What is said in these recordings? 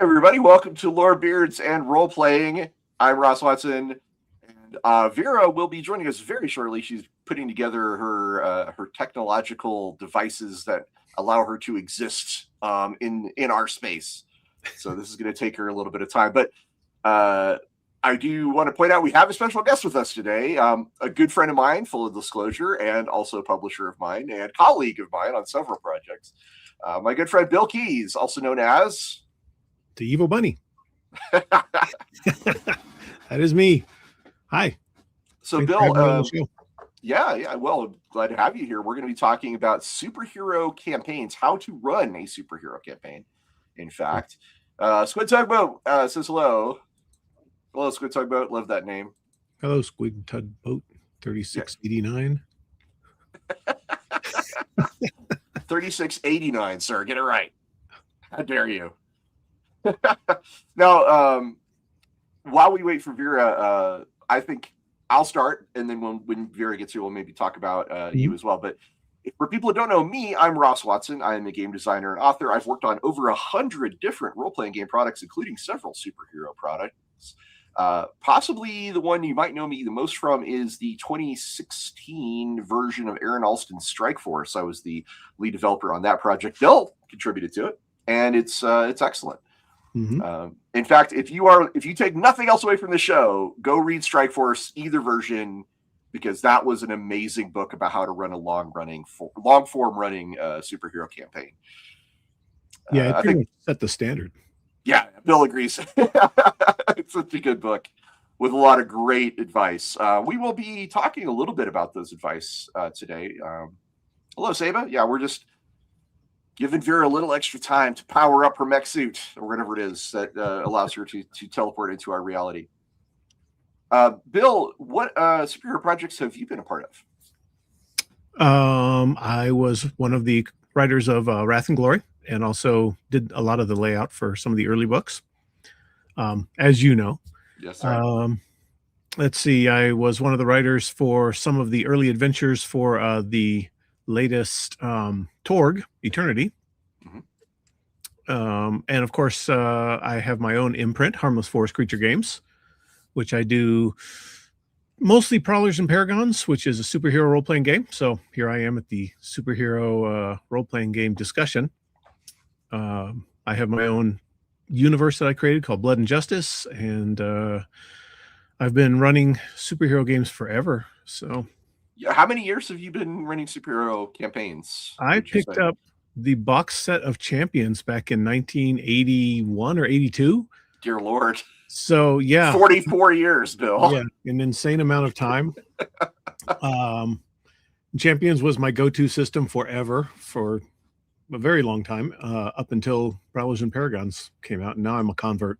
everybody, welcome to Lorebeards and Role-Playing. I'm Ross Watson, and Vera will be joining us very shortly. She's putting together her technological devices that allow her to exist in our space. So this is going to take her a little bit of time, but I do want to point out we have a special guest with us today, a good friend of mine, full of disclosure, and also a publisher of mine and colleague of mine on several projects. My good friend Bill Keys, also known as the Evil Bunny. That is me. Hi. So, Bill, yeah. Well, glad to have you here. We're going to be talking about superhero campaigns, how to run a superhero campaign. In fact, Squid Tugboat says hello. Hello, Squid Tugboat. Love that name. Hello, Squid Tugboat 3689. 3689, sir. Get it right. How dare you? Now, while we wait for Vera, I think I'll start, and then when Vera gets here, we'll maybe talk about you as well. But for people who don't know me, I'm Ross Watson. I am a game designer and author. I've worked on over 100 different role-playing game products, including several superhero products. Possibly the one you might know me the most from is the 2016 version of Aaron Alston's Strike Force. I was the lead developer on that project. Bill contributed to it, and it's excellent. Mm-hmm. In fact, if you take nothing else away from the show, go read Strike Force, either version, because that was an amazing book about how to run a long form running superhero campaign. Yeah, I think set the standard. Yeah, Bill agrees. It's such a good book with a lot of great advice. We will be talking a little bit about those advice today. Hello, Saba. Yeah, we're just giving Vera a little extra time to power up her mech suit or whatever it is that allows her to teleport into our reality. Bill, what superhero projects have you been a part of? I was one of the writers of Wrath and Glory, and also did a lot of the layout for some of the early books. As you know. Yes, sir. Let's see. I was one of the writers for some of the early adventures for the latest Torg Eternity. Mm-hmm. And of course, I have my own imprint, Harmless Forest Creature Games, which I do mostly Prowlers and Paragons, which is a superhero role-playing game. So here I am at the superhero role-playing game discussion. I have my own universe that I created called Blood and Justice, and I've been running superhero games forever. So, how many years have you been running superhero campaigns? I picked up the box set of Champions back in 1981 or 82. Dear Lord. So yeah, 44 years, Bill. Yeah, an insane amount of time. Champions was my go-to system forever, for a very long time, up until Prowlers and Paragons came out, and now I'm a convert.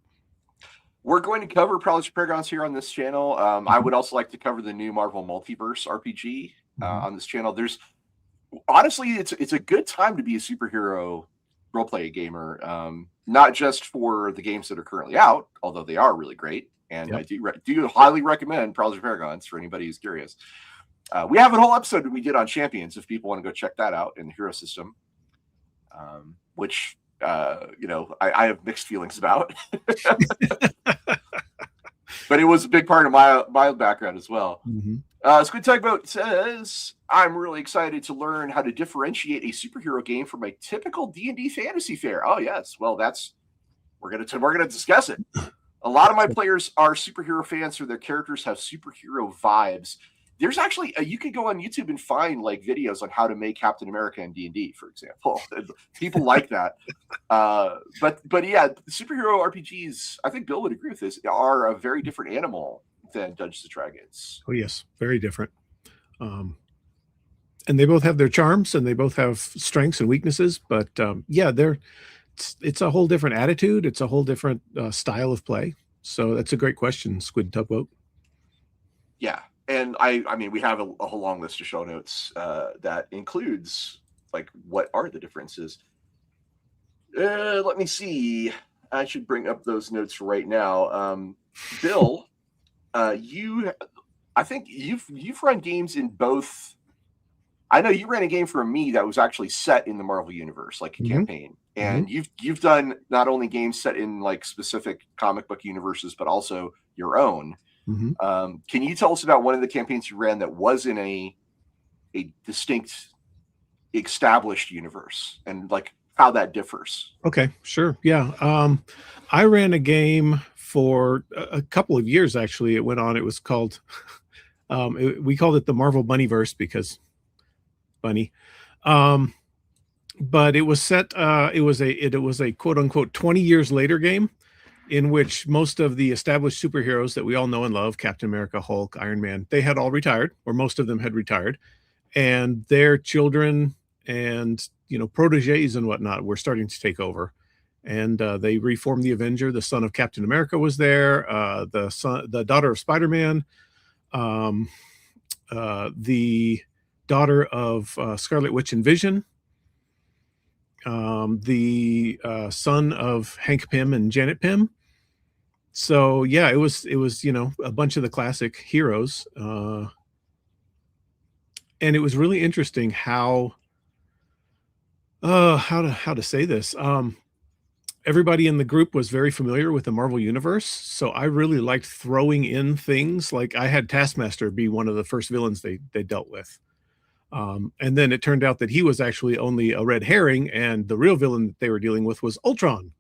We're going to cover Prowlers and Paragons here on this channel. I would also like to cover the new Marvel Multiverse RPG on this channel. Honestly, it's a good time to be a superhero role-play gamer, not just for the games that are currently out, although they are really great, and I do highly recommend Prowlers and Paragons for anybody who's curious. We have a whole episode we did on Champions if people want to go check that out in the hero system. Which I have mixed feelings about, but it was a big part of my background as well. Mm-hmm. Squid Tugboat says, "I'm really excited to learn how to differentiate a superhero game from a typical D&D fantasy fare." Oh yes, well we're gonna discuss it. A lot of my players are superhero fans, so their characters have superhero vibes. There's actually you can go on YouTube and find like videos on how to make Captain America in D&D, for example. People like that. But yeah, superhero RPGs, I think Bill would agree with this, are a very different animal than Dungeons and Dragons. Oh yes, very different. And they both have their charms, and they both have strengths and weaknesses. But yeah, it's a whole different attitude. It's a whole different style of play. So that's a great question, Squid Tugboat. Yeah. And I mean, we have a whole long list of show notes that includes like what are the differences. Let me see. I should bring up those notes right now. Bill, I think you've run games in both. I know you ran a game for me that was actually set in the Marvel universe, like a campaign. and you've done not only games set in like specific comic book universes, but also your own. Can you tell us about one of the campaigns you ran that was in a distinct established universe and like how that differs? Okay, sure. Yeah. I ran a game for a couple of years, actually. It went on. It was called, we called it the Marvel Bunnyverse because bunny. But it was set, it was a quote unquote 20 years later game in which most of the established superheroes that we all know and love, Captain America, Hulk, Iron Man, they had all retired, or most of them had retired, and their children and, you know, proteges and whatnot were starting to take over. And they reformed the Avenger. The son of Captain America was there. The daughter of Spider-Man, the daughter of Scarlet Witch and Vision, the son of Hank Pym and Janet Pym. So yeah, it was, you know, a bunch of the classic heroes. And it was really interesting how to say this. Everybody in the group was very familiar with the Marvel Universe, so I really liked throwing in things like I had Taskmaster be one of the first villains they dealt with. And then it turned out that he was actually only a red herring, and the real villain that they were dealing with was Ultron.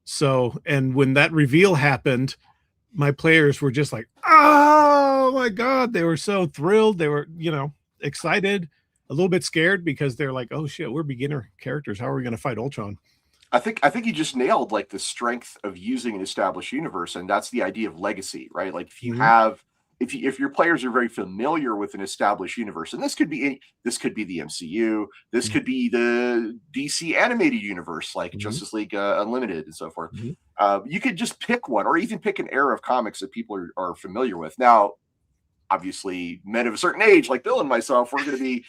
So, and when that reveal happened, my players were just like, oh my God, they were so thrilled. They were, you know, excited, a little bit scared because they're like, oh shit, we're beginner characters. How are we going to fight Ultron? I think you just nailed like the strength of using an established universe, and that's the idea of legacy, right? Like if you have, if your players are very familiar with an established universe, and this could be the MCU, this could be the DC animated universe, like Justice League Unlimited and so forth. You could just pick one, or even pick an era of comics that people are familiar with. Now, obviously, men of a certain age, like Bill and myself, we're going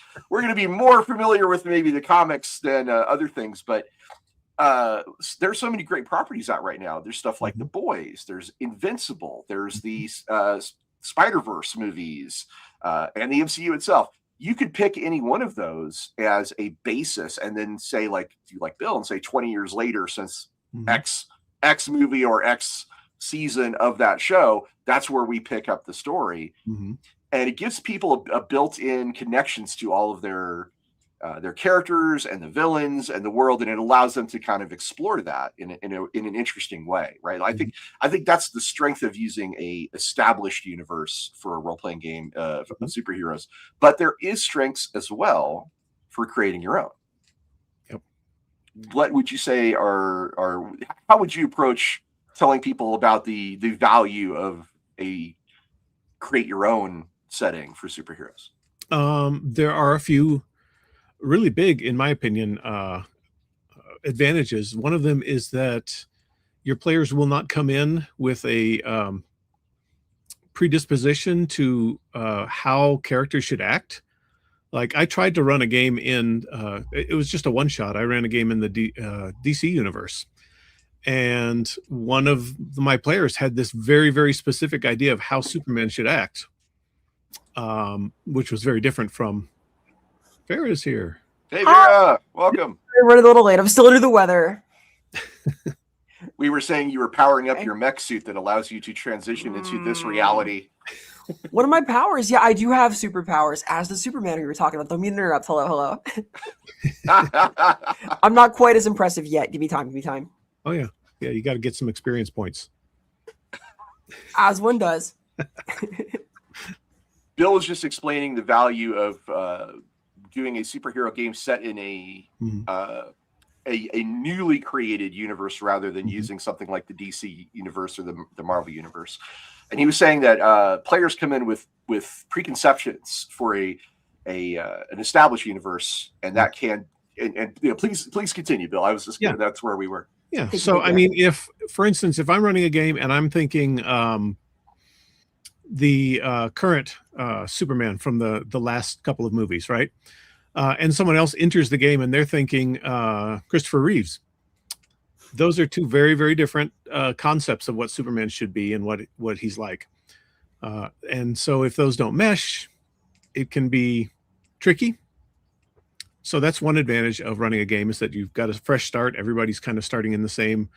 to be more familiar with maybe the comics than other things, but there's so many great properties out right now. There's stuff like The Boys, there's Invincible, there's these Spider-Verse movies, and the MCU itself. You could pick any one of those as a basis, and then say, like, if you like Bill, and say 20 years later since X movie or X season of that show, that's where we pick up the story. And it gives people a built-in connections to all of their characters and the villains and the world, and it allows them to kind of explore that in an interesting way, right? I think that's the strength of using a established universe for a role-playing game of superheroes. But there is strengths as well for creating your own. What would you say are how would you approach telling people about the value of a create your own setting for superheroes? There are a few really big, in my opinion, advantages. One of them is that your players will not come in with a predisposition to how characters should act. Like I tried to run a game in, it was just a one shot. I ran a game in the DC universe. And one of my players had this very, very specific idea of how Superman should act, which was very different from Vera's here. Hey, Vera, welcome. We're a little late. I'm still under the weather. We were saying you were powering up your mech suit that allows you to transition into this reality. One of my powers, yeah, I do have superpowers as the Superman we were talking about. Don't mean to interrupt. Hello. I'm not quite as impressive yet. Give me time. Oh, yeah. Yeah, you got to get some experience points. As one does. Bill was just explaining the value of doing a superhero game set in a newly created universe rather than using something like the DC universe or the Marvel universe. And he was saying that players come in with preconceptions for an established universe, and that can and you know, please continue, Bill. I was just that's where we were. Yeah. So I mean, if for instance, if I'm running a game and I'm thinking the current Superman from the last couple of movies, right? And someone else enters the game and they're thinking Christopher Reeves. Those are two very, very different concepts of what Superman should be and what he's like. And so if those don't mesh, it can be tricky. So that's one advantage of running a game, is that you've got a fresh start. Everybody's kind of starting in the same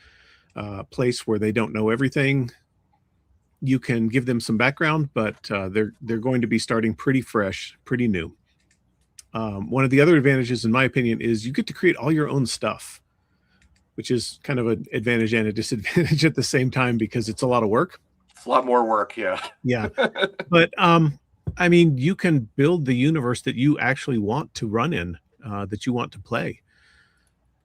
place where they don't know everything. You can give them some background, but they're going to be starting pretty fresh, pretty new. One of the other advantages, in my opinion, is you get to create all your own stuff, which is kind of an advantage and a disadvantage at the same time, because it's a lot of work. It's a lot more work, yeah. Yeah. But I mean, you can build the universe that you actually want to run in, that you want to play.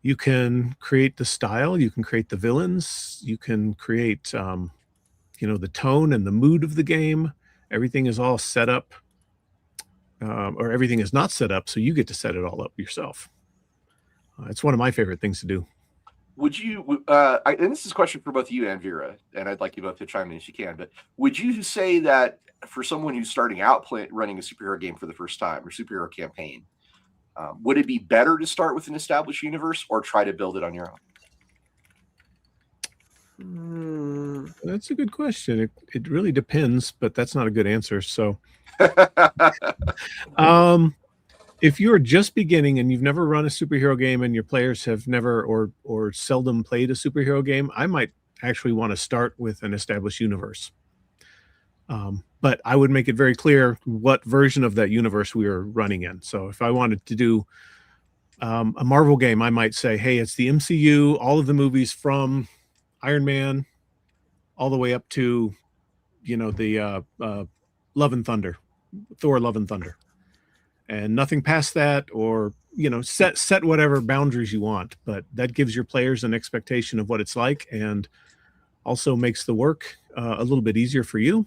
You can create the style, you can create the villains, you can create, the tone and the mood of the game. Everything is all set up, or everything is not set up, so you get to set it all up yourself. It's one of my favorite things to do. Would you, and this is a question for both you and Vera, and I'd like you both to chime in if you can, but would you say that for someone who's starting out running a superhero game for the first time, or superhero campaign, would it be better to start with an established universe or try to build it on your own? That's a good question. It really depends, but that's not a good answer. So if you're just beginning and you've never run a superhero game and your players have never or seldom played a superhero game, I might actually want to start with an established universe. But I would make it very clear what version of that universe we are running in. So if I wanted to do a Marvel game, I might say, hey, it's the MCU, all of the movies from Iron Man all the way up to, the Love and Thunder, Thor Love and Thunder. And nothing past that, or set whatever boundaries you want, but that gives your players an expectation of what it's like, and also makes the work a little bit easier for you.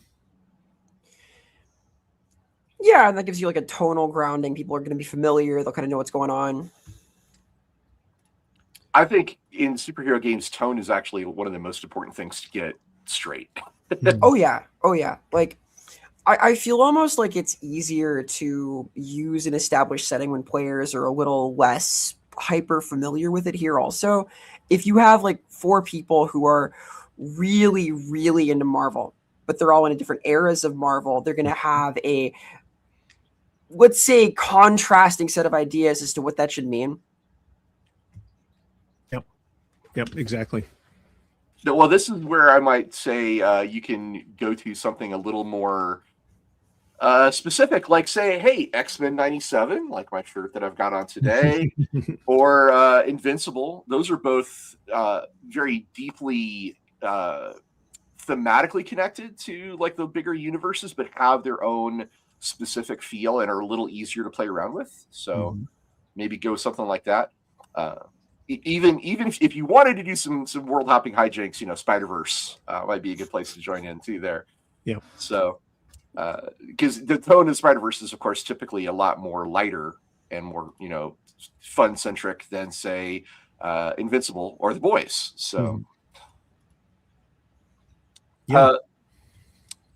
Yeah, and that gives you like a tonal grounding. People are going to be familiar; they'll kind of know what's going on. I think in superhero games, tone is actually one of the most important things to get straight. Oh yeah. Like, I feel almost like it's easier to use an established setting when players are a little less hyper familiar with it here. Also, if you have like 4 people who are really, really into Marvel, but they're all in different eras of Marvel, they're going to have a, let's say, contrasting set of ideas as to what that should mean. Yep, exactly. Well, this is where I might say you can go to something a little more specific, like say, hey, X-Men 97, like my shirt that I've got on today, or Invincible. Those are both very deeply thematically connected to like the bigger universes, but have their own specific feel and are a little easier to play around with. So maybe go with something like that. Even if you wanted to do some world hopping hijinks, Spider-Verse might be a good place to join in too there. Yeah. So because the tone of Spider-Verse is, of course, typically a lot more lighter and more, fun centric than say Invincible or The Boys. So,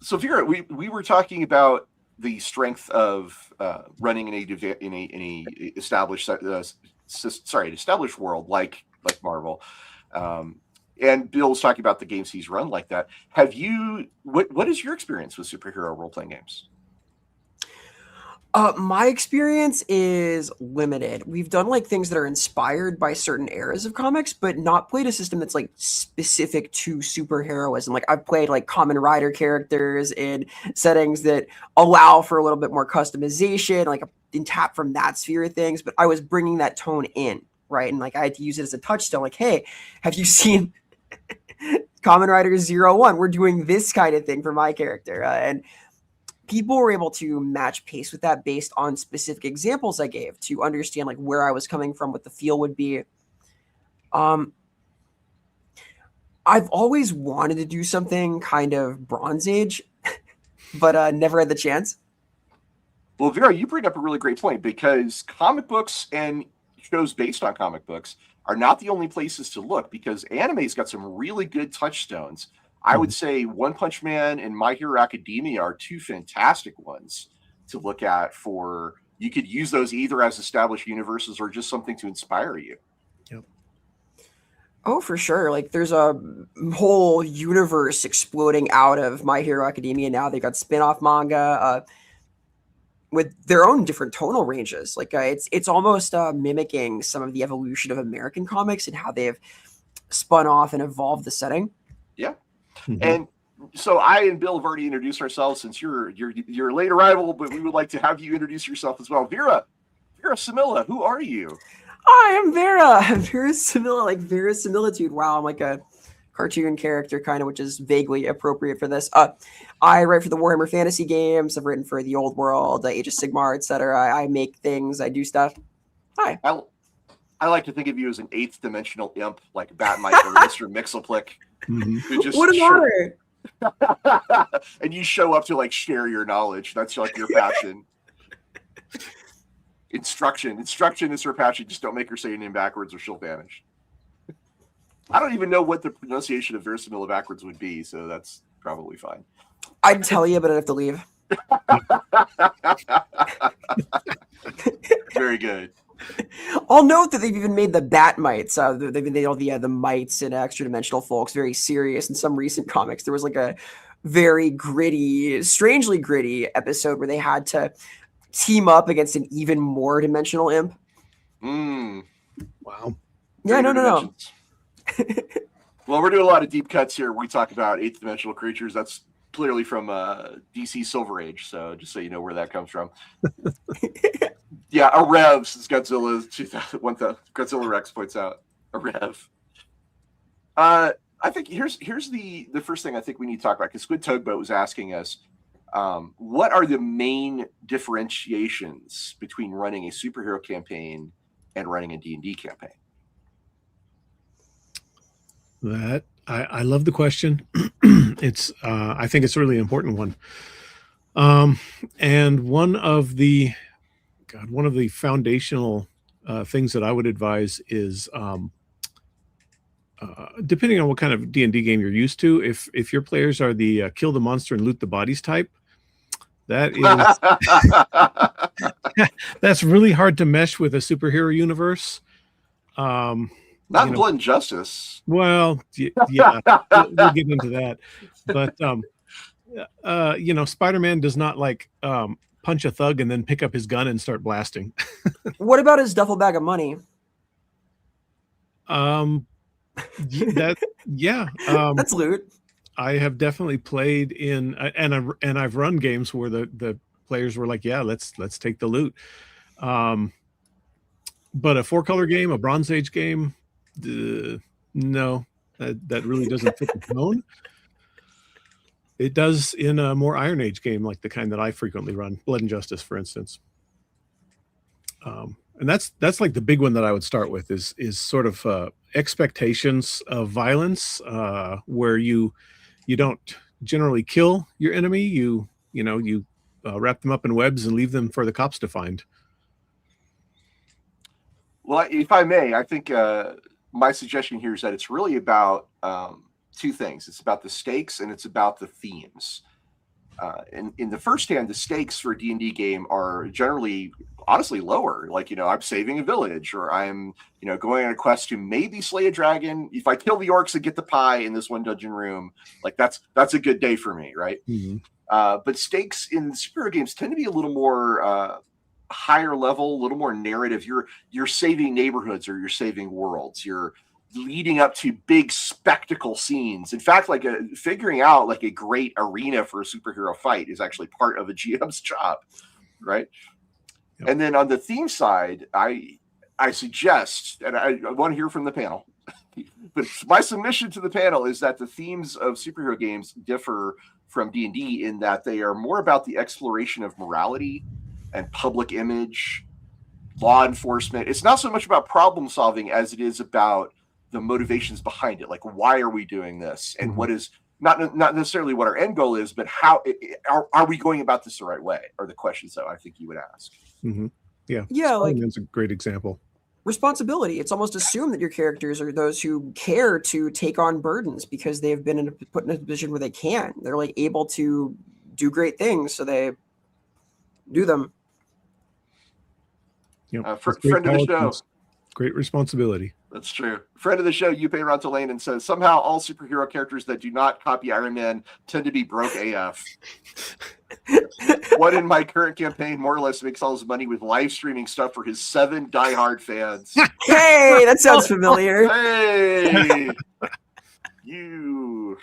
so Vera, we were talking about the strength of running in a established established world like Marvel. And Bill was talking about the games he's run like that. What is your experience with superhero role-playing games? My experience is limited. We've done like things that are inspired by certain eras of comics, but not played a system that's like specific to superheroism. Like I've played like Kamen Rider characters in settings that allow for a little bit more customization, like in tap from that sphere of things. But I was bringing that tone in, right? And like I had to use it as a touchstone. Like, hey, have you seen Kamen Rider 01? We're doing this kind of thing for my character, and people were able to match pace with that based on specific examples I gave to understand like where I was coming from, what the feel would be. I've always wanted to do something kind of Bronze Age, but never had the chance. Well, Vera, you bring up a really great point, because comic books and shows based on comic books are not the only places to look, because anime's got some really good touchstones. I would say One Punch Man and My Hero Academia are 2 fantastic ones to look at for, you could use those either as established universes or just something to inspire you. Yep. Oh, for sure. Like there's a whole universe exploding out of My Hero Academia now. They got spin-off manga. with their own different tonal ranges. Like it's almost mimicking some of the evolution of American comics and how they've spun off and evolved the setting. Yeah. Mhm. And so I and Bill have already introduced ourselves since you're a late arrival, but we would like to have you introduce yourself as well. Vera Samilla, who are you? Hi, I'm Vera. I'm Vera Samilla, like Vera Similitude. Wow, I'm like a cartoon character, kind of, which is vaguely appropriate for this. I write for the Warhammer Fantasy games. I've written for the Old World, Age of Sigmar, etc. I make things. I do stuff. Hi. I like to think of you as an 8th dimensional imp, like Batmite or Mr. Mixelplick. Mhm. Who just What an honor! and you show up to like share your knowledge. That's like your passion. Instruction is her passion. Just don't make her say your name backwards or she'll vanish. I don't even know what the pronunciation of Vera Samilla backwards would be, so that's probably fine. I'd tell you, but I'd have to leave. Very good. I'll note that they've even made the Batmites. They've made all the mites and extra dimensional folks very serious. In some recent comics, there was like a very gritty, strangely gritty episode where they had to team up against an even more dimensional imp. Wow. Yeah, no. Well, we're doing a lot of deep cuts here. We talk about 8th dimensional creatures. That's clearly from DC Silver Age, so just so you know where that comes from. Yeah, a Revs, as Godzilla 2000, Godzilla Rex points out. A Rev. I think here's the first thing I think we need to talk about, because Squid Tugboat was asking us, what are the main differentiations between running a superhero campaign and running a D&D campaign? That I love the question. It's I think it's a really important one. And one of the foundational things that I would advise is, depending on what kind of D&D game you're used to, if your players are the kill the monster and loot the bodies type, that is that's really hard to mesh with a superhero universe. Not Blood and Justice. Well, yeah, we'll get into that. But Spider-Man does not like punch a thug and then pick up his gun and start blasting. What about his duffel bag of money? That's loot. I have definitely played in, and I've run games where the players were like, yeah, let's take the loot. But a 4-color game, a Bronze Age game, no, that really doesn't fit the tone. It does in a more Iron Age game, like the kind that I frequently run, Blood and Justice, for instance. And that's like the big one that I would start with is sort of expectations of violence, where you don't generally kill your enemy. You wrap them up in webs and leave them for the cops to find. Well, if I may, I think my suggestion here is that it's really about two things. It's about the stakes and it's about the themes. In the first hand, the stakes for a D&D game are generally, honestly, lower. Like, I'm saving a village, or I'm, going on a quest to maybe slay a dragon. If I kill the orcs and get the pie in this one dungeon room, like that's a good day for me, right? Mm-hmm. But stakes in superhero games tend to be a little more higher level, a little more narrative. You're saving neighborhoods, or you're saving worlds. You're leading up to big spectacle scenes. In fact, like figuring out like a great arena for a superhero fight is actually part of a GM's job, right? Yep. And then on the theme side, I suggest, and I want to hear from the panel, but my submission to the panel is that the themes of superhero games differ from D&D in that they are more about the exploration of morality and public image, law enforcement. It's not so much about problem solving as it is about the motivations behind it. Like, why are we doing this? And what is not necessarily what our end goal is, but how are we going about this the right way? Are the questions that I think you would ask. Mm-hmm. Yeah. Like, that's a great example. Responsibility. It's almost assumed that your characters are those who care to take on burdens because they've been put in a position where they can. They're like able to do great things, so they do them. Yep. Friend of the show. Great responsibility. That's true. Friend of the show, Yupe Rantalainen says, somehow all superhero characters that do not copy Iron Man tend to be broke AF. What in my current campaign more or less makes all his money with live streaming stuff for his 7 diehard fans. Hey, that sounds familiar. Hey, you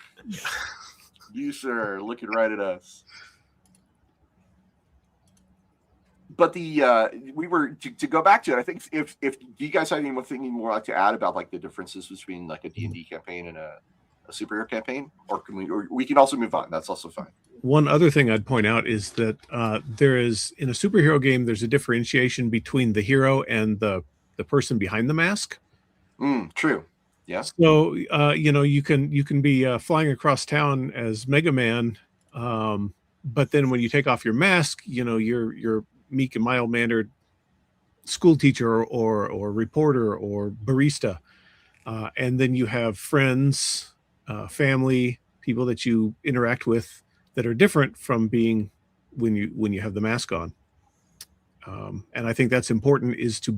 sir, looking right at us. But we were to go back to it. I think if do you guys have anything more like to add about like the differences between like a D&D campaign and a superhero campaign, or we can also move on? That's also fine. One other thing I'd point out is that there is, in a superhero game, there's a differentiation between the hero and the person behind the mask. True. Yeah. So you can be flying across town as Mega Man, but then when you take off your mask, you're meek and mild mannered school teacher or reporter or barista, and then you have friends, family, people that you interact with that are different from being when you have the mask on. And I think that's important, is to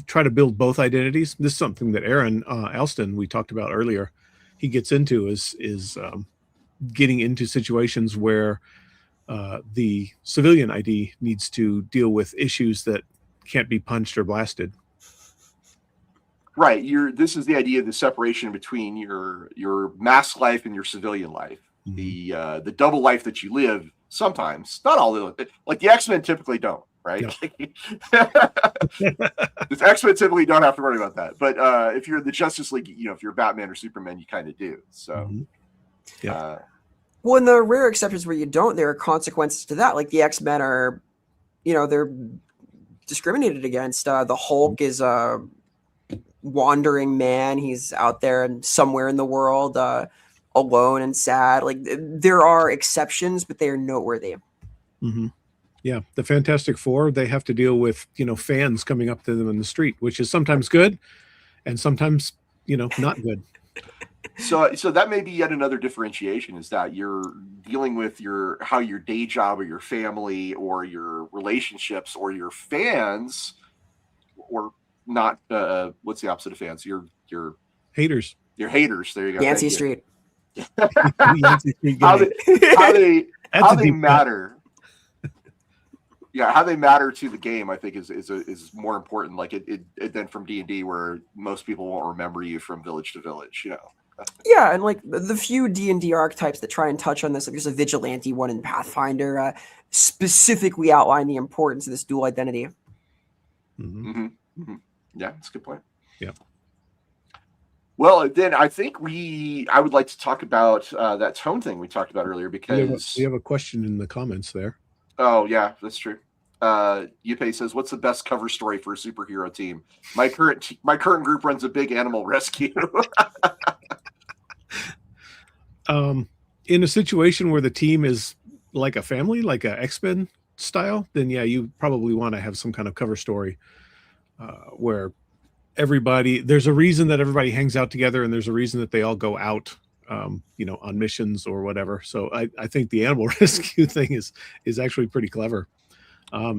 try to build both identities. This is something that Aaron Alston, we talked about earlier, he gets into is getting into situations where the civilian ID needs to deal with issues that can't be punched or blasted. Right. This is the idea of the separation between your mask life and your civilian life. Mm-hmm. The double life that you live sometimes, not all of it, like the X-Men typically don't, right? No. The X-Men typically don't have to worry about that. But if you're in the Justice League, if you're Batman or Superman, you kind of do. So well, in the rare exceptions where you don't, there are consequences to that. Like the X-Men are, they're discriminated against. The Hulk is a wandering man. He's out there and somewhere in the world, alone and sad. Like there are exceptions, but they are noteworthy. Mm-hmm. Yeah, the Fantastic Four, they have to deal with fans coming up to them in the street, which is sometimes good and sometimes not good. So that may be yet another differentiation, is that you're dealing with how your day job or your family or your relationships or your fans, or not what's the opposite of fans? Your haters. Your haters. There you go. Yancey Street. How they matter. Yeah, how they matter to the game, I think, is more important. Like it than from D&D, where most people won't remember you from village to village. Yeah, and like the few D&D archetypes that try and touch on this, like there's a vigilante one in Pathfinder, specifically outline the importance of this dual identity. Mm-hmm. Mm-hmm. Mm-hmm. Yeah, that's a good point. Yeah. Well, then I think I would like to talk about that tone thing we talked about earlier, because we have a question in the comments there. Oh yeah, that's true. Yuppei says, "What's the best cover story for a superhero team? My current group runs a big animal rescue." In a situation where the team is like a family, like a X-Men style, then yeah, you probably want to have some kind of cover story where there's a reason that everybody hangs out together, and there's a reason that they all go out, on missions or whatever. So I think the animal rescue thing is actually pretty clever.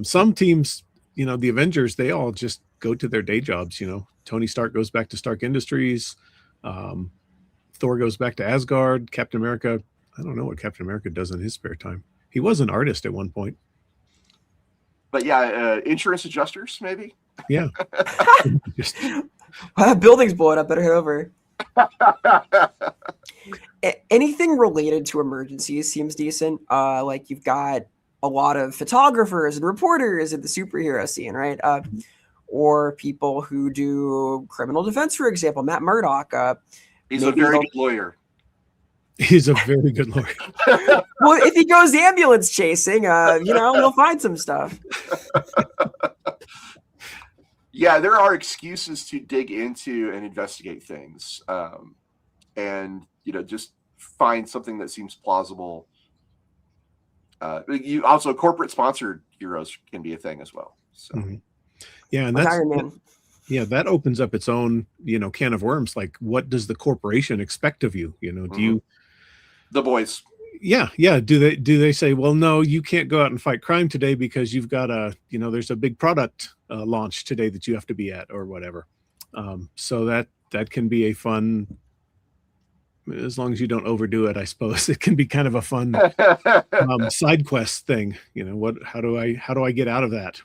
Some teams, the Avengers, they all just go to their day jobs. Tony Stark goes back to Stark Industries. Thor goes back to Asgard. Captain America, I don't know what Captain America does in his spare time. He was an artist at one point. But yeah, insurance adjusters, maybe. Yeah. Building's blowing up. Better head over. Anything related to emergencies seems decent. Like you've got a lot of photographers and reporters in the superhero scene, right? Or people who do criminal defense, for example. Matt Murdock. He's a very good lawyer. He's a very good lawyer. Well, if he goes ambulance chasing, he'll find some stuff. Yeah, there are excuses to dig into and investigate things, and just find something that seems plausible. You also, corporate sponsored heroes can be a thing as well. So, yeah, and that opens up its own can of worms. Like, what does the corporation expect of you? Do you the boys? Yeah. Do they say, well, no, you can't go out and fight crime today because you've got there's a big product launch today that you have to be at, or whatever. So that can be a fun as long as you don't overdo it, I suppose. It can be kind of a fun side quest thing. How do I get out of that?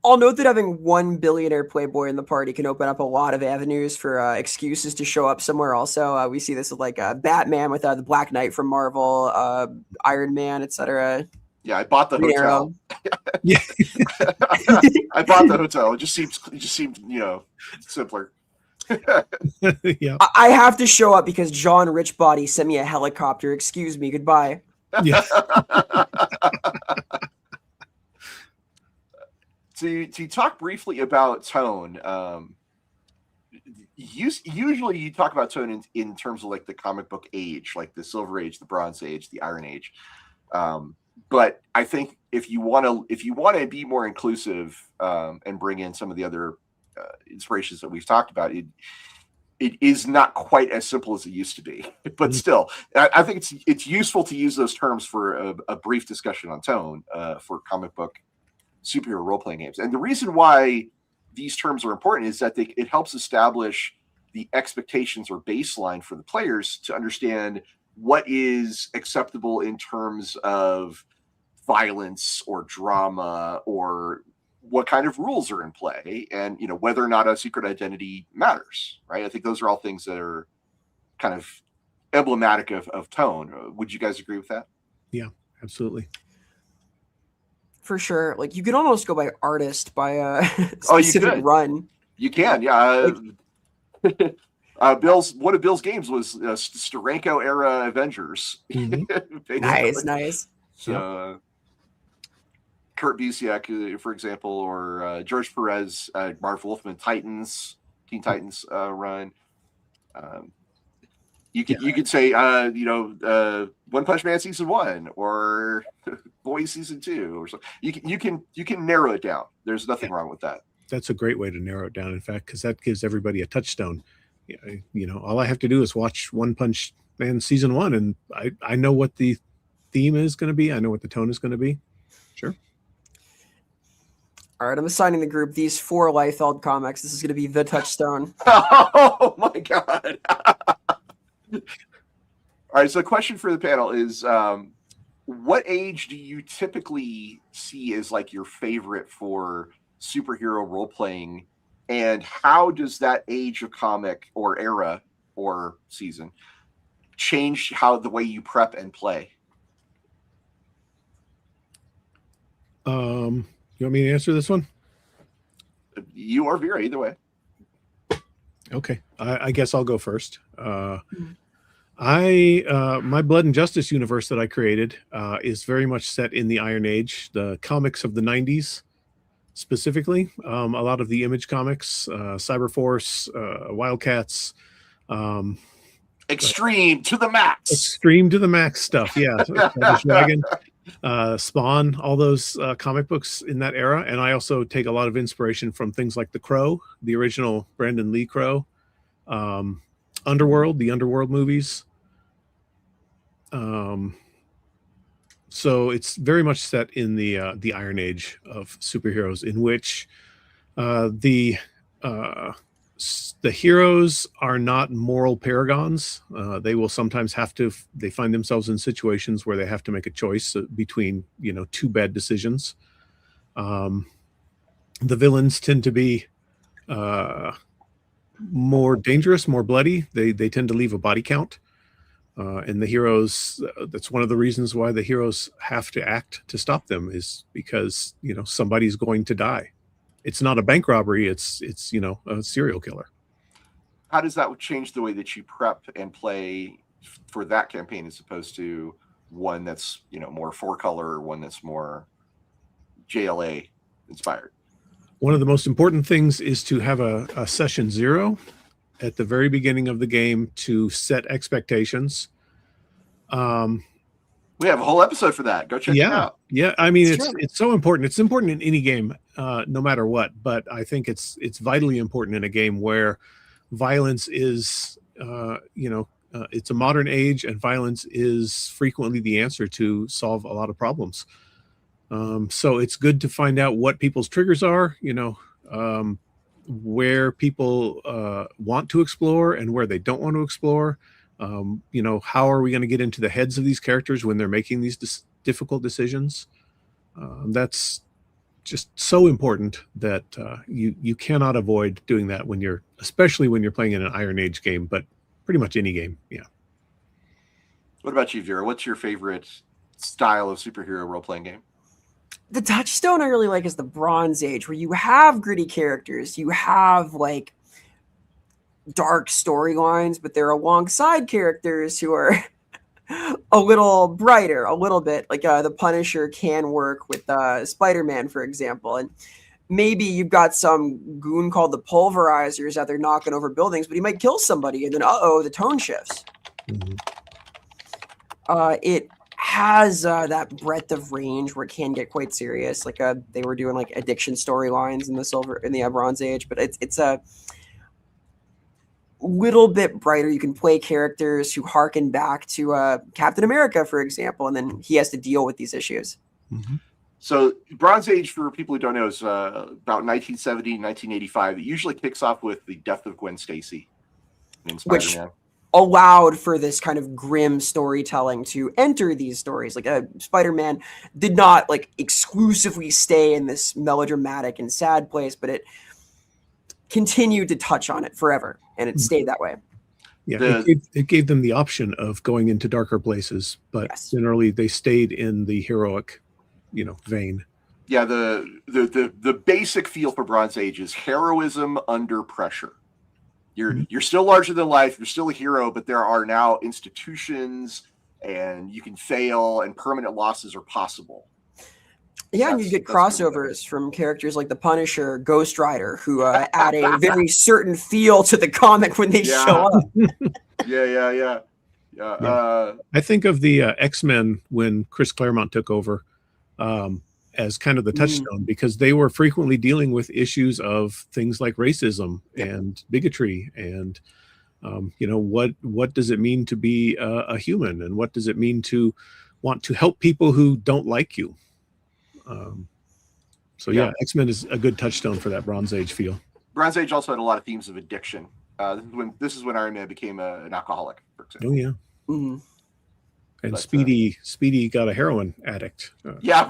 I'll note that having one billionaire playboy in the party can open up a lot of avenues for excuses to show up somewhere. Also, we see this with like Batman with the Black Knight from Marvel, Iron Man, etc. Yeah, I bought the Green hotel. Yeah. I bought the hotel. It just seems simpler. Yeah. I have to show up because John Richbody sent me a helicopter. Excuse me. Goodbye. Yeah. To talk briefly about tone, usually you talk about tone in terms of like the comic book age, like the Silver Age, the Bronze Age, the Iron Age. But I think if you want to be more inclusive and bring in some of the other inspirations that we've talked about, it is not quite as simple as it used to be. But still, I think it's useful to use those terms for a brief discussion on tone for comic book superhero role-playing games. And the reason why these terms are important is that it helps establish the expectations or baseline for the players to understand what is acceptable in terms of violence or drama, or what kind of rules are in play, and whether or not a secret identity matters, right? I think those are all things that are kind of emblematic of tone. Would you guys agree with that? Yeah, absolutely. For sure. Like you can almost go by artist by a Oh, you specific could. You can, yeah. One of Bill's games was Steranko era Avengers. Mm-hmm. Nice. So, Kurt Busiek, for example, or George Perez, Marv Wolfman Titans, Teen Titans run. You could say One Punch Man season 1 or Boys season 2 or something. You can narrow it down. There's nothing wrong with that. That's a great way to narrow it down, in fact, because that gives everybody a touchstone. All I have to do is watch One Punch Man season 1, and I know what the theme is going to be. I know what the tone is going to be. Sure. All right, I'm assigning the group these 4 Liefeld comics. This is going to be the touchstone. Oh my god! All right, so the question for the panel is, what age do you typically see as like your favorite for superhero role-playing, and how does that age of comic or era or season change the way you prep and play? You want me to answer this one? You or Vera, either way. Okay, I guess I'll go first. My Blood and Justice universe that I created is very much set in the Iron Age, the comics of the 90s specifically. A lot of the Image comics, Cyberforce, Wildcats, extreme to the max stuff. Yeah. Dragon, Spawn, all those comic books in that era. And I also take a lot of inspiration from things like The Crow, the original Brandon Lee Crow, Underworld, the Underworld movies. So it's very much set in the Iron Age of superheroes, in which the heroes are not moral paragons. They will sometimes they find themselves in situations where they have to make a choice between, 2 bad decisions. The villains tend to be more dangerous, more bloody. They tend to leave a body count. And the heroes, that's one of the reasons why the heroes have to act to stop them, is because, somebody's going to die. It's not a bank robbery. It's a serial killer. How does that change the way that you prep and play for that campaign as opposed to one that's, more 4-color, or one that's more JLA inspired? One of the most important things is to have a session 0 at the very beginning of the game to set expectations. We have a whole episode for that. Go check it out. Yeah. I mean, it's so important. It's important in any game, no matter what, but I think it's vitally important in a game where violence is, it's a modern age, and violence is frequently the answer to solve a lot of problems. So it's good to find out what people's triggers are, where people want to explore and where they don't want to explore. You know, how are we going to get into the heads of these characters when they're making these difficult decisions? That's just so important that you cannot avoid doing that when you're, especially when you're playing in an Iron Age game, but pretty much any game. Yeah. What about you, Vera? What's your favorite style of superhero role-playing game? The touchstone I really like is the Bronze Age, where you have gritty characters, you have like dark storylines, but they're alongside characters who are a little brighter, a little bit like the Punisher can work with Spider-Man, for example. And maybe you've got some goon called the Pulverizers out there knocking over buildings, but he might kill somebody, and then the tone shifts. Mhm. It has that breadth of range where it can get quite serious. Like they were doing like addiction storylines in the Bronze Age, but it's a little bit brighter. You can play characters who harken back to Captain America, for example, and then he has to deal with these issues. Mhm. So Bronze Age, for people who don't know, is about 1970, 1985. It usually kicks off with the death of Gwen Stacy in Which Spider-Man. allowed for this kind of grim storytelling to enter these stories. Like Spider-Man did not like exclusively stay in this melodramatic and sad place, but it continued to touch on it forever, and it stayed that way. Yeah, it gave them the option of going into darker places, but Yes. generally they stayed in the heroic, you know, vein. Yeah, the basic feel for Bronze Age is heroism under pressure. You're still larger than life. You're still a hero, but there are now institutions, and you can fail, and permanent losses are possible. Yeah, and you get crossovers from characters like the Punisher, Ghost Rider, who add a very certain feel to the comic when they show up. Yeah. I think of the X-Men when Chris Claremont took over as kind of the touchstone, because they were frequently dealing with issues of things like racism and bigotry, and you know, what does it mean to be a human, and what does it mean to want to help people who don't like you? So yeah, X-Men is a good touchstone for that Bronze Age feel. Bronze Age also had a lot of themes of addiction. This is when Iron Man became an alcoholic, for example. Oh yeah. Mm-hmm. And but, Speedy got a heroin addict. Yeah.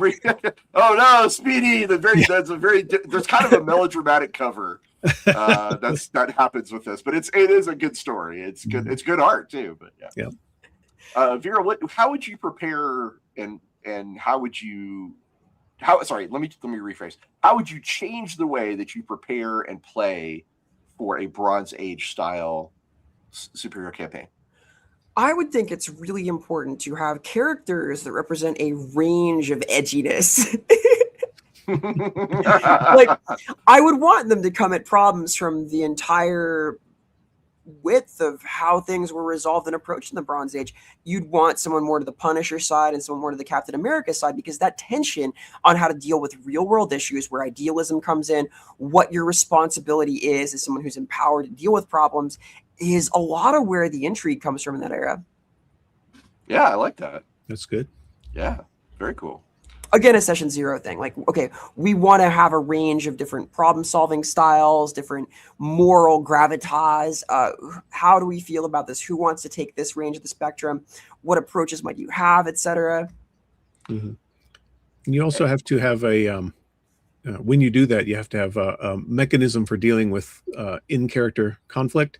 Oh no, Speedy! There's kind of a melodramatic cover that happens with this, but it is a good story. It's good. It's good art too. But yeah. Vera, how would you prepare and how would you? Sorry, let me rephrase. How would you change the way that you prepare and play for a Bronze Age style superhero campaign? I would think it's really important to have characters that represent a range of edginess. Like, I would want them to come at problems from the entire width of how things were resolved and approached in the Bronze Age. You'd want someone more to the Punisher side and someone more to the Captain America side, because that tension on how to deal with real world issues where idealism comes in, what your responsibility is as someone who's empowered to deal with problems, is a lot of where the intrigue comes from in that era. Yeah, I like that. That's good. Yeah, very cool. Again, a session zero thing. Like, okay, we want to have a range of different problem-solving styles, different moral gravitas. How do we feel about this? Who wants to take this range of the spectrum? What approaches might you have, etc.? And you also have to have a when you do that, you have to have a mechanism for dealing with in-character conflict.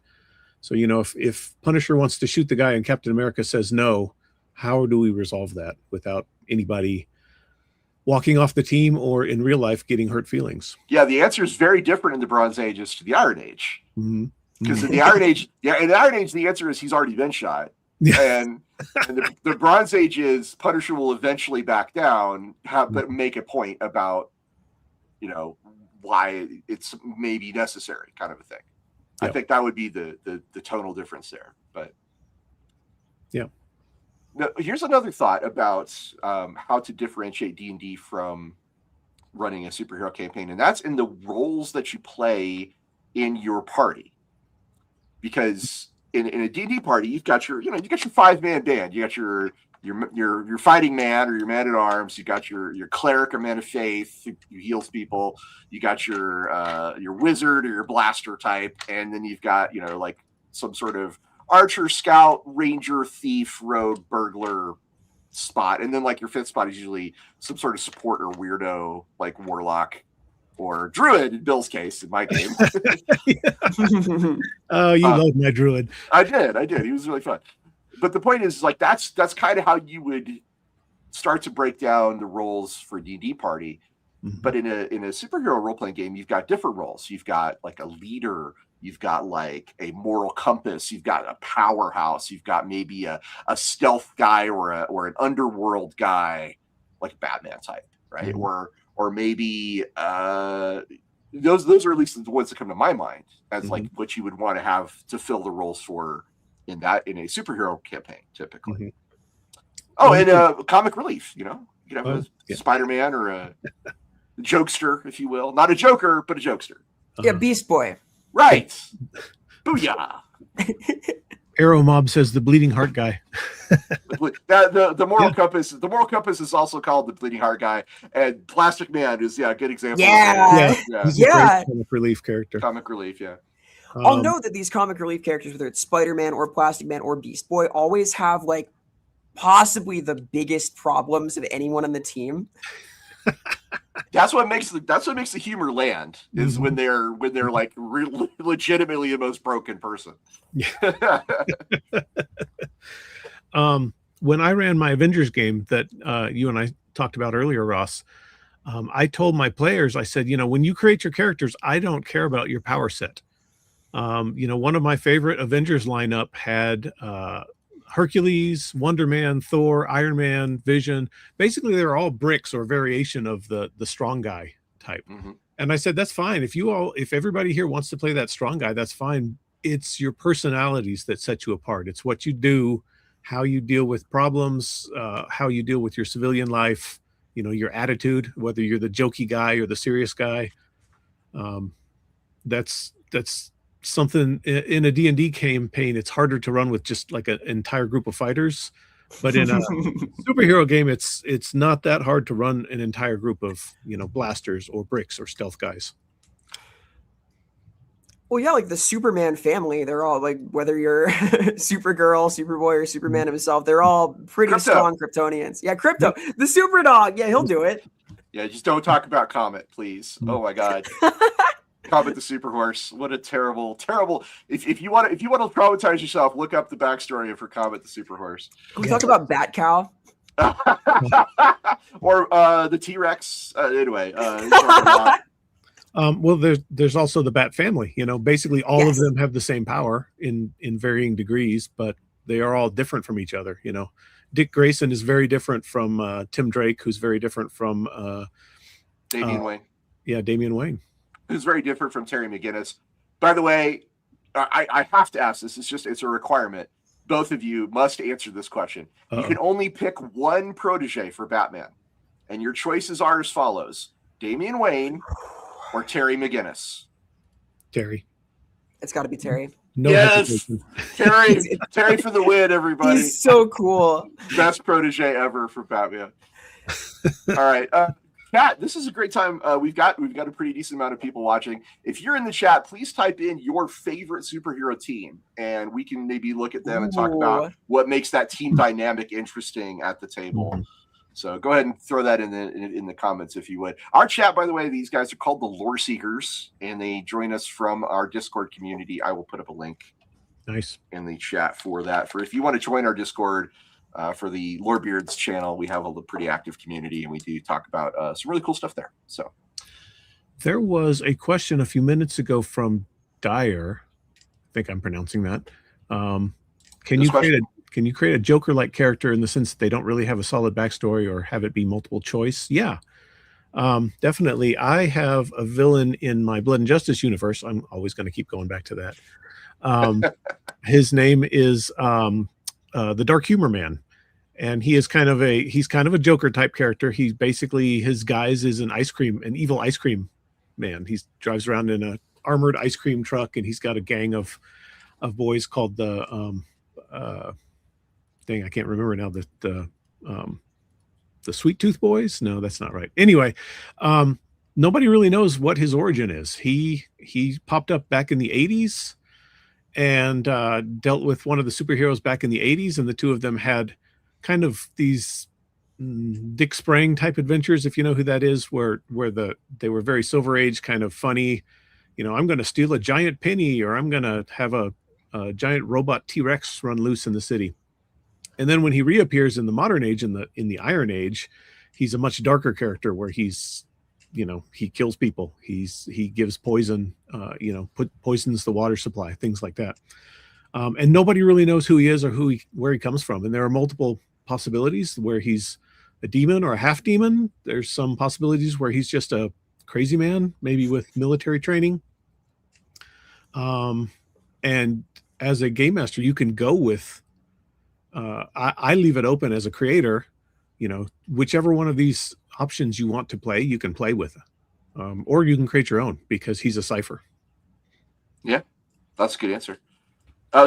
So, you know, if Punisher wants to shoot the guy and Captain America says no, how do we resolve that without anybody walking off the team or in real life getting hurt feelings? Yeah, the answer is very different in the Bronze Age as to the Iron Age. Because in the Iron Age, the answer is he's already been shot. And the Bronze Age is Punisher will eventually back down, but make a point about, you know, why it's maybe necessary, kind of a thing. I think that would be the tonal difference there. But yeah. Now, here's another thought about how to differentiate D&D from running a superhero campaign, and that's in the roles that you play in your party. Because in a D&D party, you've got your 5-man band. You got your fighting man or your man at arms. You got your cleric or man of faith who heals people. You got your wizard or your blaster type, and then you've got like some sort of archer, scout, ranger, thief, rogue, burglar spot, and then like your 5th spot is usually some sort of support or weirdo like warlock or druid in Bill's case in my game. Oh, you love my druid. I did. He was really fun. But the point is, like, that's kind of how you would start to break down the roles for a D&D party. Mm-hmm. But in a superhero role-playing game, you've got different roles. You've got like a leader, you've got like a moral compass, you've got a powerhouse, you've got maybe a stealth guy or an underworld guy, like a Batman type, right? Mm-hmm. Or maybe those are at least the ones that come to my mind as like what you would want to have to fill the roles for in a superhero campaign, typically. Mm-hmm. Oh, and comic relief, you could have a Spider-Man or a jokester, if you will. Not a joker, but a jokester. Yeah, Beast Boy. Right. Booyah. Arrow Mob says the bleeding heart guy. The moral compass. The moral compass is also called the bleeding heart guy, and Plastic Man is a good example. Yeah. He's a great comic relief character. Comic relief, yeah. I'll note that these comic relief characters, whether it's Spider-Man or Plastic Man or Beast Boy, always have like possibly the biggest problems of anyone on the team. That's what makes the humor land is when they're like legitimately the most broken person. Yeah. When I ran my Avengers game that you and I talked about earlier, Ross, I told my players, I said, when you create your characters, I don't care about your power set. One of my favorite Avengers lineup had Hercules, Wonder Man, Thor, Iron Man, Vision. Basically, they're all bricks or variation of the strong guy type. Mm-hmm. And I said, that's fine. If everybody here wants to play that strong guy, that's fine. It's your personalities that set you apart. It's what you do, how you deal with problems, how you deal with your civilian life, your attitude, whether you're the jokey guy or the serious guy. That's something in a D&D campaign. It's harder to run with just like an entire group of fighters, but in a superhero game, it's not that hard to run an entire group of blasters or bricks or stealth guys. Well, yeah, like the Superman family, they're all like, whether you're Supergirl, Superboy, or Superman himself, they're all pretty strong Kryptonians. Yeah, Crypto, the super dog. Yeah, he'll do it. Yeah, just don't talk about Comet, please. Oh my God. Comet the Super Horse. What a terrible. If you want to traumatize yourself, look up the backstory of Comet the Super Horse. Can we talk about Bat Cow? Or the T-Rex. Anyway. Well, there's also the Bat family. Basically all of them have the same power in varying degrees, but they are all different from each other. Dick Grayson is very different from Tim Drake, who's very different from Damian Wayne. Yeah, Damian Wayne. Who's very different from Terry McGinnis. By the way, I have to ask this. It's a requirement. Both of you must answer this question. You can only pick one protege for Batman, and your choices are as follows: Damian Wayne or Terry McGinnis. Terry. It's got to be Terry. No yes, Terry for the win, everybody. He's so cool. Best protege ever for Batman. All right. Chat, this is a great time. We've got a pretty decent amount of people watching. If you're in the chat, please type in your favorite superhero team, and we can maybe look at them and talk about what makes that team dynamic interesting at the table. Mm-hmm. So go ahead and throw that in the comments if you would. Our chat, by the way, these guys are called the Lore Seekers, and they join us from our Discord community. I will put up a link in the chat for that. For if you want to join our Discord. For the Lorebeards channel, we have a pretty active community, and we do talk about some really cool stuff there. So, there was a question a few minutes ago from Dyer. I think I'm pronouncing that. Can you create a Joker-like character in the sense that they don't really have a solid backstory or have it be multiple choice? Yeah, definitely. I have a villain in my Blood and Justice universe. I'm always going to keep going back to that. His name is the Dark Humor Man. And he is kind of a Joker type character. He's basically, his guise is an evil ice cream man. He drives around in a armored ice cream truck, and he's got a gang of of boys called the I can't remember now, the Sweet Tooth Boys. No, that's not right. Anyway, nobody really knows what his origin is. He popped up back in the 80s and dealt with one of the superheroes back in the 80s, and the two of them had kind of these Dick Sprang type adventures, if you know who that is, where they were very Silver Age, kind of funny. I'm going to steal a giant penny, or I'm going to have a giant robot T-Rex run loose in the city. And then when he reappears in the modern age, in the Iron Age, he's a much darker character, where he's, he kills people. He gives poison, poisons the water supply, things like that. And nobody really knows who he is or where he comes from. And there are multiple possibilities where he's a demon or a half demon. There's some possibilities where he's just a crazy man, maybe with military training. And as a game master, you can go with, I leave it open as a creator, whichever one of these options you want to play, you can play with, or you can create your own, because he's a cipher. Yeah, that's a good answer.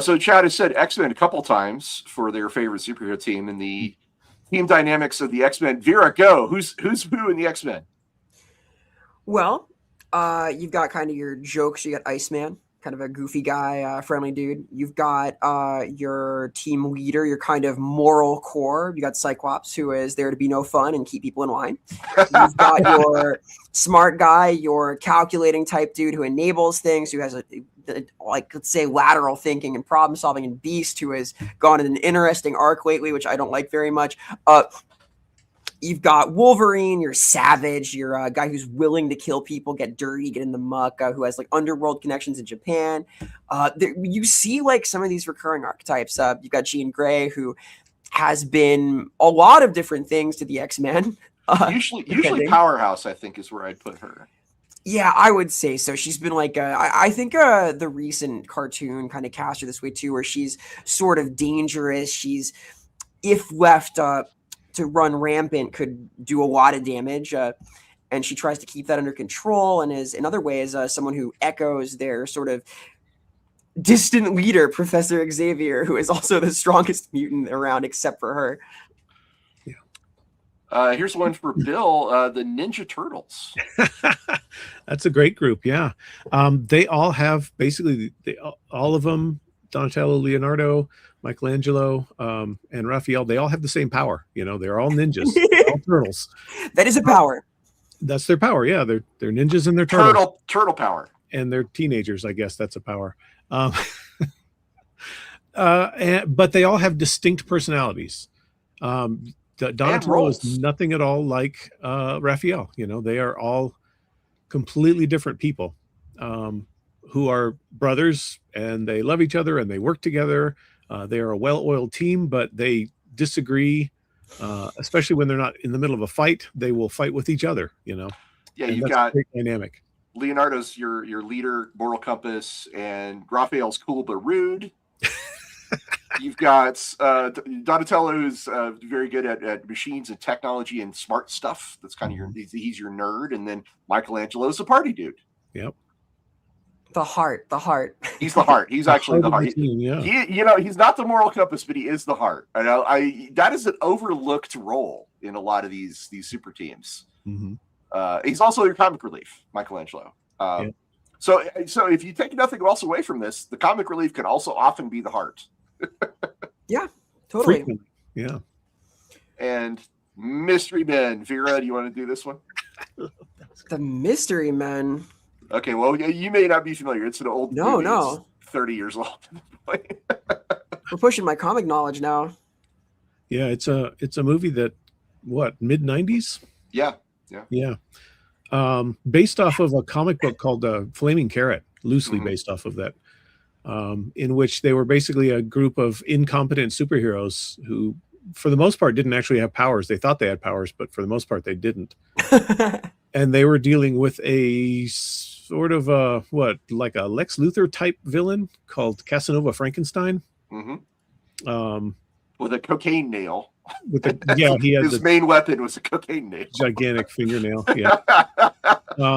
So Chad has said X-Men a couple times for their favorite superhero team, and the team dynamics of the X-Men. Vera, go. Who's who in the X-Men? Well, you've got kind of your jokes. You got Iceman, kind of a goofy guy, friendly dude. You've got your team leader, your kind of moral core. You got Cyclops, who is there to be no fun and keep people in line. You've got your smart guy, your calculating type dude who enables things, who has let's say lateral thinking and problem solving, and Beast, who has gone in an interesting arc lately, which I don't like very much. You've got Wolverine, your savage, your guy who's willing to kill people, get dirty, get in the muck, who has like underworld connections in Japan. You see like some of these recurring archetypes. You've got Jean Grey, who has been a lot of different things to the X-Men. Usually Powerhouse, I think, is where I'd put her. Yeah, I would say so. She's been like, I think the recent cartoon kind of cast her this way too, where she's sort of dangerous. She's, if left to run rampant, could do a lot of damage, and she tries to keep that under control, and is in other ways someone who echoes their sort of distant leader, Professor Xavier, who is also the strongest mutant around except for her. Here's one for Bill, the Ninja Turtles. That's a great group. Yeah. They all have basically all of them, Donatello, Leonardo, Michelangelo, and Raphael, they all have the same power. They're all ninjas. They're all turtles. That is a power. That's their power. Yeah. They're ninjas and they're turtles. Turtle power. And they're teenagers. I guess that's a power. But they all have distinct personalities. Donatello is nothing at all like Raphael. They are all completely different people who are brothers, and they love each other and they work together. They are a well-oiled team, but they disagree, especially when they're not in the middle of a fight. They will fight with each other. Yeah, you've got a great dynamic. Leonardo's your leader, moral compass, and Raphael's cool but rude. You've got Donatello, who's very good at machines and technology and smart stuff. That's kind of he's your nerd. And then Michelangelo's a party dude. Yep. The heart. He's the heart. He's actually the heart. Team, yeah. He's not the moral compass, but he is the heart. And that is an overlooked role in a lot of these super teams. Mm-hmm. He's also your comic relief, Michelangelo. Yeah. So if you take nothing else away from this, the comic relief can also often be the heart. Yeah, totally. Frequently. Yeah. And Mystery Men. Vera, do you want to do this one? The Mystery Men. Okay, well, you may not be familiar. It's an old movie. No. It's 30 years old. We're pushing my comic knowledge now. Yeah, it's a movie that, mid-90s? Yeah. Based off of a comic book called Flaming Carrot, loosely based off of that, in which they were basically a group of incompetent superheroes who, for the most part, didn't actually have powers. They thought they had powers, but for the most part, they didn't. And they were dealing with a sort of like a Lex Luthor type villain called Casanova Frankenstein. Mm-hmm. With a cocaine nail. He had his main weapon was a cocaine nail. Gigantic fingernail. Yeah.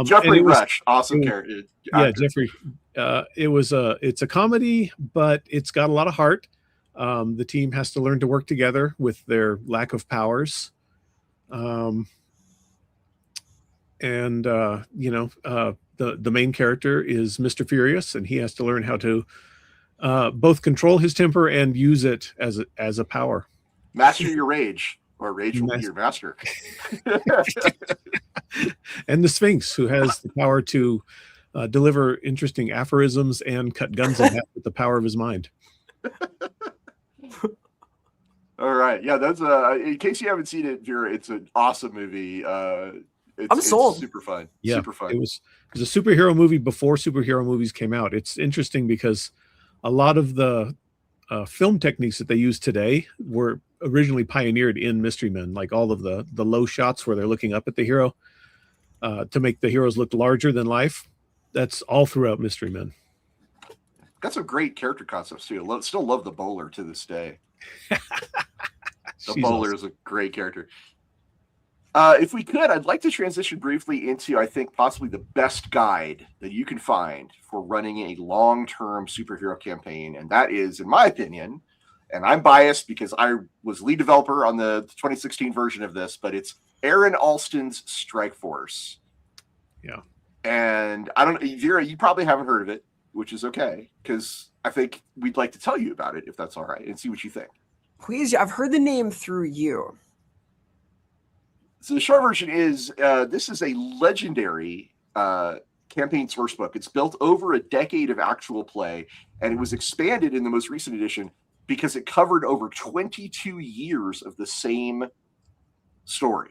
Jeffrey Rush, awesome character. Yeah, Jeffrey. It's a comedy, but it's got a lot of heart. The team has to learn to work together with their lack of powers. The main character is Mr. Furious, and he has to learn how to both control his temper and use it as a power. Master your rage, or rage will be your master. And the Sphinx, who has the power to deliver interesting aphorisms and cut guns in half with the power of his mind. All right, yeah, that's in case you haven't seen it, Vera, it's an awesome movie. I'm sold. It's super fun. Yeah, super fun. It was a superhero movie before superhero movies came out. It's interesting because a lot of the film techniques that they use today were originally pioneered in Mystery Men, like all of the low shots where they're looking up at the hero to make the heroes look larger than life. That's all throughout Mystery Men. Got some great character concepts too. Still love the bowler to this day. The bowler is a great character. If we could, I'd like to transition briefly into, I think, possibly the best guide that you can find for running a long-term superhero campaign. And that is, in my opinion, and I'm biased because I was lead developer on the 2016 version of this, but it's Aaron Alston's Strike Force. Yeah. And I don't know, Vera, you probably haven't heard of it, which is okay, because I think we'd like to tell you about it, if that's all right, and see what you think. Please, I've heard the name through you. So the short version is, this is a legendary campaign source book. It's built over a decade of actual play, and it was expanded in the most recent edition because it covered over 22 years of the same story.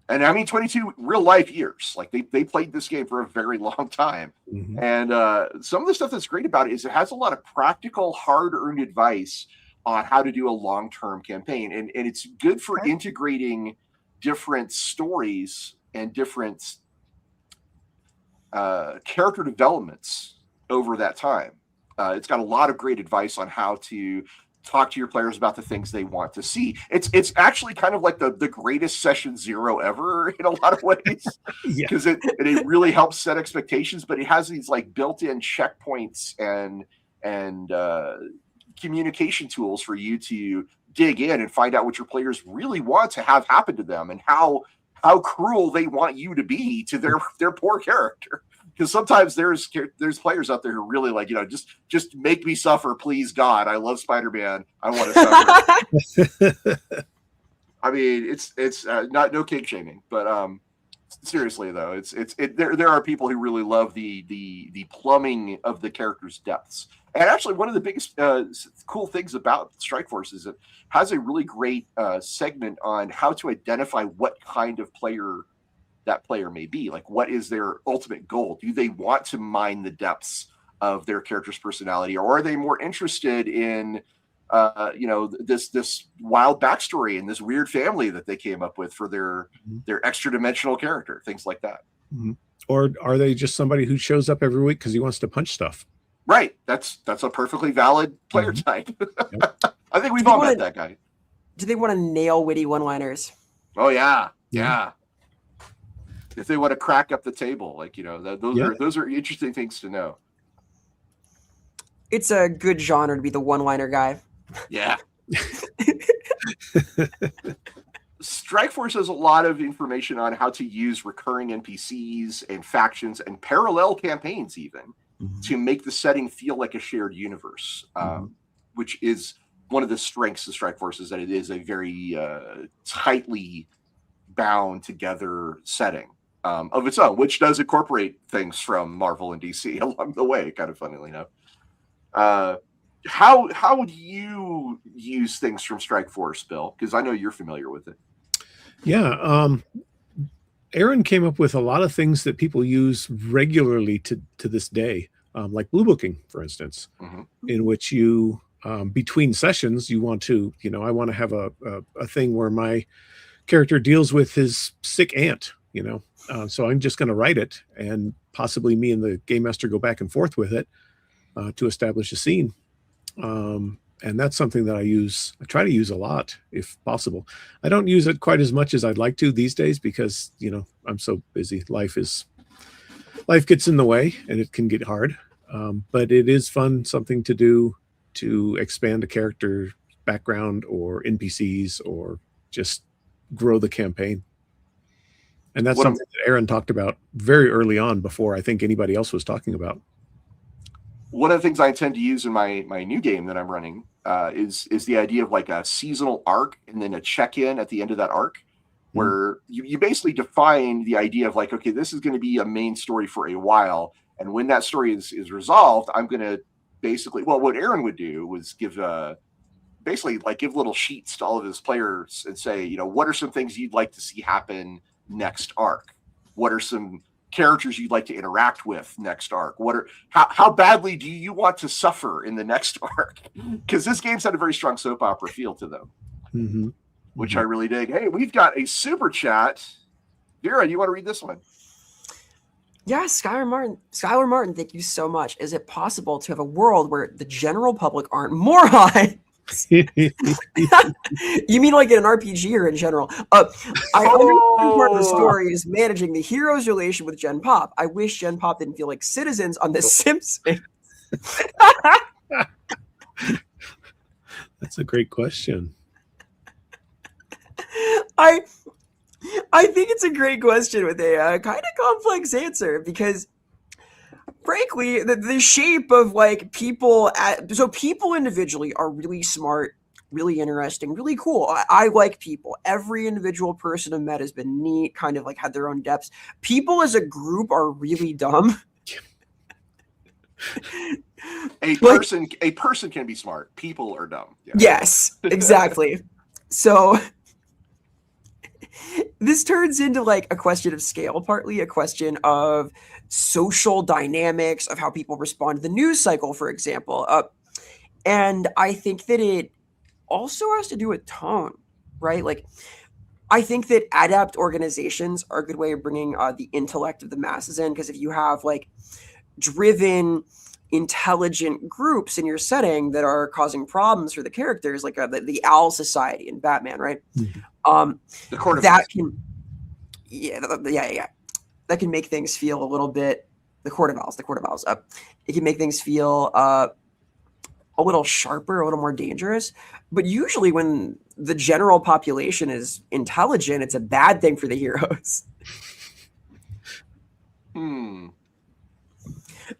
And I mean 22 real life years. Like they played this game for a very long time. Mm-hmm. And some of the stuff that's great about it is it has a lot of practical, hard-earned advice on how to do a long-term campaign. And it's good for integrating different stories and different character developments over that time. It's got a lot of great advice on how to talk to your players about the things they want to see. It's actually kind of like the greatest session zero ever in a lot of ways, because it really helps set expectations, but it has these like built-in checkpoints and communication tools for you to dig in and find out what your players really want to have happen to them and how cruel they want you to be to their poor character. Because sometimes there's players out there who really like, just make me suffer, please, God. I love Spider-Man. I want to suffer. I mean, it's not no kink shaming, but seriously though, there are people who really love the plumbing of the character's depths. And actually, one of the biggest cool things about Strike Force is it has a really great segment on how to identify what kind of player that player may be. Like, what is their ultimate goal? Do they want to mine the depths of their character's personality, or are they more interested in this wild backstory and this weird family that they came up with for their extra dimensional character, things like that? Mm-hmm. Or are they just somebody who shows up every week because he wants to punch stuff? Right. That's a perfectly valid player type. Yep. I think we've all met that guy. Do they want to nail witty one-liners? Oh yeah. If they want to crack up the table, like, those are interesting things to know. It's a good genre to be the one-liner guy. Yeah. Strike Force has a lot of information on how to use recurring NPCs and factions and parallel campaigns even to make the setting feel like a shared universe, which is one of the strengths of Strike Force, is that it is a very tightly bound together setting of its own, which does incorporate things from Marvel and DC along the way, kind of funnily enough. How would you use things from Strike Force, Bill? Because I know you're familiar with it. Yeah. Aaron came up with a lot of things that people use regularly to this day, like blue booking, for instance, in which you, between sessions, you want to, I want to have a thing where my character deals with his sick aunt, so I'm just going to write it, and possibly me and the game master go back and forth with it to establish a scene. And that's something that I try to use a lot if possible. I don't use it quite as much as I'd like to these days because, I'm so busy. Life is life gets in the way and it can get hard. But it is fun, something to do to expand a character background or NPCs or just grow the campaign. And that's something that Aaron talked about very early on before I think anybody else was talking about. One of the things I intend to use in my new game that I'm running is the idea of like a seasonal arc and then a check-in at the end of that arc, where you basically define the idea of like, okay, this is going to be a main story for a while, and when that story is resolved, I'm going to basically, well, what Aaron would do was give basically like give little sheets to all of his players and say, you know, what are some things you'd like to see happen next arc? What are some characters you'd like to interact with next arc? How badly do you want to suffer in the next arc? Because this game's had a very strong soap opera feel to them, which I really dig. Hey, we've got a super chat. Vera, you want to read this one? Yeah, Skylar Martin, thank you so much. Is it possible to have a world where the general public aren't morons? You mean like in an RPG or in general? I understand part of the story is managing the hero's relation with Gen Pop. I wish Gen Pop didn't feel like citizens on The Simpsons. That's a great question. I think it's a great question with a kind of complex answer, because frankly, the shape of like people, so people individually are really smart, really interesting, really cool. I like people. Every individual person I've met has been neat, kind of like had their own depths. People as a group are really dumb. A person can be smart. People are dumb. Yeah. Yes, exactly. So this turns into like a question of scale, partly a question of social dynamics of how people respond to the news cycle, for example. And I think that it also has to do with tone, right? Like, I think that adept organizations are a good way of bringing the intellect of the masses in, because if you have like driven, intelligent groups in your setting that are causing problems for the characters, like the Owl Society in Batman, right? The Court of that can, yeah, that can make things feel a little bit. The Court of Owls. It can make things feel a little sharper, a little more dangerous. But usually, when the general population is intelligent, it's a bad thing for the heroes.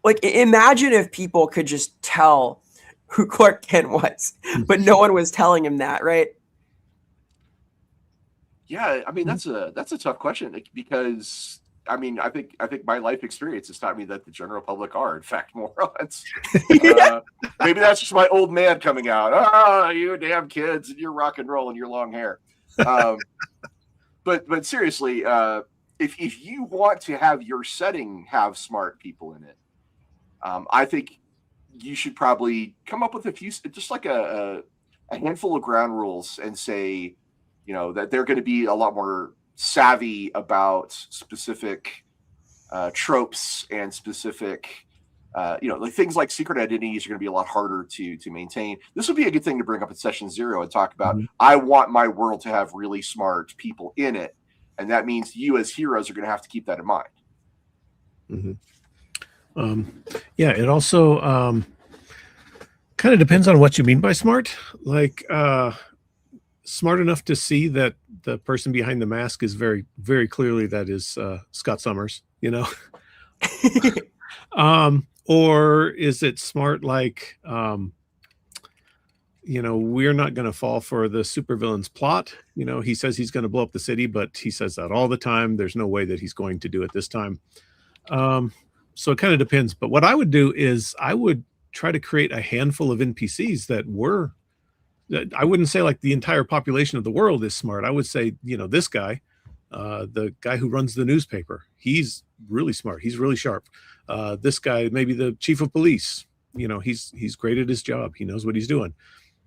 Like, imagine if people could just tell who Clark Kent was, but no one was telling him that, right? Yeah, I mean that's a tough question, because I mean I think my life experience has taught me that the general public are in fact morons. Maybe that's just my old man coming out. Oh, you damn kids and your rock and roll and your long hair. But seriously, if you want to have your setting have smart people in it, I think you should probably come up with a few, just like a handful of ground rules, and say, you know, that they're going to be a lot more savvy about specific tropes and specific, you know, like things like secret identities are going to be a lot harder to maintain. This would be a good thing to bring up at session 0 and talk about. I want my world to have really smart people in it, and that means you as heroes are going to have to keep that in mind. Yeah, it also kind of depends on what you mean by smart. Like, smart enough to see that the person behind the mask is very, very clearly that is Scott Summers, you know? Or is it smart like, you know, we're not going to fall for the supervillain's plot. You know, he says he's going to blow up the city, but he says that all the time. There's no way that he's going to do it this time. So it kind of depends. But what I would do is I would try to create a handful of NPCs that I wouldn't say like the entire population of the world is smart. I would say, you know, this guy, the guy who runs the newspaper, he's really smart. He's really sharp. This guy, maybe the chief of police, you know, he's great at his job. He knows what he's doing.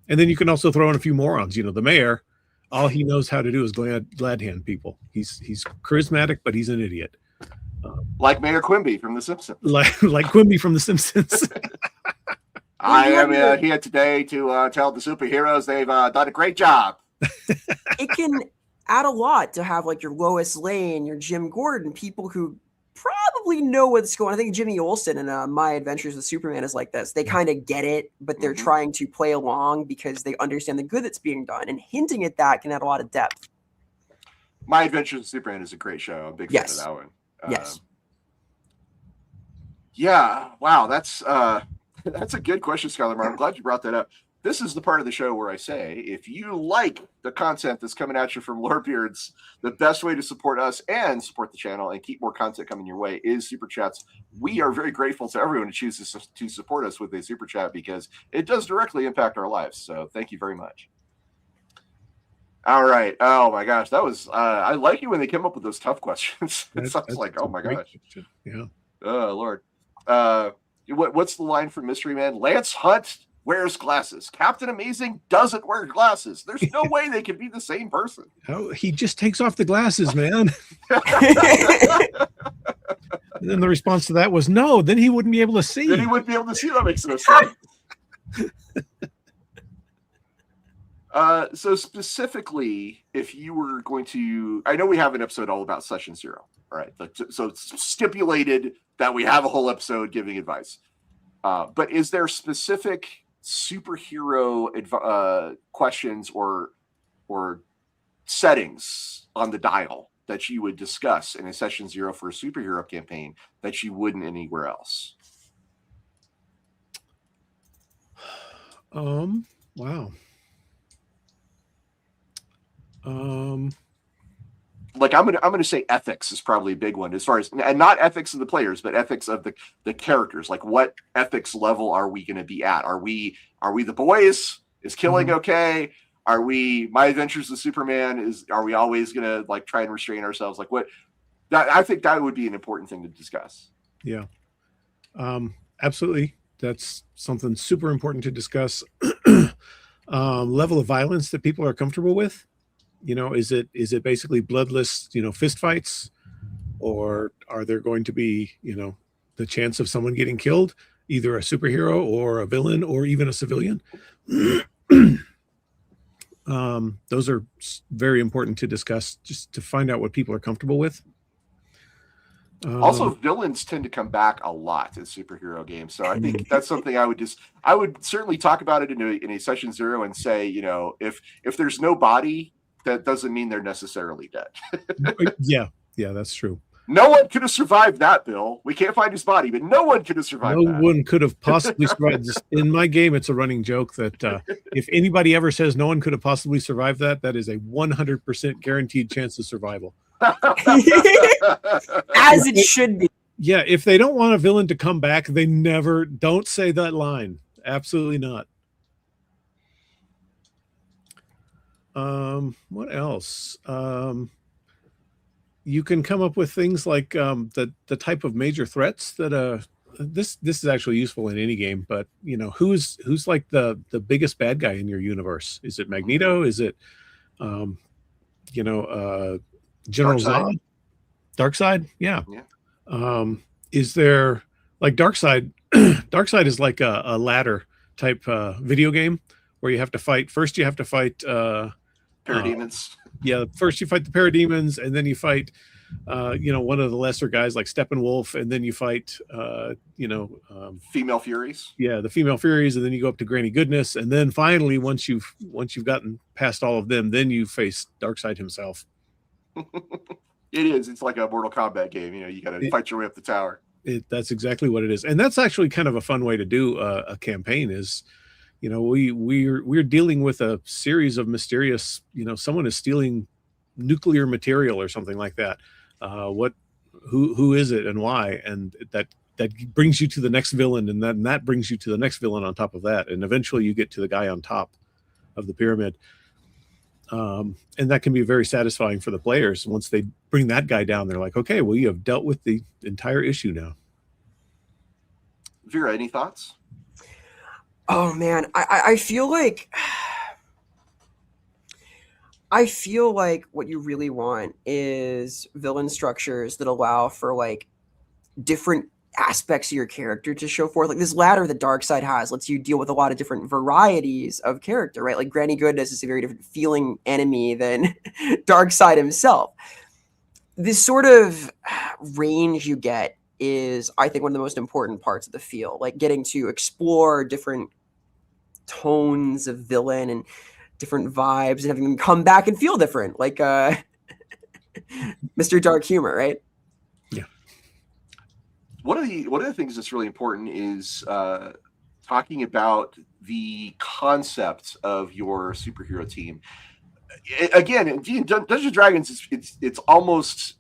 And then you can also throw in a few morons. You know, the mayor, all he knows how to do is glad hand people. He's charismatic, but he's an idiot. Like Mayor Quimby from The Simpsons. Like Quimby from The Simpsons. I am here today to tell the superheroes they've done a great job. It can add a lot to have like your Lois Lane, your Jim Gordon, people who probably know what's going on. I think Jimmy Olsen in My Adventures with Superman is like this. They kind of get it, but they're trying to play along because they understand the good that's being done. And hinting at that can add a lot of depth. My Adventures with Superman is a great show. I'm a big fan of that one. Yes. Yeah. Wow. That's a good question, Skylar Martin. I'm glad you brought that up. This is the part of the show where I say, if you like the content that's coming at you from Lorebeards, the best way to support us and support the channel and keep more content coming your way is super chats. We are very grateful to everyone who chooses to support us with a super chat because it does directly impact our lives. So thank you very much. All right. Oh my gosh, that was. I like it when they came up with those tough questions. It sounds like, oh my gosh. Yeah. Oh Lord. What's the line from Mystery Man? Lance Hunt wears glasses. Captain Amazing doesn't wear glasses. There's no way they can be the same person. Oh, he just takes off the glasses, man. And then the response to that was, no, then he wouldn't be able to see. Then he wouldn't be able to see. That makes no sense. So specifically, if you were going to, I know we have an episode all about Session Zero. All right. So it's stipulated that we have a whole episode giving advice. But is there specific superhero questions or settings on the dial that you would discuss in a Session Zero for a superhero campaign that you wouldn't anywhere else? Wow. Like I'm gonna say ethics is probably a big one as far as, and not ethics of the players, but ethics of the characters. Like, what ethics level are we going to be at? Are we the boys? Is killing okay? Are we My Adventures with Superman? Are we always gonna like try and restrain ourselves? Like, what? That I think that would be an important thing to discuss. Yeah, absolutely. That's something super important to discuss. Level of violence that people are comfortable with. You know, is it basically bloodless, fist fights, or are there going to be, the chance of someone getting killed, either a superhero or a villain or even a civilian? Those are very important to discuss, just to find out what people are comfortable with. Also, villains tend to come back a lot in superhero games, so I think that's something I would certainly talk about it in a Session Zero and say, if there's no body, that doesn't mean they're necessarily dead. Yeah, that's true. No one could have survived that, Bill. We can't find his body, but no one could have survived that. No one could have possibly survived this. In my game, it's a running joke that if anybody ever says no one could have possibly survived that, that is a 100% guaranteed chance of survival. As it should be. Yeah, if they don't want a villain to come back, they don't say that line. Absolutely not. What else? You can come up with things like the type of major threats that this is actually useful in any game, but who's like the biggest bad guy in your universe? Is it Magneto? Is it General Zod? Darkseid? Yeah. Is there like Darkseid? Darkseid is like a ladder type video game where you have to fight. First, you have to fight parademons. First you fight the parademons, and then you fight one of the lesser guys like Steppenwolf, and then you fight female furies. Yeah, the female furies, and then you go up to Granny Goodness, and then finally once you've gotten past all of them, then you face Darkseid himself. It is. It's like a Mortal Kombat game. You got to fight your way up the tower. That's exactly what it is, and that's actually kind of a fun way to do a campaign. Is we're dealing with a series of mysterious. Someone is stealing nuclear material or something like that. Who is it and why? And that brings you to the next villain, and that brings you to the next villain on top of that, and eventually you get to the guy on top of the pyramid. And that can be very satisfying for the players. Once they bring that guy down, they're like, okay, well, you have dealt with the entire issue now. Vera, any thoughts? Oh man, I feel like what you really want is villain structures that allow for like different aspects of your character to show forth. Like this ladder that Darkseid has lets you deal with a lot of different varieties of character, right? Like Granny Goodness is a very different feeling enemy than Darkseid himself. this sort of range you get is, I think, one of the most important parts of the feel, like getting to explore different tones of villain and different vibes and having them come back and feel different, like Mr. Dark Humor, right? Yeah. One of the things that's really important is talking about the concept of your superhero team. Again, in Dungeons and Dragons, it's almost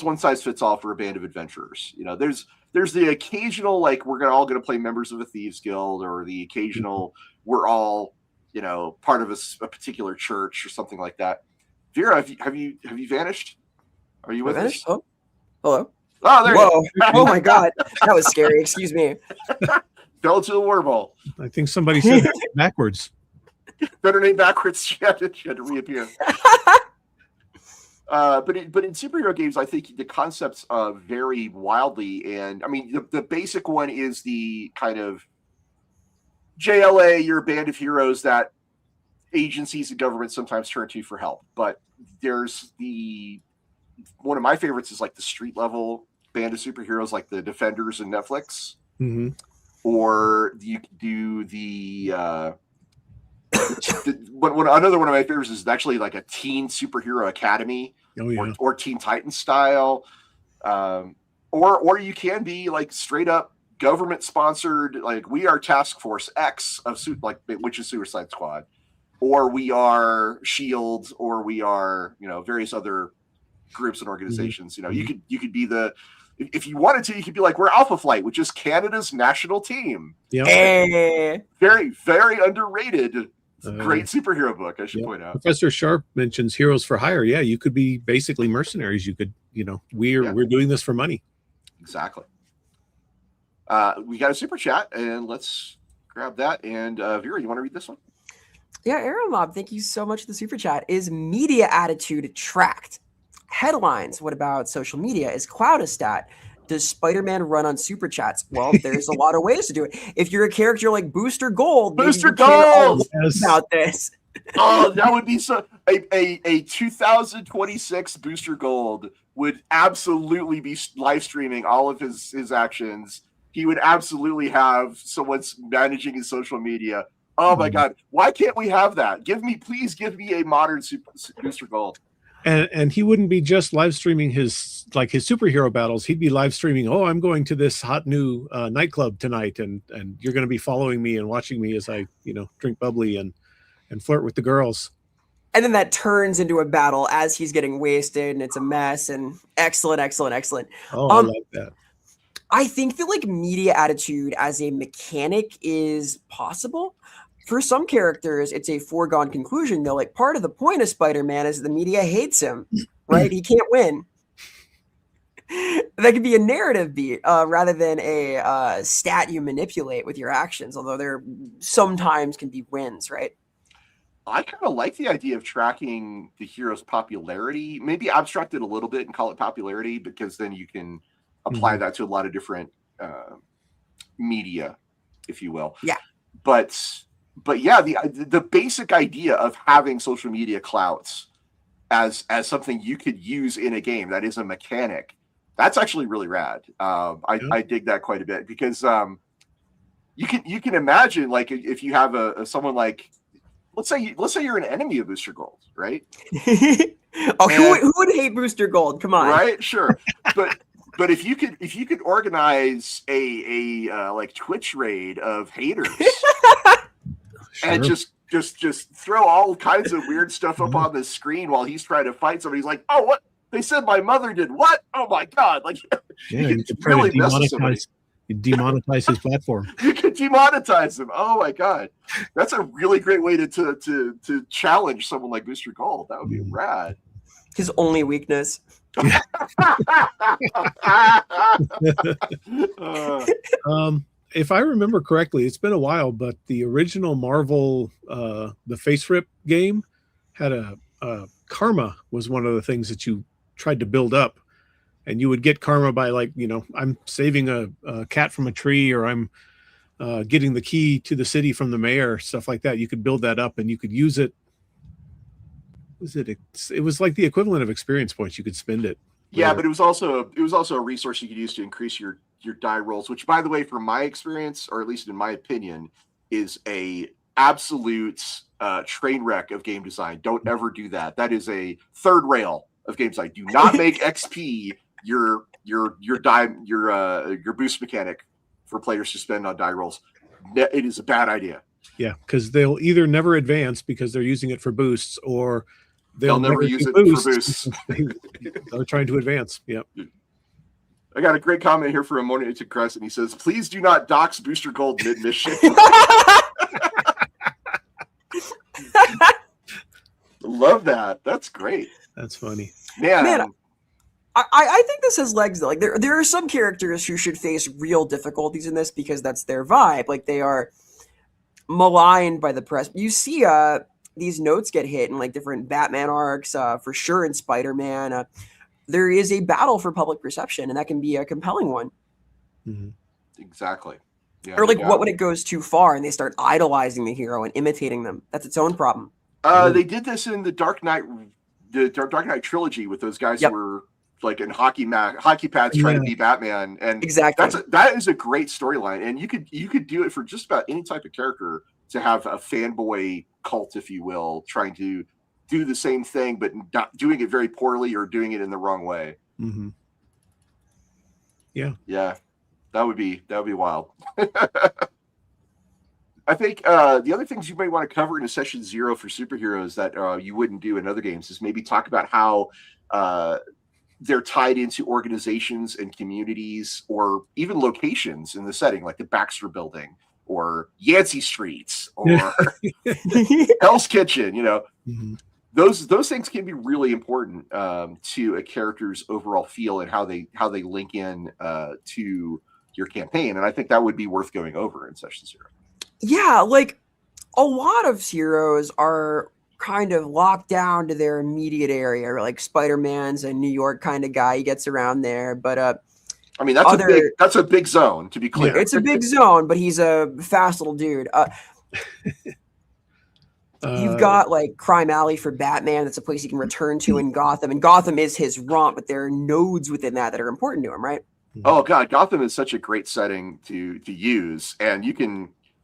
one size fits all for a band of adventurers. You know, there's the occasional, like, we're all gonna play members of a thieves guild, or the occasional we're all, you know, part of a particular church or something like that. Vera, have you vanished? Are you with us? Oh, hello. Oh, there Whoa! you Oh my God, that was scary. Excuse me. fell into the wormhole. I think somebody said it backwards. Better name backwards. She had to reappear. But in superhero games, I think the concepts vary wildly, and I mean the basic one is the kind of JLA, you're a band of heroes that agencies and governments sometimes turn to for help. But there's one of my favorites is like the street level band of superheroes, like the Defenders in Netflix, Mm-hmm. or you could do another one of my favorites is actually like a teen superhero academy, Oh yeah. or Teen Titans style, or you can be like straight up government sponsored, like we are Task Force X of which is Suicide Squad, or we are Shield, or we are, you know, various other groups and organizations. You know, you could be if you wanted to, you could be like, we're Alpha Flight, which is Canada's national team. Yeah. Hey. Very, very underrated. Great superhero book, I should point out. Professor Sharp mentions Heroes for Hire. Yeah, you could be basically mercenaries. You could, you know, we're doing this for money. Exactly. We got a super chat, and let's grab that. And Vera, you want to read this one? Yeah, Aeromob, thank you so much for the super chat. Is media attitude tracked? Headlines. What about social media? Is Cloud a stat? Does Spider-Man run on super chats? Well, there's a lot of ways to do it. If you're a character like Booster Gold, Booster Gold, about this. Oh, that would be so. A 2026 Booster Gold would absolutely be live streaming all of his actions. He would absolutely have someone's managing his social media. Oh my God, why can't we have that? Please give me a modern Booster Gold. And he wouldn't be just live streaming his superhero battles. He'd be live streaming, oh, I'm going to this hot new nightclub tonight, and you're going to be following me and watching me as I, you know, drink bubbly and flirt with the girls. And then that turns into a battle as he's getting wasted, and it's a mess. And excellent. Oh, I like that. I think that like media attitude as a mechanic is possible. For some characters, it's a foregone conclusion, though. Like, part of the point of Spider-Man is the media hates him, right? He can't win. That could be a narrative beat rather than a stat you manipulate with your actions, although there sometimes can be wins, right? I kind of like the idea of tracking the hero's popularity, maybe abstract it a little bit and call it popularity, because then you can apply that to a lot of different media, if you will. Yeah. But yeah, the basic idea of having social media clouts as something you could use in a game that is a mechanic, that's actually really rad. I dig that quite a bit, because you can imagine, like, if you have someone like, let's say you're an enemy of Booster Gold, right? Who would hate Booster Gold? Come on, right? Sure, but if you could organize a like Twitch raid of haters. Sure. And just throw all kinds of weird stuff up on the screen while he's trying to fight somebody. He's like, oh, what? They said my mother did what? Oh my God. Like, you could really demonetize his platform. You could demonetize him. Oh my God. That's a really great way to challenge someone like Booster Gold. That would be rad. His only weakness. If I remember correctly, it's been a while, but the original Marvel, the Face Rip game had a karma was one of the things that you tried to build up, and you would get karma by, like, you know, I'm saving a cat from a tree, or I'm getting the key to the city from the mayor, stuff like that. You could build that up and you could use it. It was like the equivalent of experience points. You could spend it. Yeah, later. but it was also a resource you could use to increase your die rolls, which, by the way, from my experience, or at least in my opinion, is a absolute train wreck of game design. Don't ever do that. That is a third rail of game design. Do not make XP your boost mechanic for players to spend on die rolls. It is a bad idea. Yeah, because they'll either never advance because they're using it for boosts, or They'll never use do it for boosts. They're trying to advance. Yep. I got a great comment here from Ammonia to Crescent. He says, "Please do not dox Booster Gold mid-mission." Love that. That's great. That's funny. Man, I think this has legs though. Like there are some characters who should face real difficulties in this because that's their vibe. Like they are maligned by the press. You see these notes get hit in like different Batman arcs, for sure in Spider-Man. There is a battle for public perception, and that can be a compelling one. Mm-hmm. Exactly. Yeah, Or like what when it goes too far and they start idolizing the hero and imitating them? That's its own problem. They did this in the Dark Knight trilogy with those guys who were like in hockey pads trying to be Batman, and exactly that is a great storyline, and you could do it for just about any type of character to have a fanboy cult, if you will, trying to do the same thing but not doing it very poorly or doing it in the wrong way. Mm-hmm. Yeah, that would be wild. I think the other things you may want to cover in a session 0 for superheroes that you wouldn't do in other games is maybe talk about how they're tied into organizations and communities or even locations in the setting, like the Baxter Building or Yancey Streets or Hell's Kitchen. Mm-hmm. Those things can be really important to a character's overall feel and how they link in to your campaign. And I think that would be worth going over in session 0. Yeah, like a lot of heroes are kind of locked down to their immediate area, or like Spider-Man's a New York kind of guy. He gets around there, but I mean that's a big zone, to be clear. It's a big zone, but he's a fast little dude. You've got like Crime Alley for Batman. That's a place he can return to in Gotham, and Gotham is his romp, but there are nodes within that are important to him, right? Oh God, Gotham is such a great setting to use, and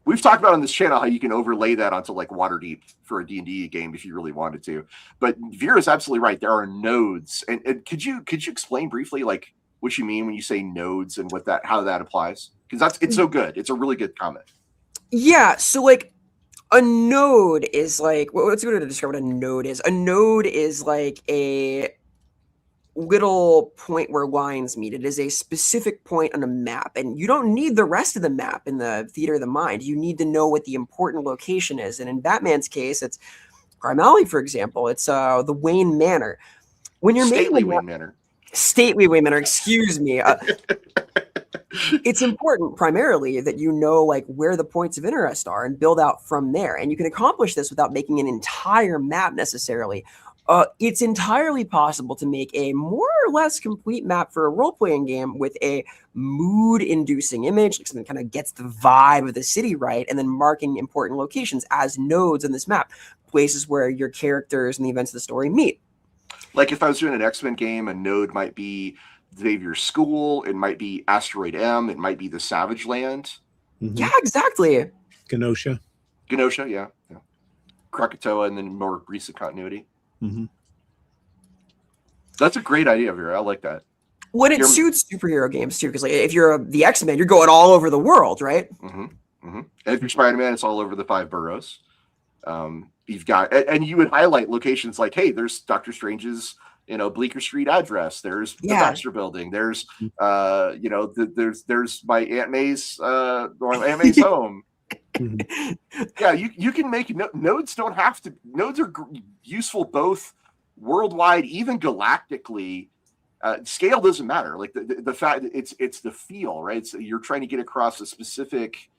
we've talked about on this channel how you can overlay that onto like Waterdeep for a D&D game if you really wanted to. But Vera's absolutely right. There are nodes, and could you explain briefly like what you mean when you say nodes and how that applies? Because it's so good. It's a really good comment. Yeah. So like a node is like, what's good to describe what a node is? A node is like a little point where lines meet. It is a specific point on a map, and you don't need the rest of the map in the theater of the mind. You need to know what the important location is, and in Batman's case, it's Crime Alley, for example. It's the Wayne Manor. When you're stately Wayne Manor, excuse me. It's important primarily that you know like where the points of interest are and build out from there, and you can accomplish this without making an entire map necessarily. It's entirely possible to make a more or less complete map for a role-playing game with a mood-inducing image, like something that kind of gets the vibe of the city right, and then marking important locations as nodes on this map, places where your characters and the events of the story meet. Like if I was doing an X-Men game, a node might be Xavier's school, it might be Asteroid M, it might be the Savage Land. Mm-hmm. Yeah, exactly. Genosha, yeah. Krakatoa, and then more recent continuity. Mm-hmm. That's a great idea, Vera. I like that. When it suits superhero games too, because like if you're the X-Men, you're going all over the world, right? Mm-hmm. Mm-hmm. And if you're Spider-Man, it's all over the 5 boroughs. You've got, and you would highlight locations like, hey, there's Doctor Strange's, Bleecker Street address. There's the Baxter Building. There's, there's my Aunt May's home. Mm-hmm. Yeah, you can make nodes. Nodes are useful both worldwide, even galactically. Scale doesn't matter. Like the fact it's the feel, right? So you're trying to get across a specific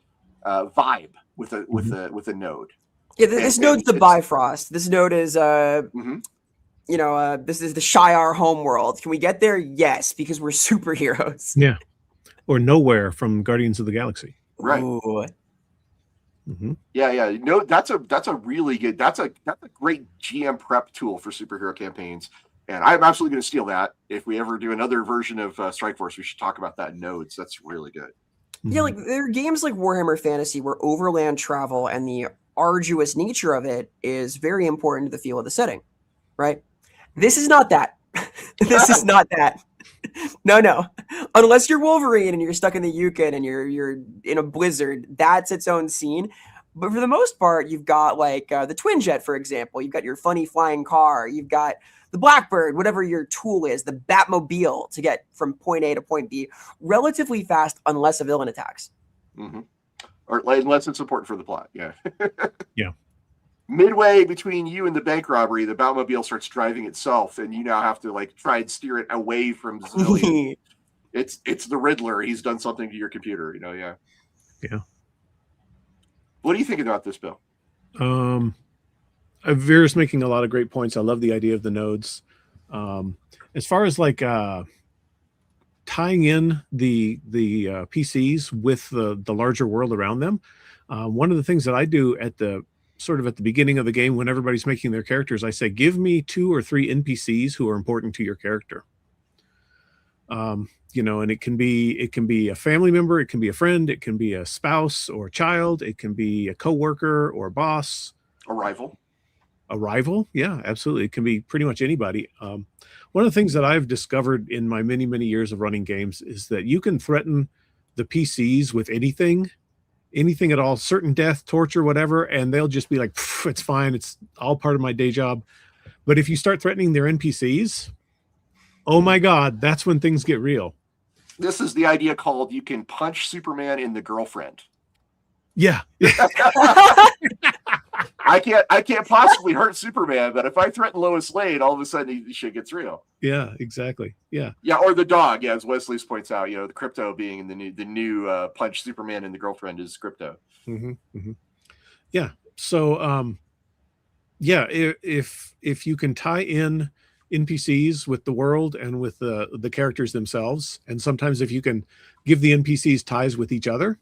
vibe with a node. Yeah, this node's the Bifrost. This node is this is the Shi'ar homeworld. Can we get there? Yes, because we're superheroes. Yeah, or Nowhere from Guardians of the Galaxy. Right. Ooh. Mm-hmm. Yeah. No, that's a really good. That's a great GM prep tool for superhero campaigns. And I'm absolutely going to steal that. If we ever do another version of Strike Force, we should talk about that in nodes. That's really good. Yeah, like there are games like Warhammer Fantasy where overland travel and the arduous nature of it is very important to the feel of the setting, right? This is not that. This is not that. No. Unless you're Wolverine and you're stuck in the Yukon and you're in a blizzard, that's its own scene. But for the most part, you've got like the Twin Jet, for example. You've got your funny flying car. You've got the Blackbird, whatever your tool is, the Batmobile to get from point A to point B relatively fast unless a villain attacks. Mm-hmm. Or unless it's important for the plot. Yeah. Yeah. Midway between you and the bank robbery, the Batmobile starts driving itself, and you now have to like try and steer it away from the civilian. It's the Riddler. He's done something to your computer. Yeah. Yeah. What do you think about this, Bill? Vera's making a lot of great points. I love the idea of the nodes. As far as like tying in the PCs with the larger world around them, one of the things that I do at the beginning of the game when everybody's making their characters, I say, give me 2 or 3 NPCs who are important to your character. And it can be a family member, it can be a friend, it can be a spouse or a child, it can be a coworker or a boss, a rival. Yeah, absolutely. It can be pretty much anybody. One of the things that I've discovered in my many, many years of running games is that you can threaten the PCs with anything at all, certain death, torture, whatever, and they'll just be like, it's fine, it's all part of my day job. But if you start threatening their NPCs, oh my God, that's when things get real. This is the idea called you can punch Superman in the girlfriend. Yeah. I can't possibly hurt Superman, but if I threaten Lois Lane, all of a sudden the shit gets real. Yeah, exactly. Yeah. Yeah, or the dog. Yeah, as Wesley's points out, the Crypto being in the new punch Superman and the girlfriend is Crypto. Mm-hmm, mm-hmm. Yeah. So, if you can tie in NPCs with the world and with the characters themselves, and sometimes if you can give the NPCs ties with each other,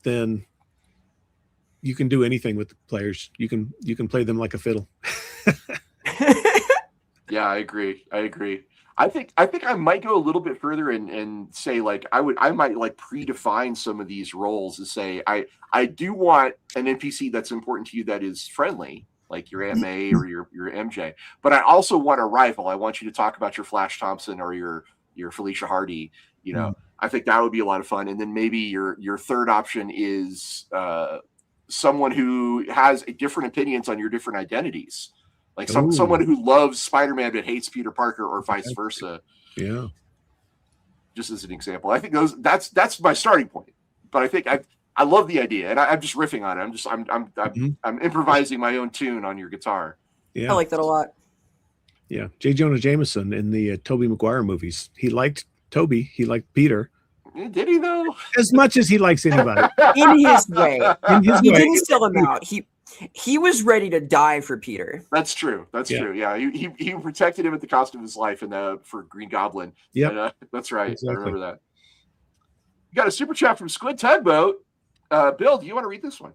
then you can do anything with the players. You can play them like a fiddle. Yeah, I agree. I think I might go a little bit further and say like I might like predefine some of these roles and say I do want an NPC that's important to you that is friendly, like your Aunt May or your MJ, but I also want a rival. I want you to talk about your Flash Thompson or your Felicia Hardy. I think that would be a lot of fun. And then maybe your third option is someone who has different opinions on your different identities. Like someone who loves Spider-Man but hates Peter Parker, or vice versa. Yeah. Just as an example, I think that's my starting point. But I think I love the idea, and I'm just riffing on it. I'm improvising my own tune on your guitar. Yeah, I like that a lot. Yeah, J. Jonah Jameson in the Tobey Maguire movies, he liked Toby, he liked Peter. Did he though? As much as he likes anybody. In his way. He way. didn't sell him out. He was ready to die for Peter. That's true. True. Yeah, he protected him at the cost of his life for Green Goblin. Yeah, that's right. Exactly. I remember that. You got a super chat from Squid Tugboat. Bill, do you want to read this one?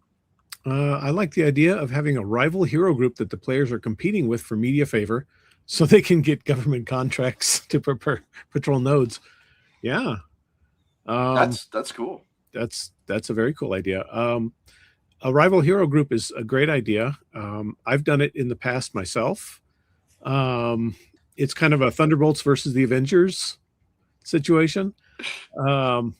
I like the idea of having a rival hero group that the players are competing with for media favor, so they can get government contracts to patrol nodes. Yeah, that's cool. That's a very cool idea. A rival hero group is a great idea. I've done it in the past myself. It's kind of a Thunderbolts versus the Avengers situation. Like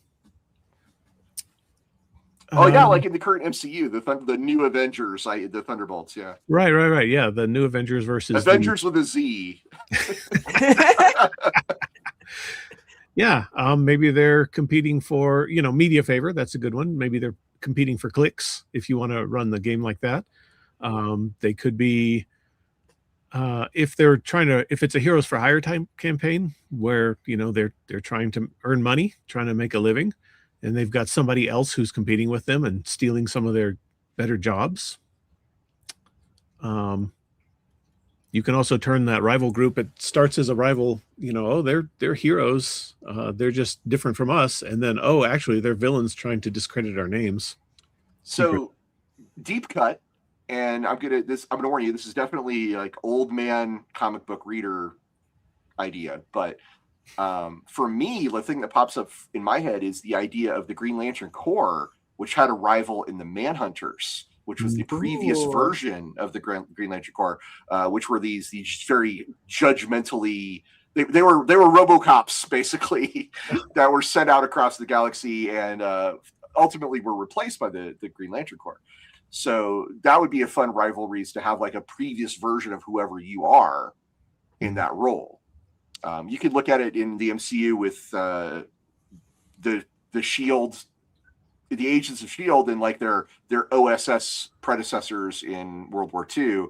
in the current MCU, the new Avengers, the Thunderbolts, yeah. Right. Yeah, the new Avengers versus Avengers with a Z. Yeah, maybe they're competing for media favor. That's a good one. Maybe they're competing for clicks if you want to run the game like that. They could be if it's a Heroes for Hire time campaign where they're trying to earn money, trying to make a living, and they've got somebody else who's competing with them and stealing some of their better jobs. You can also turn that rival group. It starts as a rival, they're heroes. They're just different from us. And then, actually they're villains trying to discredit our names. So deep cut. and I'm gonna warn you, this is definitely like old man comic book reader idea, but for me, the thing that pops up in my head is the idea of the Green Lantern Corps, which had a rival in the Manhunters, which was the previous version of the Green Lantern Corps, which were these very judgmentally. They were RoboCops basically that were sent out across the galaxy and ultimately were replaced by the Green Lantern Corps. So that would be a fun rivalries to have like a previous version of whoever you are in that role. You could look at it in the MCU with the Shield, the Agents of Shield, and like their OSS predecessors in World War II,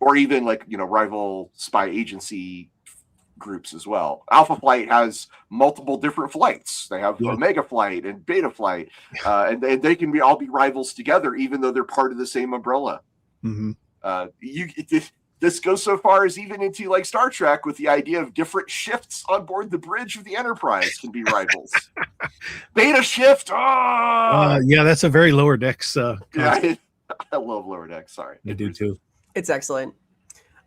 or even like rival spy agency groups as well. Alpha Flight has multiple different flights. They have Omega Flight and Beta Flight, and they can all be rivals together, even though they're part of the same umbrella. This goes so far as even into like Star Trek with the idea of different shifts on board the bridge of the Enterprise can be rivals. Beta shift. Yeah, that's a very Lower Decks. I love Lower Decks. Sorry, I do too. It's excellent.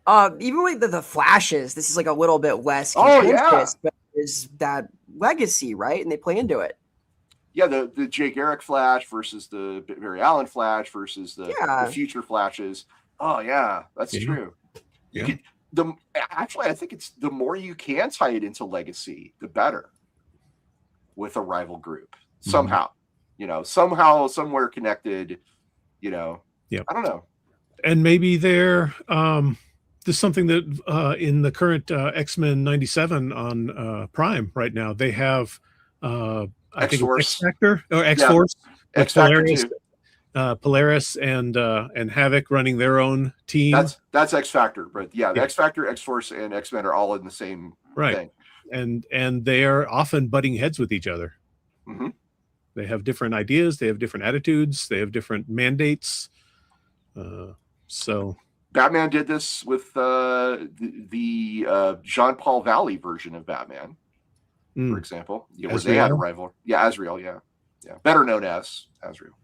Even with the Flashes, this is like a little bit less contentious, but there's that legacy, right? And they play into it. Yeah, the Jay Garrick Flash versus the Barry Allen Flash versus the future Flashes. Oh yeah, that's true. Yeah. Actually, I think it's the more you can tie it into legacy, the better. With a rival group somehow, somehow, somewhere connected. I don't know. And maybe they're there's something that in the current X-Men 97 on Prime right now, they have I think it's X-Factor or X-Force, X-Factor Polaris and Havoc running their own team. That's X-Factor, but the X-Factor, X-Force, and X-Men are all in the same thing. And they are often butting heads with each other. They have different ideas, they have different attitudes, they have different mandates. So Batman did this with the Jean-Paul Valley version of Batman, for example. Where they had a rival. Yeah, Azrael. Yeah, better known as Azrael.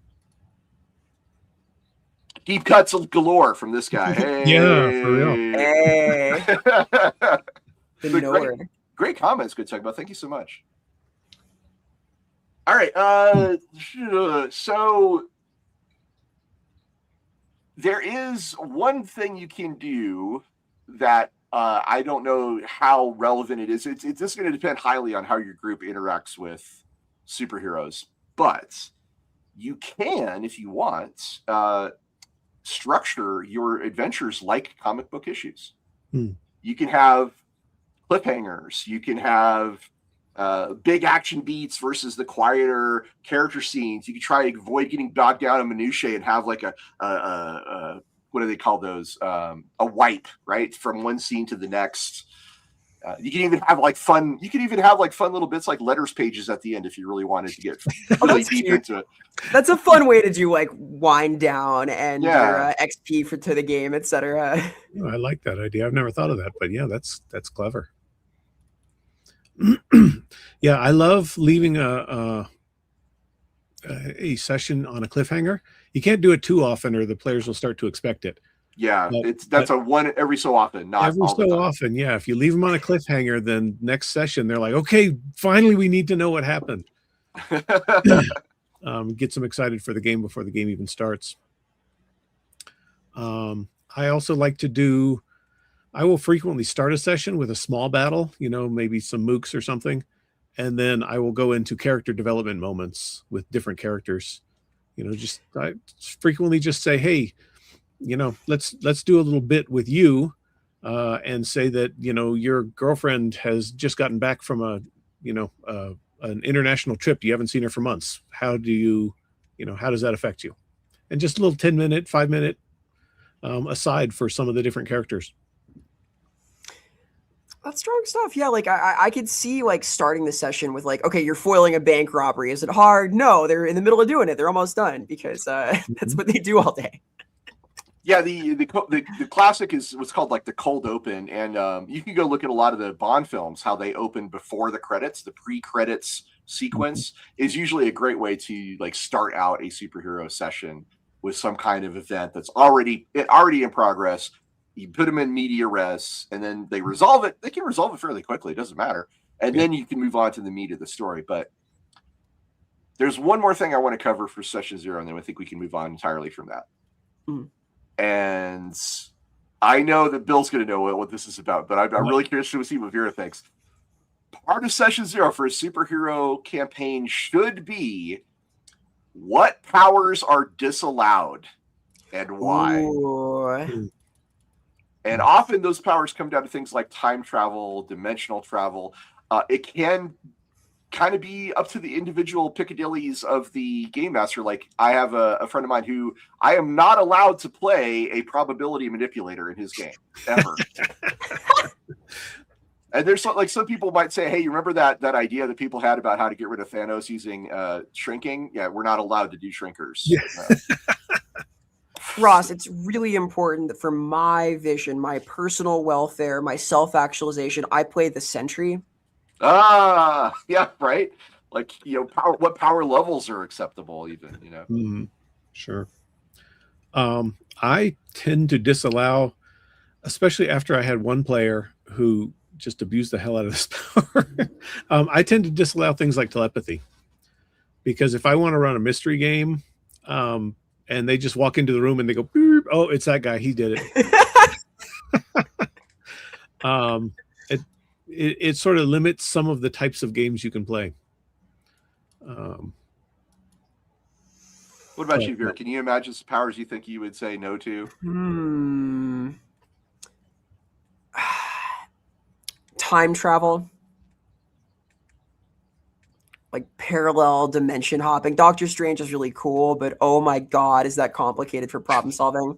Deep cuts galore from this guy. Hey. Yeah, for real. Hey. Great comments, good talk about. Thank you so much. All right. So there is one thing you can do that I don't know how relevant it is. It's just going to depend highly on how your group interacts with superheroes. But you can, if you want, structure your adventures like comic book issues. You can have cliffhangers. You can have big action beats versus the quieter character scenes. You can try to avoid getting bogged down in minutiae and have like a what do they call those? A wipe, right, from one scene to the next. You can even have like fun. You can even have like fun little bits like letters pages at the end if you really wanted to get really deep into it. That's a fun way to do like wind down and your XP to the game, etc. I like that idea. I've never thought of that, but yeah, that's clever. Yeah, I love leaving a session on a cliffhanger. You can't do it too often, or the players will start to expect it. Yeah, that's a one every so often, not every so often. Yeah, if you leave them on a cliffhanger, then next session they're like, okay, finally we need to know what happened. Gets them excited for the game before the game even starts. I also like to do. I will frequently start a session with a small battle, maybe some mooks or something, and then I will go into character development moments with different characters. I frequently just say, hey, let's do a little bit with you, and say that your girlfriend has just gotten back from an international trip. You haven't seen her for months. How does that affect you? And just a little 10-minute, 5-minute aside for some of the different characters. That's strong stuff. Yeah, like I could see like starting the session with like, okay, you're foiling a bank robbery. Is it hard? No, they're in the middle of doing it. They're almost done because that's what they do all day. Yeah, the classic is what's called like the cold open, and you can go look at a lot of the Bond films. How they open before the credits, the pre-credits sequence is usually a great way to like start out a superhero session. with some kind of event that's already in progress. You put them in media res, and then they resolve it. They can resolve it fairly quickly. It doesn't matter. And then you can move on to the meat of the story. But there's one more thing I want to cover for session 0, and then I think we can move on entirely from that. And I know that Bill's going to know what this is about, but I'm really curious to see what Vera thinks. Part of session 0 for a superhero campaign should be what powers are disallowed and why. Ooh. And often those powers come down to things like time travel, dimensional travel. It can kind of be up to the individual piccadillys of the game master. Like I have a friend of mine who I am not allowed to play a probability manipulator in his game ever. And there's like some people might say, hey, you remember that idea that people had about how to get rid of Thanos using shrinking? Yeah, we're not allowed to do shrinkers. Yeah. Ross, it's really important that for my vision, my personal welfare, my self-actualization, I play the sentry. Yeah, right. Like, what power levels are acceptable even, Sure. I tend to disallow, especially after I had one player who just abused the hell out of this power. I tend to disallow things like telepathy, because if I want to run a mystery game, and they just walk into the room and they go, "Beep, oh, it's that guy. He did it." It sort of limits some of the types of games you can play. What about you, Vera? Can you imagine some powers you think you would say no to? Time travel. Like parallel dimension hopping. Doctor Strange is really cool, but oh my god, is that complicated for problem solving?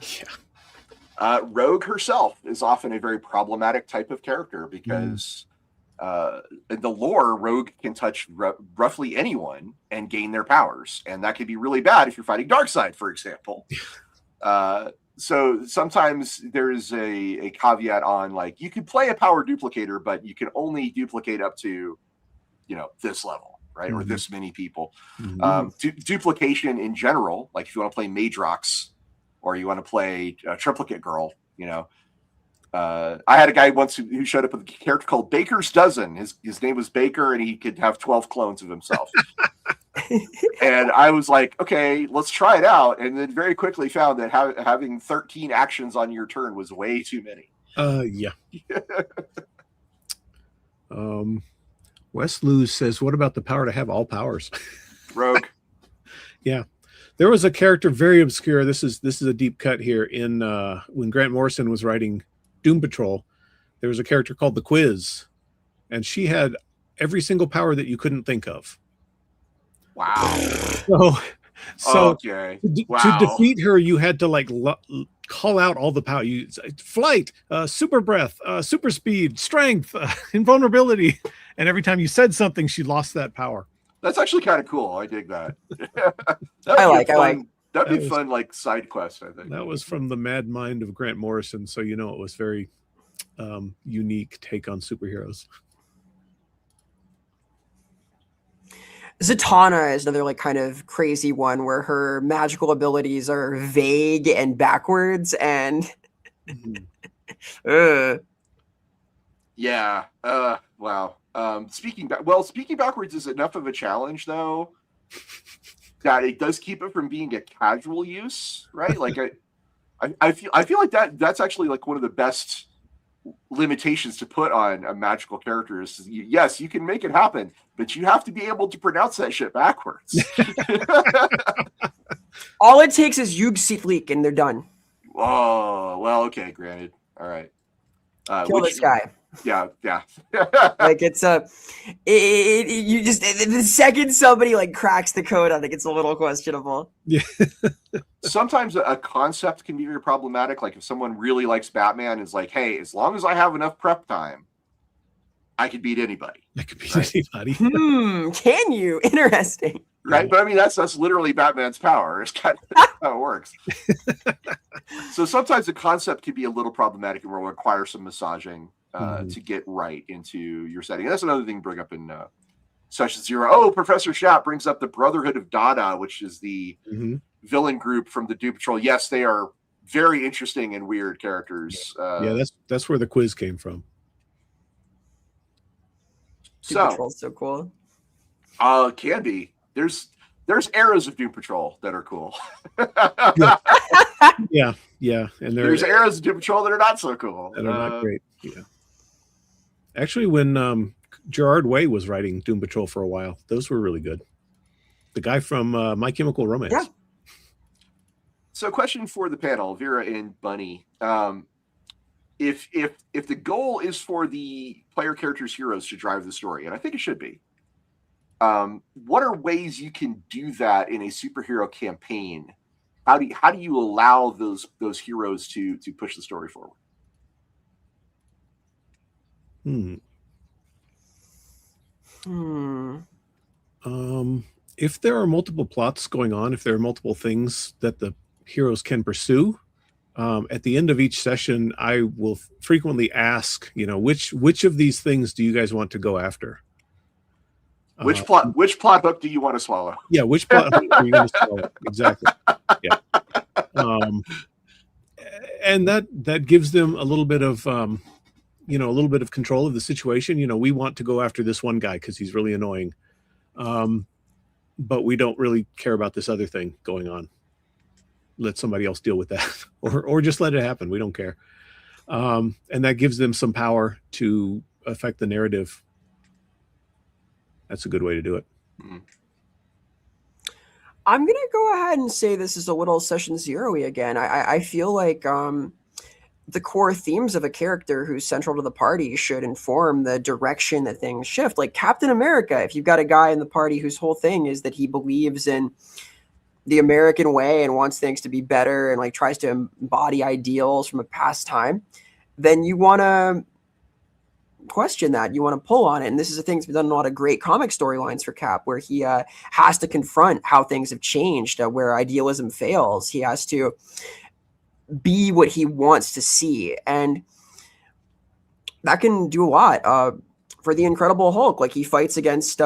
Yeah. Rogue herself is often a very problematic type of character because in the lore, Rogue can touch roughly anyone and gain their powers, and that can be really bad if you're fighting Darkseid, for example. So sometimes there's a caveat on, like, you can play a power duplicator, but you can only duplicate up to this level, right? Or this many people. Duplication in general, like if you want to play Madrox or you want to play Triplicate Girl, I had a guy once who showed up with a character called Baker's Dozen. His name was Baker, and he could have 12 clones of himself. And I was like, okay, let's try it out. And then very quickly found that having 13 actions on your turn was way too many. Yeah. Wes Luz says, what about the power to have all powers? Rogue. Yeah. There was a character very obscure. This is a deep cut here. In when Grant Morrison was writing Doom Patrol, there was a character called the Quiz, and she had every single power that you couldn't think of. Wow. So okay. To defeat her, you had to call out all the power. Flight, super breath, super speed, strength, invulnerability. And every time you said something, she lost that power. That's actually kind of cool. I dig that. I like. That'd be fun, like side quest, I think. That was from the mad mind of Grant Morrison, so it was very unique take on superheroes. Zatanna is another kind of crazy one where her magical abilities are vague and backwards and yeah. Wow. Speaking backwards is enough of a challenge though that it does keep it from being a casual use, right? Like I feel like that's actually like one of the best limitations to put on a magical character is, yes, you can make it happen, but you have to be able to pronounce that shit backwards. All it takes is Yug Sithleek and they're done. Oh, well, okay, granted. All right. Kill this guy. Yeah. Like it's you just the second somebody cracks the code, I think it's a little questionable. Yeah. Sometimes a concept can be very problematic. Like if someone really likes Batman, is like, hey, as long as I have enough prep time, I could beat anybody. Anybody. Can you? Interesting. Right, but I mean that's literally Batman's power. It's kind of how it works. So sometimes the concept can be a little problematic and will require some massaging to get right into your setting. And that's another thing to bring up in session 0. Oh, Professor Schaap brings up the Brotherhood of Dada, which is the villain group from the Doom Patrol. Yes, they are very interesting and weird characters. Yeah, that's where the quiz came from. Doom Patrol's so cool. Can be. There's eras of Doom Patrol that are cool. Yeah, and there's eras of Doom Patrol that are not so cool. That are not great. Yeah. Actually, when Gerard Way was writing Doom Patrol for a while, those were really good. The guy from My Chemical Romance. Yeah. So, question for the panel, Vera and Bunny. If the goal is for the player characters' heroes to drive the story, and I think it should be, what are ways you can do that in a superhero campaign? How do you allow those heroes to push the story forward? If there are multiple plots going on, if there are multiple things that the heroes can pursue, at the end of each session, I will frequently ask, which of these things do you guys want to go after? Which plot hook do you want to swallow? Yeah, which plot hook are you going to swallow? Exactly. Yeah. And that gives them a little bit of control of the situation. We want to go after this one guy because he's really annoying, but we don't really care about this other thing going on. Let somebody else deal with that, or just let it happen. We don't care, and that gives them some power to affect the narrative. That's a good way to do it. Mm-hmm. I'm going to go ahead and say this is a little session zero-y again. I feel like the core themes of a character who's central to the party should inform the direction that things shift. Like Captain America, if you've got a guy in the party whose whole thing is that he believes in the American way and wants things to be better and like tries to embody ideals from a past time, then you want to question that. You want to pull on it. And this is a thing that's been done in a lot of great comic storylines for Cap, where he has to confront how things have changed, where idealism fails. He has to be what he wants to see. And that can do a lot. For the Incredible Hulk, like he fights against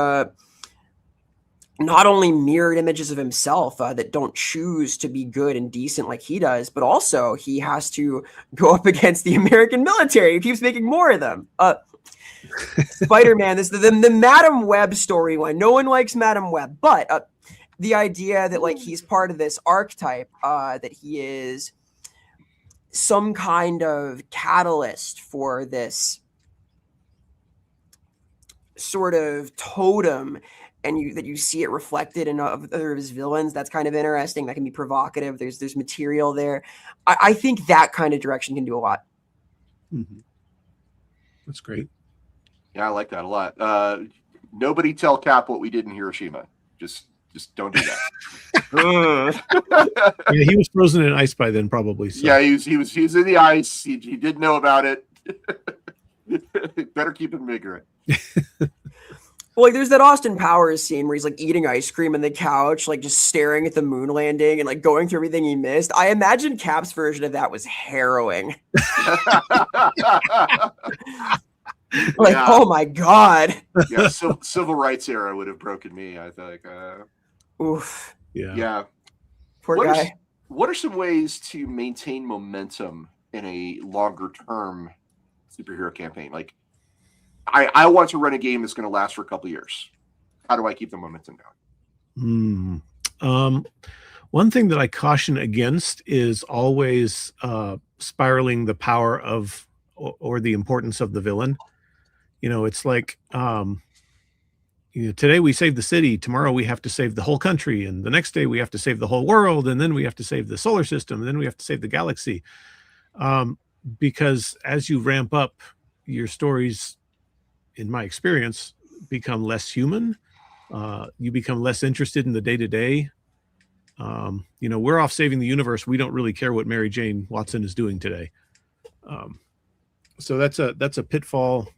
not only mirrored images of himself that don't choose to be good and decent like he does, but also he has to go up against the American military who keeps making more of them. Spider-Man, this is the Madam Web storyline. No one likes Madam Web, but the idea that like he's part of this archetype, that he is some kind of catalyst for this sort of totem, and you see it reflected in other of his villains. That's kind of interesting. That can be provocative. There's material there. I think that kind of direction can do a lot. Mm-hmm. That's great. Yeah, I like that a lot. Nobody tell Cap what we did in Hiroshima. Just don't do that. Yeah, he was frozen in ice by then, probably. So. Yeah, he was in the ice. He did know about it. Better keep him ignorant. Well, like there's that Austin Powers scene where he's like eating ice cream on the couch, like just staring at the moon landing and like going through everything he missed. I imagine Cap's version of that was harrowing. Like, yeah. Oh my God. Yeah, civil rights era would have broken me, I think. Oof. Yeah. Poor guy. What are some ways to maintain momentum in a longer term superhero campaign? Like, I want to run a game that's going to last for a couple of years. How do I keep the momentum going? One thing that I caution against is always spiraling the power of or the importance of the villain. It's like today we save the city, tomorrow we have to save the whole country, and the next day we have to save the whole world, and then we have to save the solar system, and then we have to save the galaxy. Because as you ramp up, your stories, in my experience, become less human. You become less interested in the day-to-day. We're off saving the universe. We don't really care what Mary Jane Watson is doing today. So that's a pitfall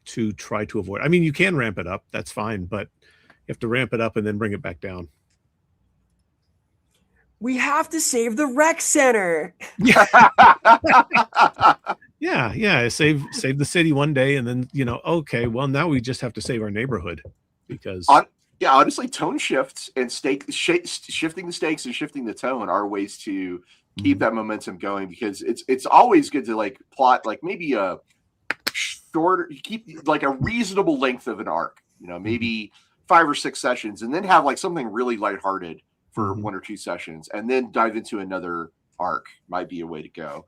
to try to avoid. I mean, you can ramp it up. That's fine, but you have to ramp it up and then bring it back down. We have to save the rec center. Yeah. Save the city one day, and then okay, well now we just have to save our neighborhood because Yeah, honestly, tone shifts and shifting the stakes and shifting the tone are ways to keep that momentum going, because it's always good to like plot like maybe a shorter, you keep like a reasonable length of an arc, maybe 5 or 6 sessions, and then have like something really lighthearted for 1 or 2 sessions, and then dive into another arc might be a way to go.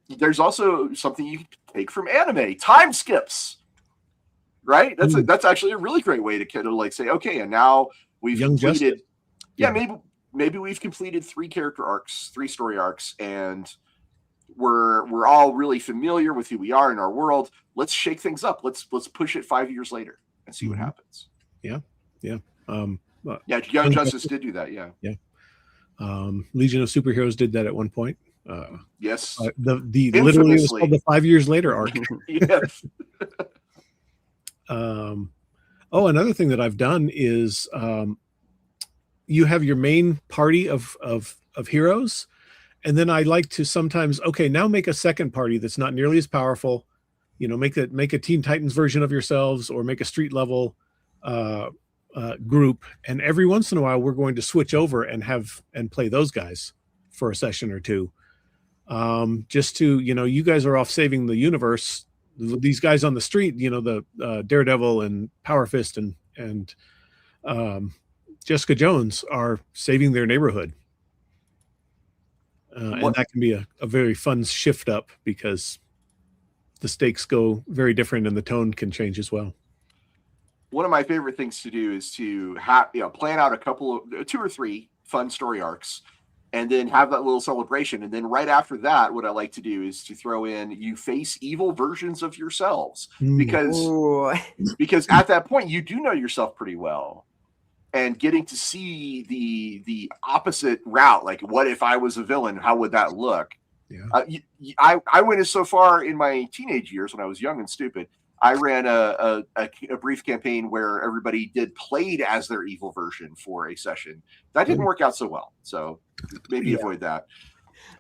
There's also something you can take from anime: time skips. Right? That's actually a really great way to kind of like say, okay, and now we've completed. Maybe we've completed 3 character arcs, 3 story arcs, and we're all really familiar with who we are in our world. Let's shake things up. Let's push it 5 years later and see what happens. Yeah. Young Justice did do that. Yeah. Legion of Superheroes did that at one point. Yes. Literally it was called the 5 years later arc. Yes. Another thing that I've done is you have your main party of heroes, and then I like to sometimes now make a second party that's not nearly as powerful. Make a Teen Titans version of yourselves, or make a street level group, and every once in a while we're going to switch over and play those guys for a session or two. Just to you guys are off saving the universe. These guys on the street, the Daredevil and Power Fist and Jessica Jones are saving their neighborhood. And that can be a very fun shift up, because the stakes go very different and the tone can change as well. One of my favorite things to do is to plan out a couple of 2 or 3 fun story arcs, and then have that little celebration. And then right after that, what I like to do is to throw in, you face evil versions of yourselves, because at that point you do know yourself pretty well, and getting to see the opposite route. Like, what if I was a villain? How would that look? Yeah. I went so far in my teenage years when I was young and stupid. I ran a brief campaign where everybody played as their evil version for a session. That didn't work out so well, so maybe avoid that.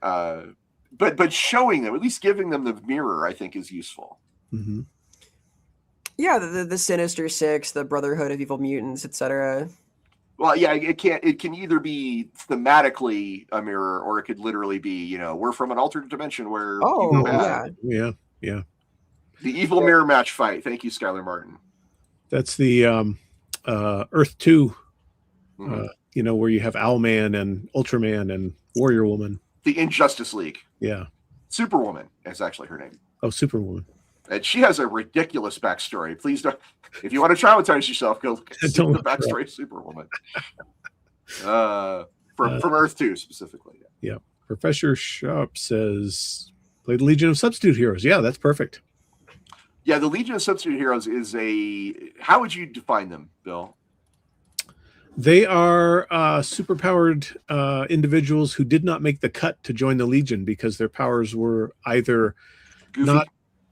But showing them, at least giving them the mirror, I think is useful. Yeah, the Sinister Six, the Brotherhood of Evil Mutants, etc. Well, yeah, it can either be thematically a mirror, or it could literally be, we're from an alternate dimension where yeah. The evil mirror match fight. Thank you, Skylar Martin. That's the Earth 2, where you have Owlman and Ultraman and Warrior Woman. The Injustice League. Yeah. Superwoman is actually her name. Oh, Superwoman. And she has a ridiculous backstory. Please don't. If you want to traumatize yourself, go look at the backstory of Superwoman. From Earth 2 specifically. Yeah. Professor Sharp says, play the Legion of Substitute Heroes. Yeah, that's perfect. Yeah, the Legion of Substitute Heroes is how would you define them, Bill? They are superpowered individuals who did not make the cut to join the Legion because their powers were either Goofy.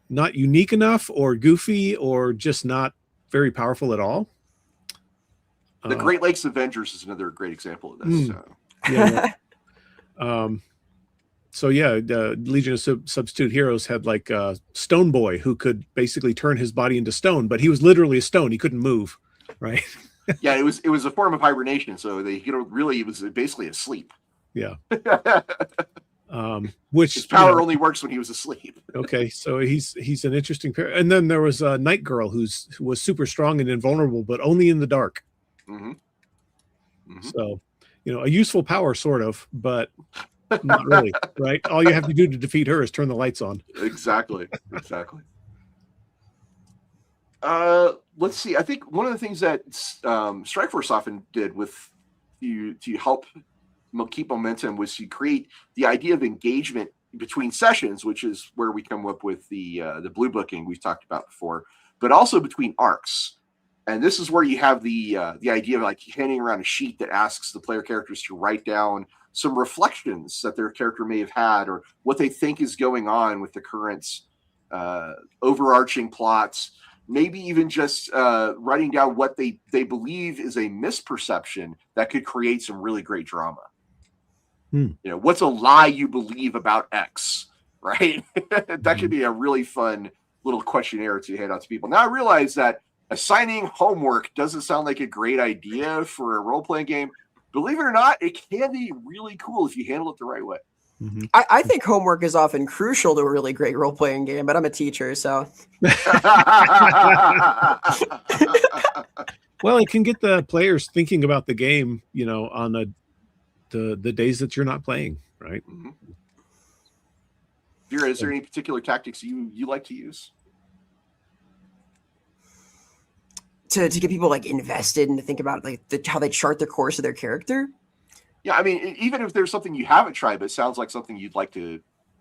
not unique enough, or goofy, or just not very powerful at all. The Great Lakes Avengers is another great example of this. So the Legion of Substitute Heroes had like Stone Boy, who could basically turn his body into stone, but he was literally a stone. He couldn't move, right? Yeah, it was a form of hibernation. So he was basically asleep. Yeah. Which his power only works when he was asleep. Okay, so he's an interesting pair. And then there was a Night Girl who was super strong and invulnerable, but only in the dark. So, a useful power, sort of, but not really, right? All you have to do to defeat her is turn the lights on. Exactly. Let's see. I think one of the things that Strikeforce often did with you to help keep momentum was to create the idea of engagement between sessions, which is where we come up with the blue booking we've talked about before, but also between arcs. And this is where you have the idea of like handing around a sheet that asks the player characters to write down some reflections that their character may have had, or what they think is going on with the current overarching plots. Maybe even just writing down what they believe is a misperception that could create some really great drama. What's a lie you believe about X, right? That could be a really fun little questionnaire to hand out to people. Now I realize that assigning homework doesn't sound like a great idea for a role-playing game. Believe it or not, it can be really cool if you handle it the right way. Mm-hmm. I think homework is often crucial to a really great role-playing game, but I'm a teacher, so. Well, it can get the players thinking about the game, on the days that you're not playing, right? Mm-hmm. Vera, is there any particular tactics you like to use? To get people like invested and to think about like how they chart the course of their character. Yeah, I mean, even if there's something you haven't tried, but it sounds like something you'd like to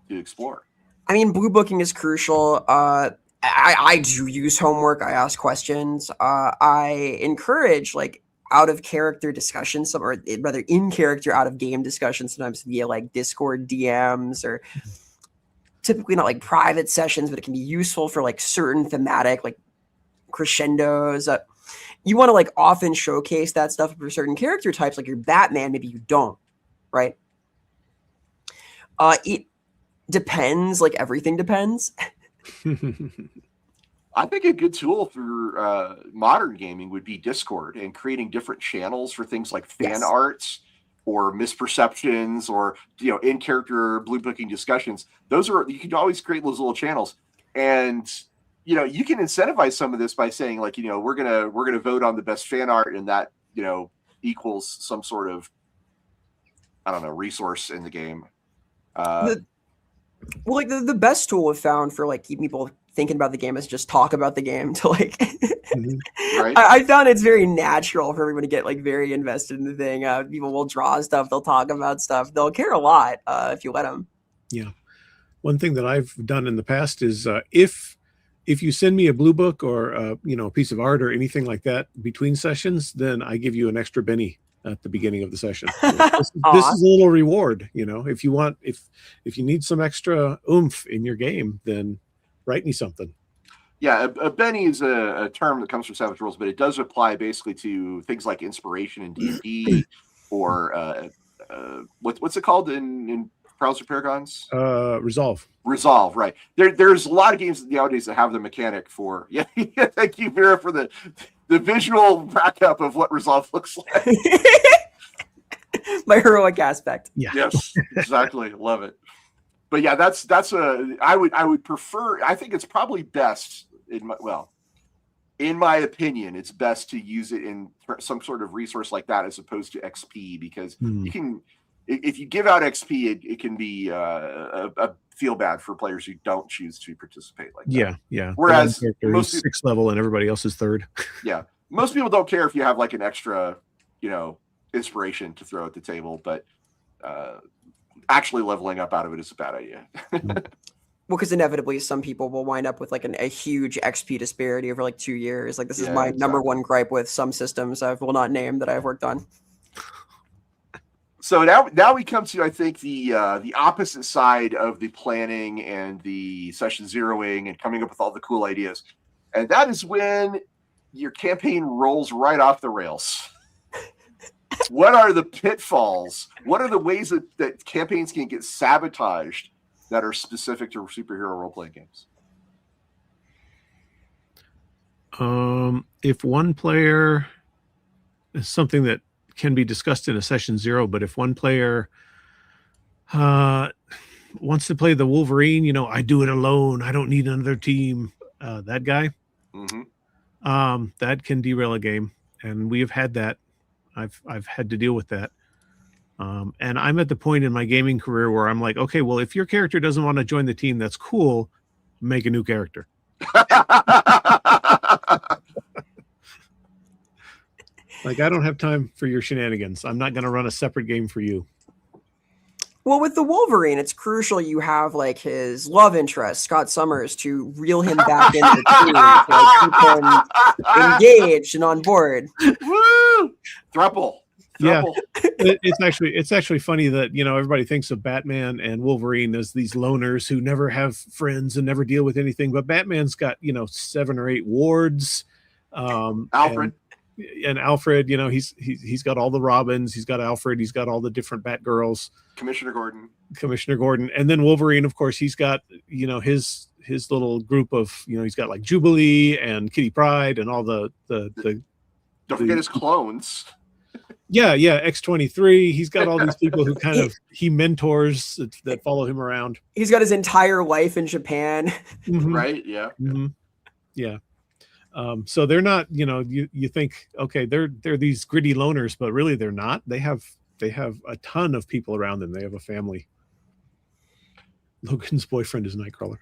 explore. I mean, blue booking is crucial. I do use homework. I ask questions. I encourage like out of character discussions, or rather in character out of game discussions, sometimes via like Discord DMs, or typically not like private sessions, but it can be useful for like certain thematic like crescendos. You want to like often showcase that stuff for certain character types, like your Batman. Maybe you don't, right? It depends. Like everything depends. I think a good tool for modern gaming would be Discord and creating different channels for things like fan arts or misperceptions or in character blue booking discussions. You can always create those little channels, and you can incentivize some of this by saying like we're gonna vote on the best fan art, and that equals some sort of resource in the game. The best tool I've found for like keeping people thinking about the game is just talk about the game to like right. I found it's very natural for everyone to get like very invested in the thing. People will draw stuff, they'll talk about stuff, they'll care a lot if you let them. Yeah. One thing that I've done in the past is if you send me a blue book or a piece of art or anything like that between sessions, then I give you an extra Benny at the beginning of the session. This is a little reward. If you need some extra oomph in your game, then write me something. Yeah, a Benny is a term that comes from Savage Worlds, but it does apply basically to things like inspiration in D&D or what's it called in Prowls or Paragons? Resolve. Resolve, right. There's a lot of games nowadays that have the mechanic for thank you, Vera, for the visual backup of what Resolve looks like. My heroic aspect. Yeah. Yes, exactly. Love it. But yeah, I would prefer, I think it's probably best in my opinion, it's best to use it in some sort of resource like that as opposed to XP, because you can, if you give out XP, it can be a feel bad for players who don't choose to participate like that. Yeah. Whereas most 6th level and everybody else is 3rd. Yeah. Most people don't care if you have like an extra, inspiration to throw at the table, but actually leveling up out of it is a bad idea. Well, because inevitably some people will wind up with like a huge XP disparity over like 2 years. Like this is my number one gripe with some systems I will not name that I've worked on. So now we come to, I think, the opposite side of the planning and the session zeroing and coming up with all the cool ideas. And that is when your campaign rolls right off the rails. What are the pitfalls? What are the ways that campaigns can get sabotaged that are specific to superhero role-playing games? If one player is something that can be discussed in a session 0, but if one player wants to play the Wolverine, I do it alone, I don't need another team, that guy, that can derail a game, and we have had that. I've had to deal with that. And I'm at the point in my gaming career where I'm like, okay, well, if your character doesn't want to join the team, that's cool. Make a new character. Like, I don't have time for your shenanigans. I'm not going to run a separate game for you. Well, with the Wolverine, it's crucial you have like his love interest, Scott Summers, to reel him back into the team, to keep him engaged and on board. Woo! Thruple. Yeah, it's actually funny that everybody thinks of Batman and Wolverine as these loners who never have friends and never deal with anything, but Batman's got 7 or 8 wards. Alfred. And Alfred, he's got all the Robins, he's got Alfred, he's got all the different Batgirls. Commissioner Gordon, and then Wolverine, of course, he's got his his little group of, he's got like Jubilee and Kitty Pryde and all the don't forget his clones. Yeah, X-23. He's got all these people who kind of he mentors that follow him around. He's got his entire life in Japan. Right? Yeah. Yeah. So they're not, you think, okay, they're these gritty loners, but really they're not. They have a ton of people around them. They have a family. Logan's boyfriend is Nightcrawler.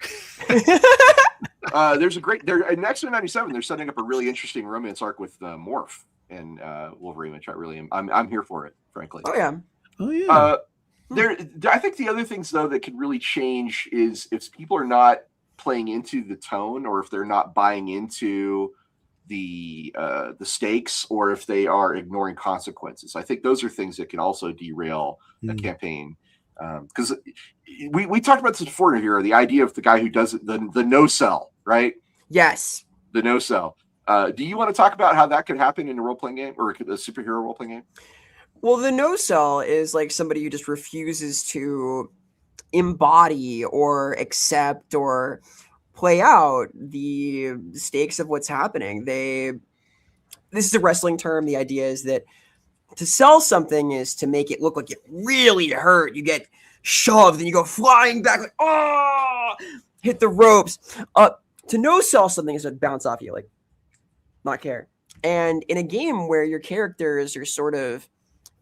There's in X-Men 97, they're setting up a really interesting romance arc with Morph and Wolverine, which I'm here for it, frankly. Oh yeah. I think the other things though that could really change is if people are not playing into the tone, or if they're not buying into the stakes, or if they are ignoring consequences. I think those are things that can also derail a campaign. Because we talked about this before here, the idea of the guy who does the no sell, right? Yes. The no sell. Do you want to talk about how that could happen in a role-playing game or a superhero role-playing game? Well, the no sell is like somebody who just refuses to embody or accept or play out the stakes of what's happening. This is a wrestling term. The idea is that to sell something is to make it look like it really hurt. You get shoved and you go flying back like, oh, hit the ropes. To no sell something is to bounce off you, like not care. And in a game where your characters are sort of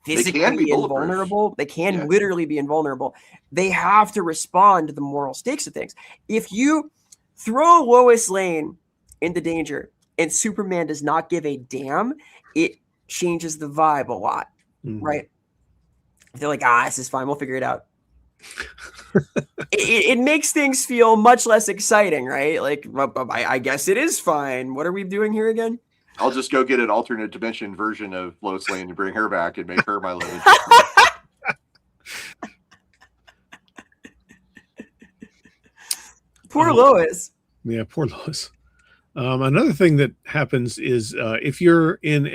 physically invulnerable, they can literally be invulnerable. They have to respond to the moral stakes of things. If you throw Lois Lane into danger and Superman does not give a damn, it changes the vibe a lot, right? They're like, this is fine. We'll figure it out. it makes things feel much less exciting, right? Like, I guess it is fine. What are we doing here again? I'll just go get an alternate dimension version of Lois Lane and bring her back and make her my living. Poor Lois. Yeah, poor Lois. Another thing that happens is if you're in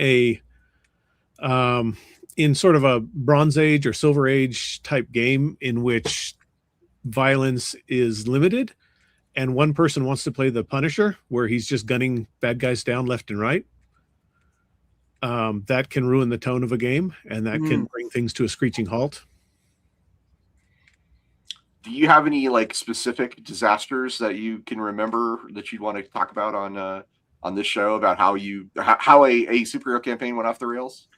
in sort of a Bronze Age or Silver Age type game in which violence is limited, and one person wants to play the Punisher, where he's just gunning bad guys down left and right, that can ruin the tone of a game, and that can bring things to a screeching halt. Do you have any like specific disasters that you can remember that you'd want to talk about on this show about how a superhero campaign went off the rails?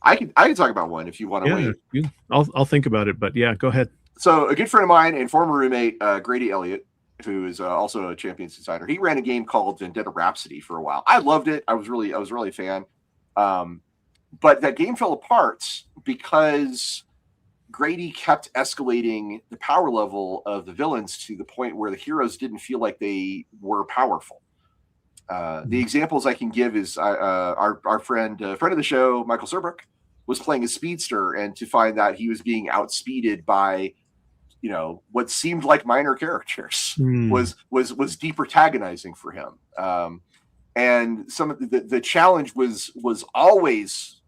I can talk about one if you want to wait. I'll think about it, but yeah, go ahead. So a good friend of mine and former roommate, Grady Elliott, who is also a Champions Insider, he ran a game called Vendetta Rhapsody for a while. I loved it. I was really a fan. But that game fell apart because Grady kept escalating the power level of the villains to the point where the heroes didn't feel like they were powerful. The examples I can give is our friend of the show, Michael Serbrook, was playing a speedster, and to find that he was being outspeeded by, what seemed like minor characters was deprotagonizing for him. And some of the challenge was always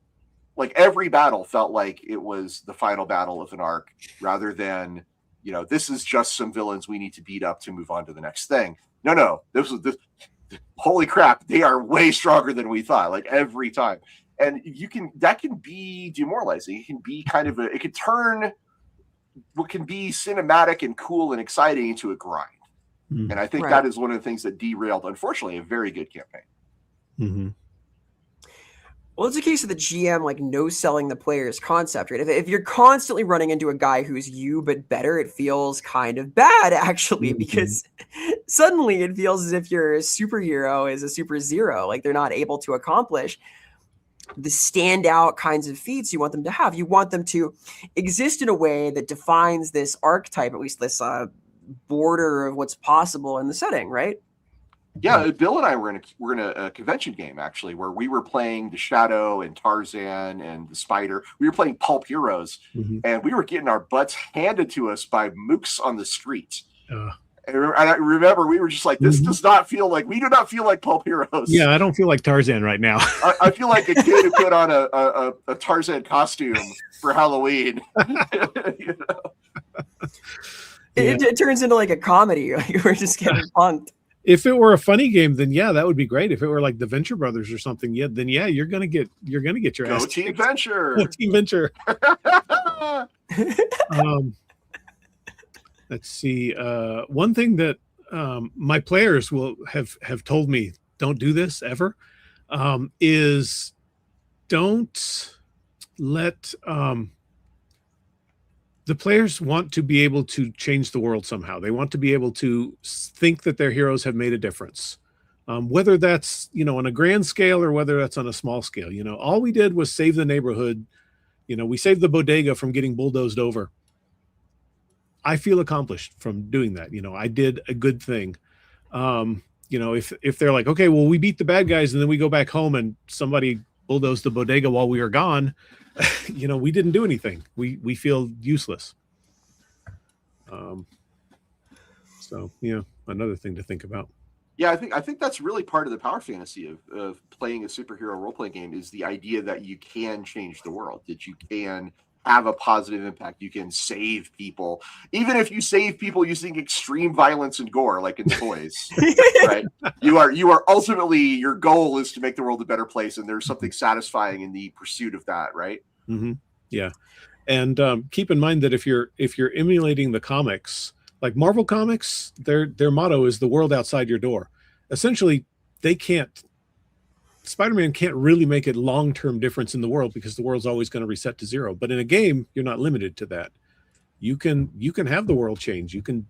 like every battle felt like it was the final battle of an arc, rather than, this is just some villains we need to beat up to move on to the next thing. No, this holy crap, they are way stronger than we thought, like every time. And that can be demoralizing. It can be it can turn what can be cinematic and cool and exciting into a grind. And I think that is one of the things that derailed, unfortunately, a very good campaign. Well, it's a case of the GM like no selling the player's concept, right? If you're constantly running into a guy who's you but better, it feels kind of bad actually, because suddenly it feels as if your superhero is a super zero, like they're not able to accomplish the standout kinds of feats you want them to have. You want them to exist in a way that defines this archetype, at least this border of what's possible in the setting, right? Yeah, Bill and I were in a convention game actually, where we were playing the Shadow and Tarzan and the Spider. We were playing pulp heroes, and we were getting our butts handed to us by mooks on the street. And I remember we were just like, this does not feel like, we do not feel like pulp heroes. Yeah, I don't feel like Tarzan right now. I feel like a kid who put on a Tarzan costume for Halloween. It turns into like a comedy. Like we're just getting punked. If it were a funny game, then yeah, that would be great. If it were like the Venture Brothers or something, then you're gonna get your Go ass Team kicked. Venture. Go Team Venture. Let's see. One thing that my players will have told me, don't do this ever, is don't let the players want to be able to change the world somehow. They want to be able to think that their heroes have made a difference. Whether that's, on a grand scale or whether that's on a small scale. All we did was save the neighborhood. We saved the bodega from getting bulldozed over. I feel accomplished from doing that. I did a good thing. If they're like, okay, well, we beat the bad guys and then we go back home and somebody bulldozed the bodega while we were gone, we didn't do anything. We feel useless. So another thing to think about. Yeah, I think that's really part of the power fantasy of playing a superhero role-playing game is the idea that you can change the world, that you can have a positive impact. You can save people, even if you save people using extreme violence and gore, like in The Boys. Right? You are ultimately, your goal is to make the world a better place, and there's something satisfying in the pursuit of that, right? Mm-hmm. Yeah, and keep in mind that if you're emulating the comics, like Marvel Comics, their motto is the world outside your door. Essentially, Spider-Man can't really make a long-term difference in the world because the world's always going to reset to zero. But in a game, you're not limited to that. You can have the world change. You can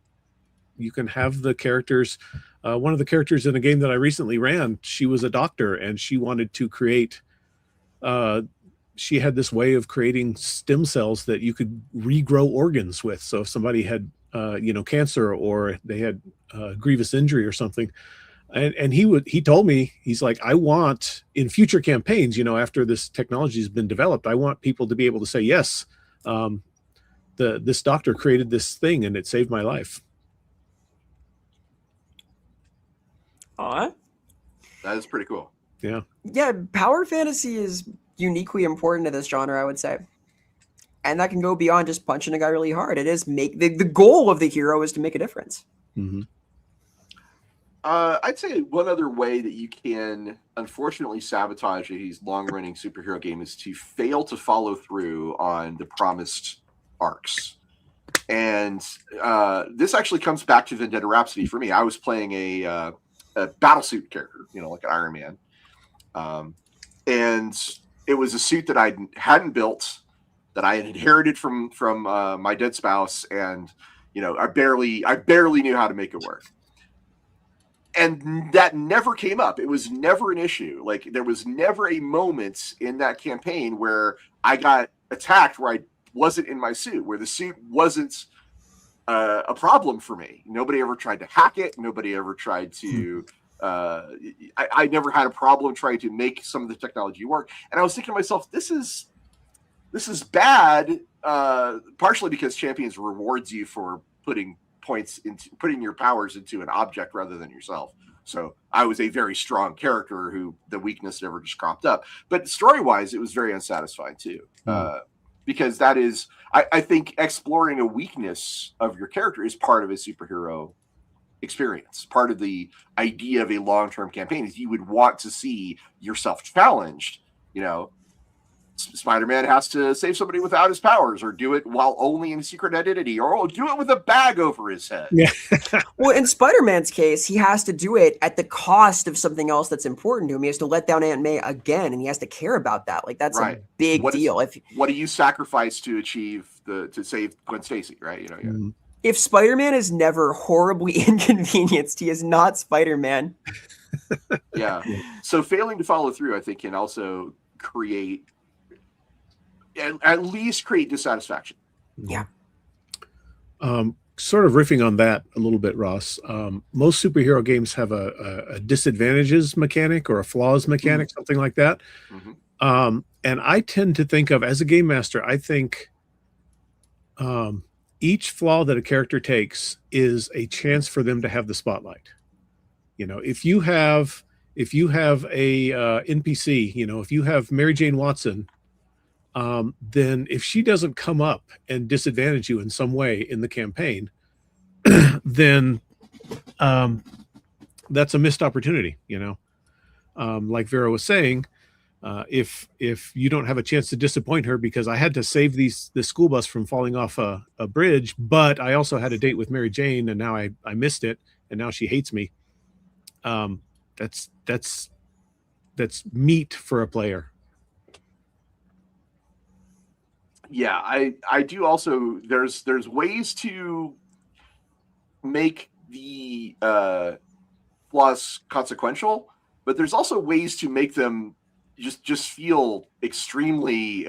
have the characters. One of the characters in a game that I recently ran, she was a doctor and she wanted to create. She had this way of creating stem cells that you could regrow organs with. So if somebody had cancer or they had grievous injury or something. And he told me, he's like, I want in future campaigns, after this technology has been developed, I want people to be able to say, yes, this doctor created this thing and it saved my life. Aw. That is pretty cool. Yeah. Yeah, power fantasy is uniquely important to this genre, I would say. And that can go beyond just punching a guy really hard. It is the goal of the hero is to make a difference. Mm-hmm. I'd say one other way that you can unfortunately sabotage a long-running superhero game is to fail to follow through on the promised arcs. And this actually comes back to Vendetta Rhapsody for me. I was playing a battlesuit character, like an Iron Man. And it was a suit that I hadn't built, that I had inherited from my dead spouse, and I barely knew how to make it work. And that never came up. It was never an issue. Like, there was never a moment in that campaign where I got attacked where I wasn't in my suit, where the suit wasn't a problem for me. Nobody ever tried to hack it. Nobody ever tried to. I never had a problem trying to make some of the technology work. And I was thinking to myself, this is bad. Partially because Champions rewards you for putting your powers into an object rather than yourself. So I was a very strong character who the weakness never just cropped up. But story-wise, it was very unsatisfying too. Because that is, I think exploring a weakness of your character is part of a superhero experience. Part of the idea of a long-term campaign is you would want to see yourself challenged. Spider-Man has to save somebody without his powers, or do it while only in secret identity, or do it with a bag over his head. Yeah. Well, in Spider-Man's case, he has to do it at the cost of something else that's important to him. He has to let down Aunt May again, and he has to care about that. Like, that's a big deal. What do you sacrifice to achieve to save Gwen Stacy, right? If Spider-Man is never horribly inconvenienced, he is not Spider-Man. Yeah. So failing to follow through, I think, can also at least create dissatisfaction. Yeah. Sort of riffing on that a little bit, Ross. Most superhero games have a disadvantages mechanic or a flaws mechanic, something like that. Mm-hmm. And I tend to think of, as a game master, I think each flaw that a character takes is a chance for them to have the spotlight. If you have a NPC, if you have Mary Jane Watson, then if she doesn't come up and disadvantage you in some way in the campaign, then that's a missed opportunity, you know. Like Vera was saying, if you don't have a chance to disappoint her, because I had to save this school bus from falling off a bridge, but I also had a date with Mary Jane, and now I missed it, and now she hates me. That's meat for a player. Yeah, I do also. There's ways to make the flaws consequential, but there's also ways to make them just feel extremely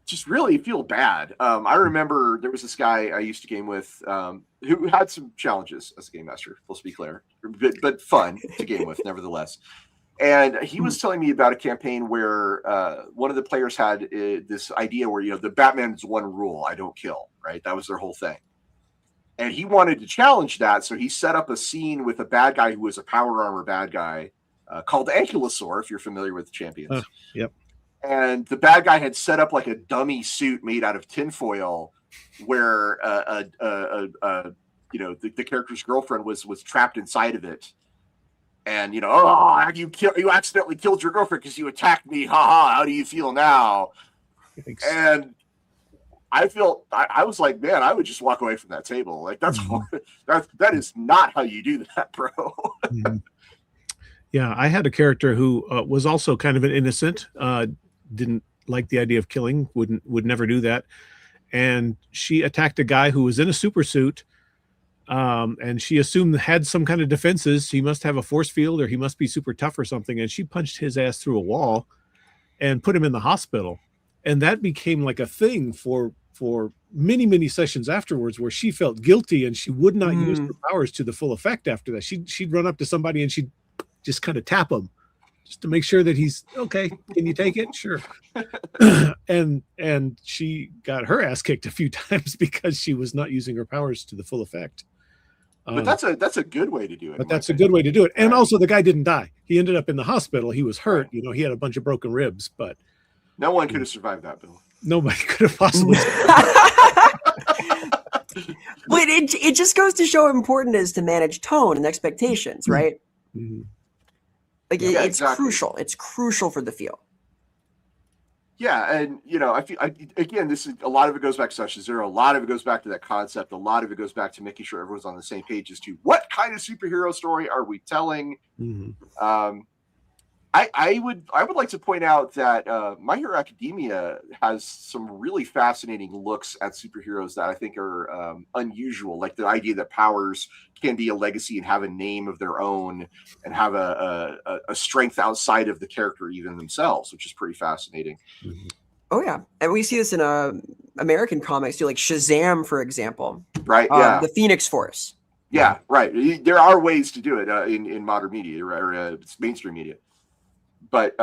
just really feel bad. I remember there was this guy I used to game with who had some challenges as a game master, let's be clear, but fun to game with nevertheless. And he was telling me about a campaign where one of the players had this idea where, you know, the Batman's one rule, I don't kill, right? That was their whole thing. And he wanted to challenge that, so he set up a scene with a bad guy who was a power armor bad guy called Ankylosaur, if you're familiar with Champions. Yep. And the bad guy had set up like a dummy suit made out of tinfoil where, you know, the character's girlfriend was trapped inside of it. And, you know, oh, you accidentally killed your girlfriend because you attacked me. Ha ha. How do you feel now? Thanks. And I was like, man, I would just walk away from that table. Like, that's that is not how you do that, bro. Yeah, I had a character who was also kind of an innocent, didn't like the idea of killing, would never do that. And she attacked a guy who was in a super suit. And she assumed had some kind of defenses. He must have a force field, or he must be super tough or something. And she punched his ass through a wall and put him in the hospital. And that became like a thing for many, many sessions afterwards, where she felt guilty and she would not use her powers to the full effect after that. She'd run up to somebody and she'd just kind of tap him just to make sure that he's okay. Can you take it? Sure. and she got her ass kicked a few times because she was not using her powers to the full effect. But that's a good way to do it. But that's a good way to do it. And also, the guy didn't die. He ended up in the hospital. He was hurt. You know, he had a bunch of broken ribs, but no one could have survived that, Bill. Nobody could have possibly. But it just goes to show how important it is to manage tone and expectations, right? Mm-hmm. Like Yeah, it's exactly. crucial. It's crucial for the feel. Yeah, and you know, again, this is a lot of it goes back to Session Zero. A lot of it goes back to that concept. A lot of it goes back to making sure everyone's on the same page as to what kind of superhero story are we telling. Mm-hmm. I would like to point out that My Hero Academia has some really fascinating looks at superheroes that I think are unusual, like the idea that powers can be a legacy and have a name of their own and have a strength outside of the character even themselves, which is pretty fascinating. Mm-hmm. Oh yeah, and we see this in American comics too, like Shazam, for example. Right? Yeah. The Phoenix Force. Yeah. Right. There are ways to do it in modern media or mainstream media. But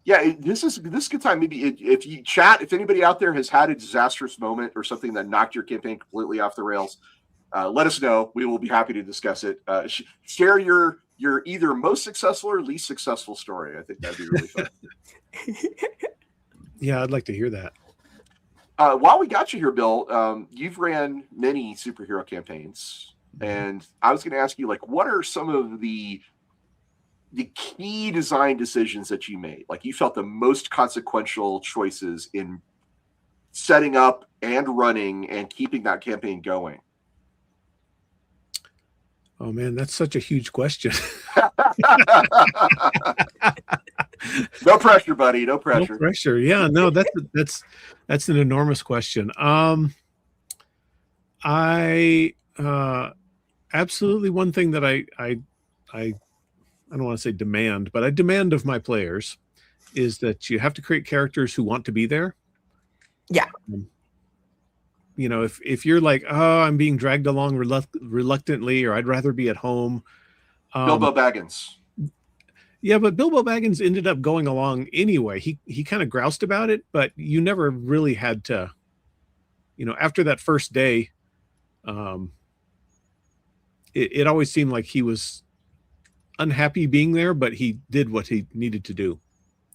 yeah, this is a good time. Maybe if you chat, if anybody out there has had a disastrous moment or something that knocked your campaign completely off the rails, let us know. We will be happy to discuss it. Share your either most successful or least successful story. I think that'd be really fun. Yeah, I'd like to hear that. While we got you here, Bill, you've ran many superhero campaigns, and I was going to ask you, like, what are some of the key design decisions that you made? Like, you felt the most consequential choices in setting up and running and keeping that campaign going. Oh man, that's such a huge question. No pressure, buddy. No pressure. No pressure. Yeah, no, that's an enormous question. I absolutely, one thing that I don't want to say demand, but I demand of my players is that you have to create characters who want to be there. Yeah. You know, if you're like, oh, I'm being dragged along reluctantly, or I'd rather be at home. Bilbo Baggins. Yeah, but Bilbo Baggins ended up going along anyway. He kind of groused about it, but you never really had to, you know, after that first day, it always seemed like he was unhappy being there, but he did what he needed to do.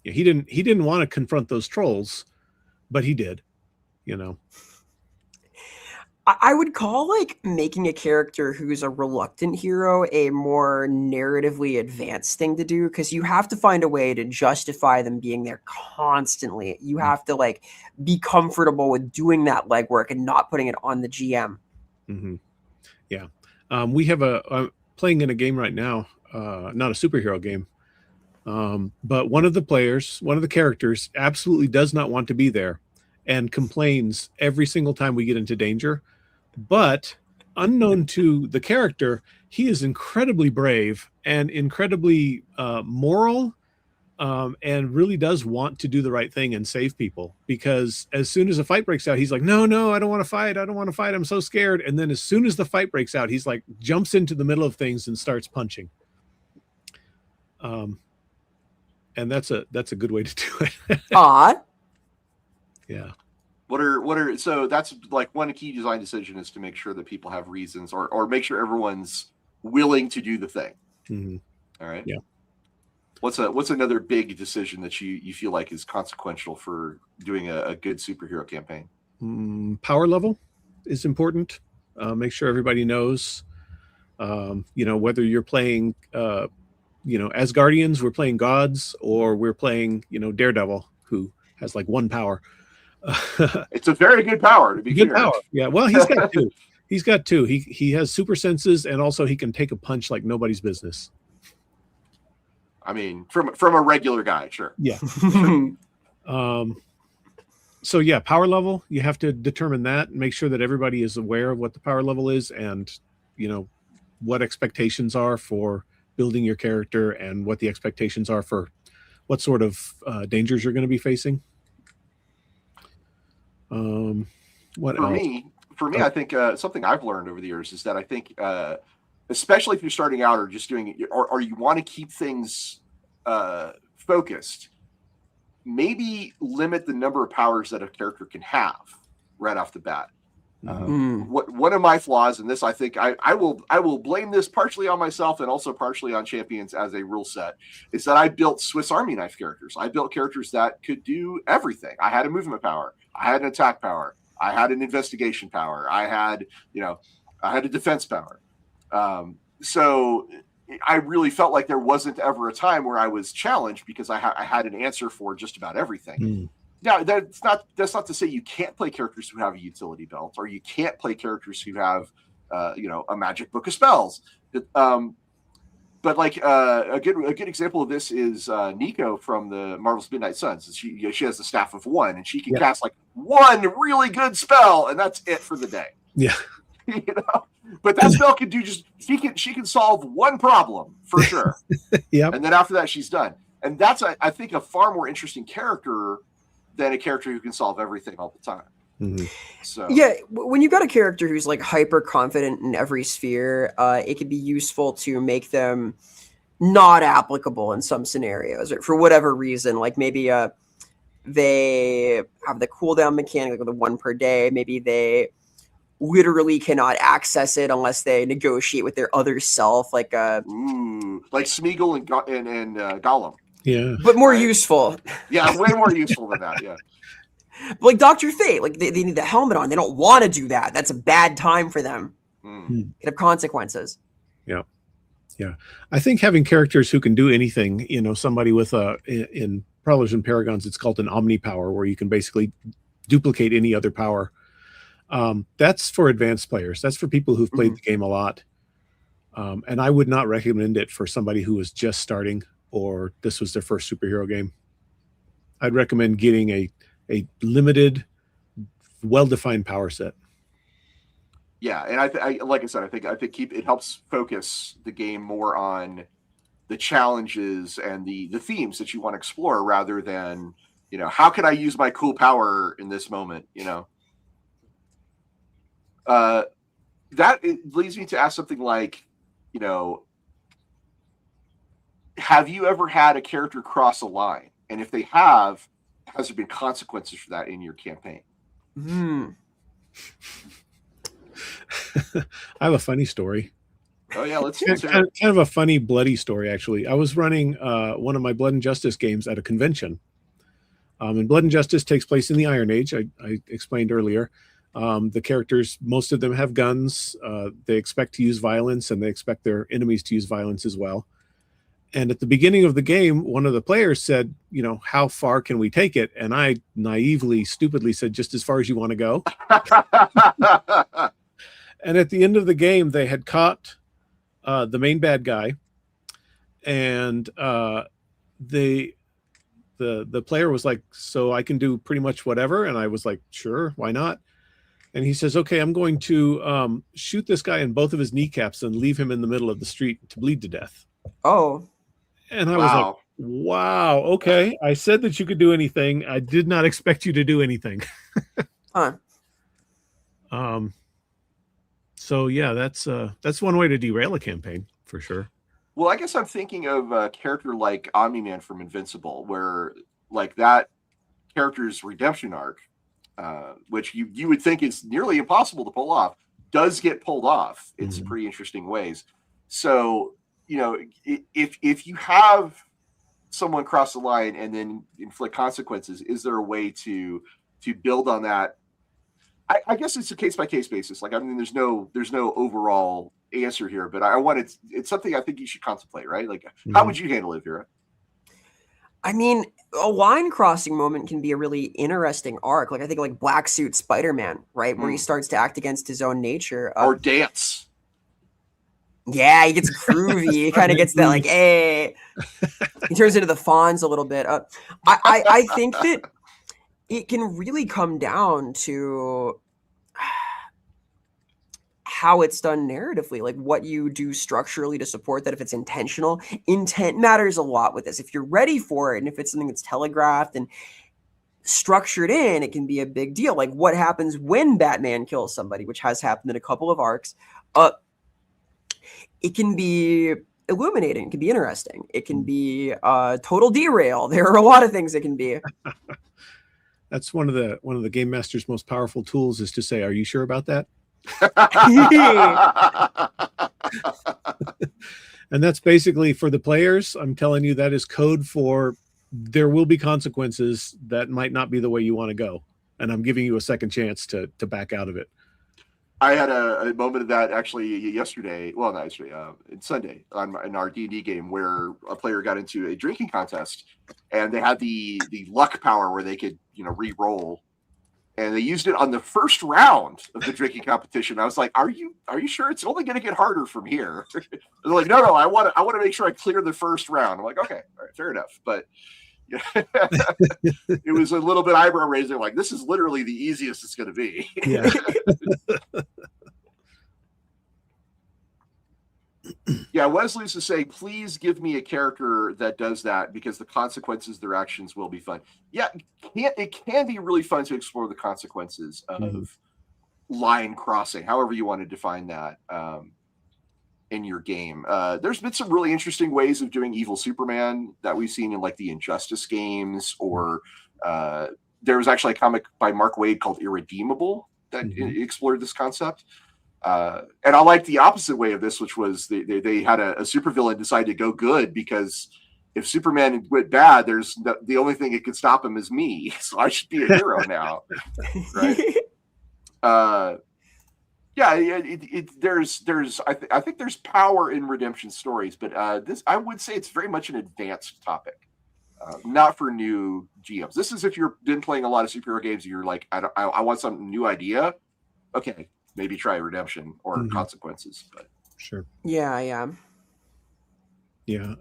Yeah, he didn't want to confront those trolls, but he did, you know. I would call like making a character who's a reluctant hero a more narratively advanced thing to do, because you have to find a way to justify them being there constantly. You have to like be comfortable with doing that legwork and not putting it on the GM. Mm-hmm. Yeah. We have I'm playing in a game right now, not a superhero game, but one of the characters absolutely does not want to be there and complains every single time we get into danger. But unknown to the character, he is incredibly brave and incredibly moral, and really does want to do the right thing and save people. Because as soon as a fight breaks out, he's like, no, I don't want to fight. I don't want to fight. I'm so scared. And then as soon as the fight breaks out, he's like, jumps into the middle of things and starts punching. And that's a good way to do it. Yeah. So that's like one key design decision is to make sure that people have reasons or make sure everyone's willing to do the thing. Mm-hmm. All right. Yeah. What's another big decision that you feel like is consequential for doing a good superhero campaign? Power level is important. Make sure everybody knows, whether you're playing, as Guardians, we're playing gods, or we're playing, Daredevil, who has like one power. It's a very good power, to be good clear. Power. Yeah. Well, he's got two. He's got two. He has super senses, and also he can take a punch like nobody's business. I mean, from a regular guy, sure. Yeah. So yeah, power level, you have to determine that and make sure that everybody is aware of what the power level is and, what expectations are for building your character and what the expectations are for what sort of dangers you're going to be facing. For me, I think something I've learned over the years is that I think, especially if you're starting out or just doing it, or you want to keep things focused, maybe limit the number of powers that a character can have right off the bat. One of my flaws in this, I think I will blame this partially on myself and also partially on Champions as a rule set, is that I built Swiss Army knife characters. I built characters that could do everything. I had a movement power. I had an attack power. I had an investigation power. I had a defense power. So I really felt like there wasn't ever a time where I was challenged because I had an answer for just about everything. Now, that's not to say you can't play characters who have a utility belt, or you can't play characters who have, a magic book of spells. But like a good example of this is Nico from the Marvel's Midnight Suns. She has the Staff of One, and she can cast like one really good spell, and that's it for the day. Yeah. But that spell can do she can solve one problem for sure. Yeah. And then after that, she's done. And that's I think a far more interesting character than a character who can solve everything all the time. Mm-hmm. So yeah, when you've got a character who's like hyper confident in every sphere, it can be useful to make them not applicable in some scenarios, or for whatever reason. Like maybe they have the cooldown mechanic, like with the one per day. Maybe they literally cannot access it unless they negotiate with their other self, like like Smeagol and Gollum. Yeah, but more useful. Yeah, way more useful than that. Yeah, but like Dr. Fate, like they need the helmet on. They don't want to do that. That's a bad time for them. It have consequences. Yeah. I think having characters who can do anything, somebody with in Prowlers and Paragons, it's called an omni power, where you can basically duplicate any other power. That's for advanced players. That's for people who've played the game a lot. And I would not recommend it for somebody who was just starting or this was their first superhero game. I'd recommend getting a limited, well-defined power set. Yeah, and I like I said, I think it helps focus the game more on the challenges and the themes that you want to explore rather than, how can I use my cool power in this moment, That leads me to ask something like, have you ever had a character cross a line? And if they have, has there been consequences for that in your campaign? I have a funny story. Oh yeah, let's kind of a funny, bloody story, actually. I was running one of my Blood and Justice games at a convention. And Blood and Justice takes place in the Iron Age, I explained earlier. The characters, most of them have guns. They expect to use violence, and they expect their enemies to use violence as well. And at the beginning of the game, one of the players said, how far can we take it? And I naively, stupidly said, just as far as you want to go. And at the end of the game, they had caught the main bad guy, and the player was like, so I can do pretty much whatever. And I was like, sure, why not? And he says, okay, I'm going to shoot this guy in both of his kneecaps and leave him in the middle of the street to bleed to death. Oh. And I was like, wow, okay. I said that you could do anything. I did not expect you to do anything. Huh. So yeah, that's one way to derail a campaign for sure. Well, I guess I'm thinking of a character like Omni-Man from Invincible, where like that character's redemption arc, which you would think is nearly impossible to pull off, does get pulled off in some pretty interesting ways. So, if you have someone cross the line and then inflict consequences, is there a way to build on that? I guess it's a case by case basis. Like, I mean, there's no overall answer here, but it's something I think you should contemplate, right? Like, how would you handle it, Vera? I mean, a line crossing moment can be a really interesting arc. Like, I think like Black Suit Spider-Man, right? Where he starts to act against his own nature. Or dance. Yeah, he gets groovy. He kind of gets that like, hey. He turns into the Fonz a little bit. I think that it can really come down to how it's done narratively, like what you do structurally to support that. If it's intentional, intent matters a lot with this. If you're ready for it, and if it's something that's telegraphed and structured in, it can be a big deal. Like what happens when Batman kills somebody, which has happened in a couple of arcs. It can be illuminating. It can be interesting. It can be total derail. There are a lot of things it can be. That's one of the game master's most powerful tools, is to say, "Are you sure about that?" And that's basically, for the players, I'm telling you, that is code for there will be consequences that might not be the way you want to go, and I'm giving you a second chance to back out of it. I had a moment of that actually yesterday. Well, not yesterday. It's Sunday in our D&D game, where a player got into a drinking contest, and they had the luck power where they could re-roll, and they used it on the first round of the drinking competition. I was like, "Are you sure it's only going to get harder from here?" They're like, "No, I want to make sure I clear the first round." I'm like, "Okay, all right, fair enough." But it was a little bit eyebrow raising. Like, this is literally the easiest it's going to be. Yeah. Yeah, Wesley used to say, please give me a character that does that, because the consequences of their actions will be fun. Yeah, it can be really fun to explore the consequences of line crossing, however you want to define that, in your game. There's been some really interesting ways of doing evil Superman that we've seen in like the Injustice games, or there was actually a comic by Mark Waid called Irredeemable that explored this concept. And I like the opposite way of this, which was they had a supervillain decide to go good, because if Superman went bad, there's the only thing that could stop him is me. So I should be a hero now. Right. I think there's power in redemption stories, but this, I would say, it's very much an advanced topic, not for new GMs. This is if you've been playing a lot of superhero games and you're like, I want some new idea. Okay, maybe try redemption or consequences. But sure. Yeah.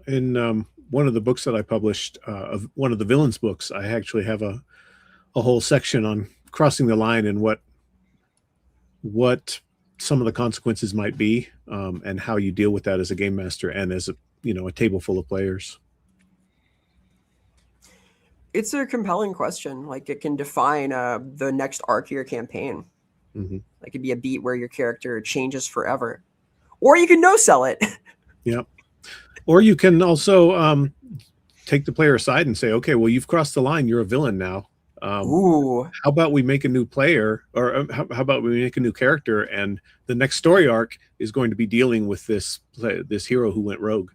In one of the books that I published, of one of the villains books, I actually have a whole section on crossing the line and what some of the consequences might be, and how you deal with that as a game master and as a table full of players. It's a compelling question. Like, it can define the next arc of your campaign. Like, it'd be a beat where your character changes forever, or you can no-sell it. Yeah. Or you can also take the player aside and say, okay, well, you've crossed the line. You're a villain now. Ooh. How about we make a new player, or how about we make a new character, and the next story arc is going to be dealing with this hero who went rogue.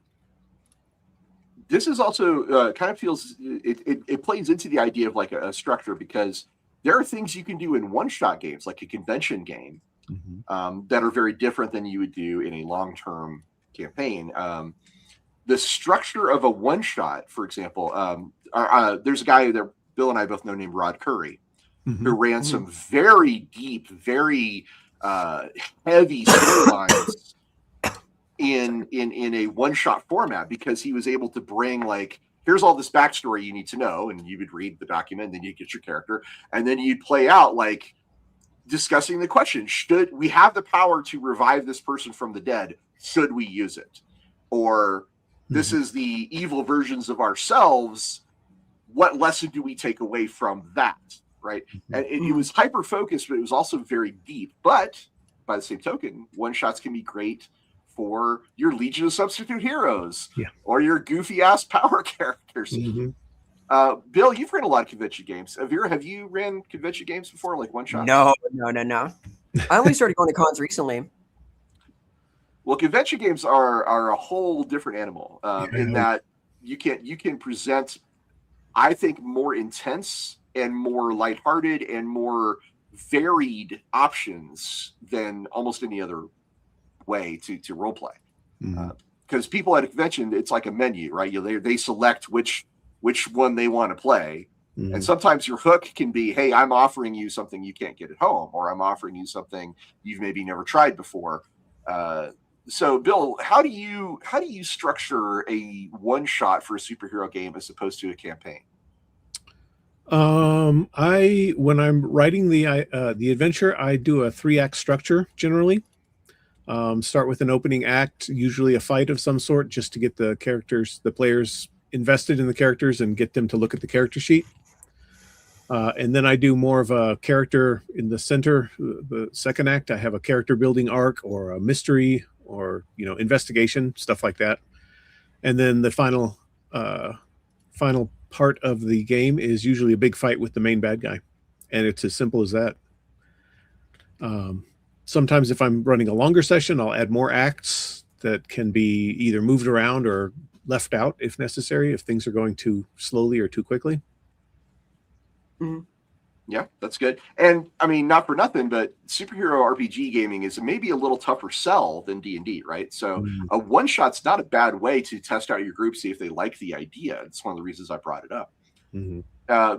This is also kind of feels it plays into the idea of like a structure, because there are things you can do in one-shot games, like a convention game, Mm-hmm. that are very different than you would do in a long-term campaign. The structure of a one-shot, for example, there's a guy that Bill and I both know named Rod Curry, Mm-hmm. who ran some very deep, very heavy storylines in a one-shot format, because he was able to bring, like, here's all this backstory you need to know, and you would read the document, and then you get your character, and then you'd play out, like, discussing the question: should we have the power to revive this person from the dead? Should we use it? Or this is the evil versions of ourselves. What lesson do we take away from that? Right. And it was hyper focused, but it was also very deep. But by the same token, one shots can be great for your Legion of Substitute Heroes, or your goofy ass power characters. Bill, you've ran a lot of convention games. Vera, have you ran convention games before, like one shots? No. I only started going to cons recently. Well, convention games are a whole different animal, in that you can present, I think, more intense and more lighthearted and more varied options than almost any other way to role play. Because people at a convention, it's like a menu, right? They select which one they want to play. And sometimes your hook can be, hey, I'm offering you something you can't get at home, or I'm offering you something you've maybe never tried before. So, Bill, how do you structure a one shot for a superhero game as opposed to a campaign? When I'm writing the adventure, I do a 3-act structure generally. Start with an opening act, usually a fight of some sort, just to get the players invested in the characters and get them to look at the character sheet. And then I do more of a character in the center. The second act, I have a character building arc or a mystery or, investigation, stuff like that. And then the final part of the game is usually a big fight with the main bad guy. And it's as simple as that. Sometimes if I'm running a longer session, I'll add more acts that can be either moved around or left out if necessary, if things are going too slowly or too quickly. Yeah, that's good. And I mean, not for nothing, but superhero RPG gaming is maybe a little tougher sell than D&D, right? So a one shot's not a bad way to test out your group, see if they like the idea. It's one of the reasons I brought it up.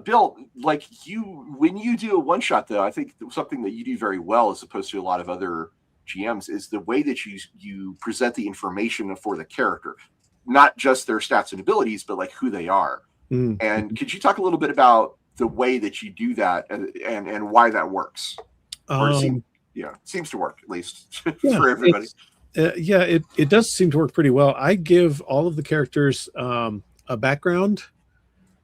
Bill, like when you do a one shot, though, I think something that you do very well, as opposed to a lot of other GMs, is the way that you present the information for the character, not just their stats and abilities, but like who they are. And could you talk a little bit about the way that you do that and why that works? Or seems to work, at least for everybody. It does seem to work pretty well. I give all of the characters a background,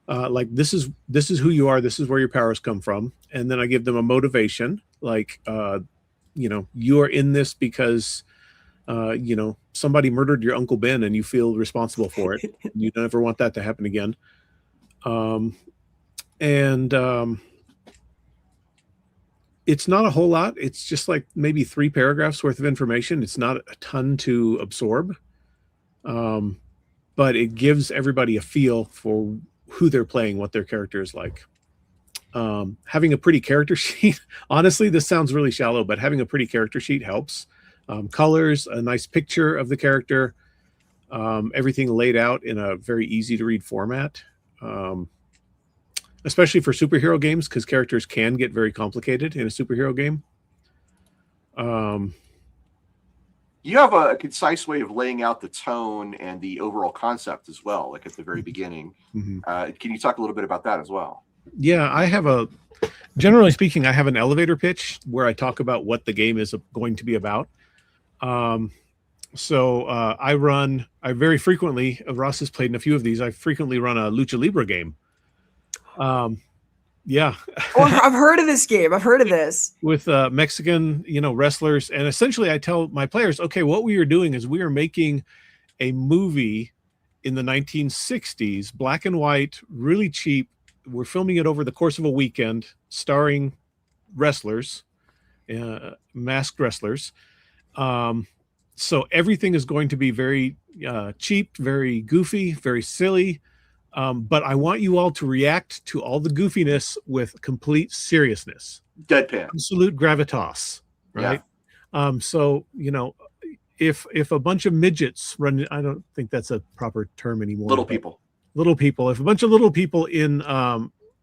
like this is who you are, this is where your powers come from, and then I give them a motivation, like you are in this because somebody murdered your Uncle Ben and you feel responsible for it. You never want that to happen again. It's not a whole lot. It's just like maybe 3 paragraphs worth of information. It's not a ton to absorb, but it gives everybody a feel for who they're playing, what their character is like. Having a pretty character sheet, honestly, this sounds really shallow, but having a pretty character sheet helps. Colors, a nice picture of the character, everything laid out in a very easy to read format. Especially for superhero games, because characters can get very complicated in a superhero game. You have a concise way of laying out the tone and the overall concept as well, like at the very beginning. Can you talk a little bit about that as well? Yeah, generally speaking, I have an elevator pitch where I talk about what the game is going to be about. So I very frequently, Ross has played in a few of these, I frequently run a Lucha Libre game. Yeah. I've heard of this game. I've heard of this. With Mexican, wrestlers. And essentially I tell my players, okay, what we are doing is we are making a movie in the 1960s, black and white, really cheap. We're filming it over the course of a weekend, starring wrestlers, masked wrestlers. So everything is going to be very cheap, very goofy, very silly. But I want you all to react to all the goofiness with complete seriousness, Deadpan. absolute gravitas, right? So if a bunch of midgets run, I don't think that's a proper term anymore. Little people. If a bunch of little people in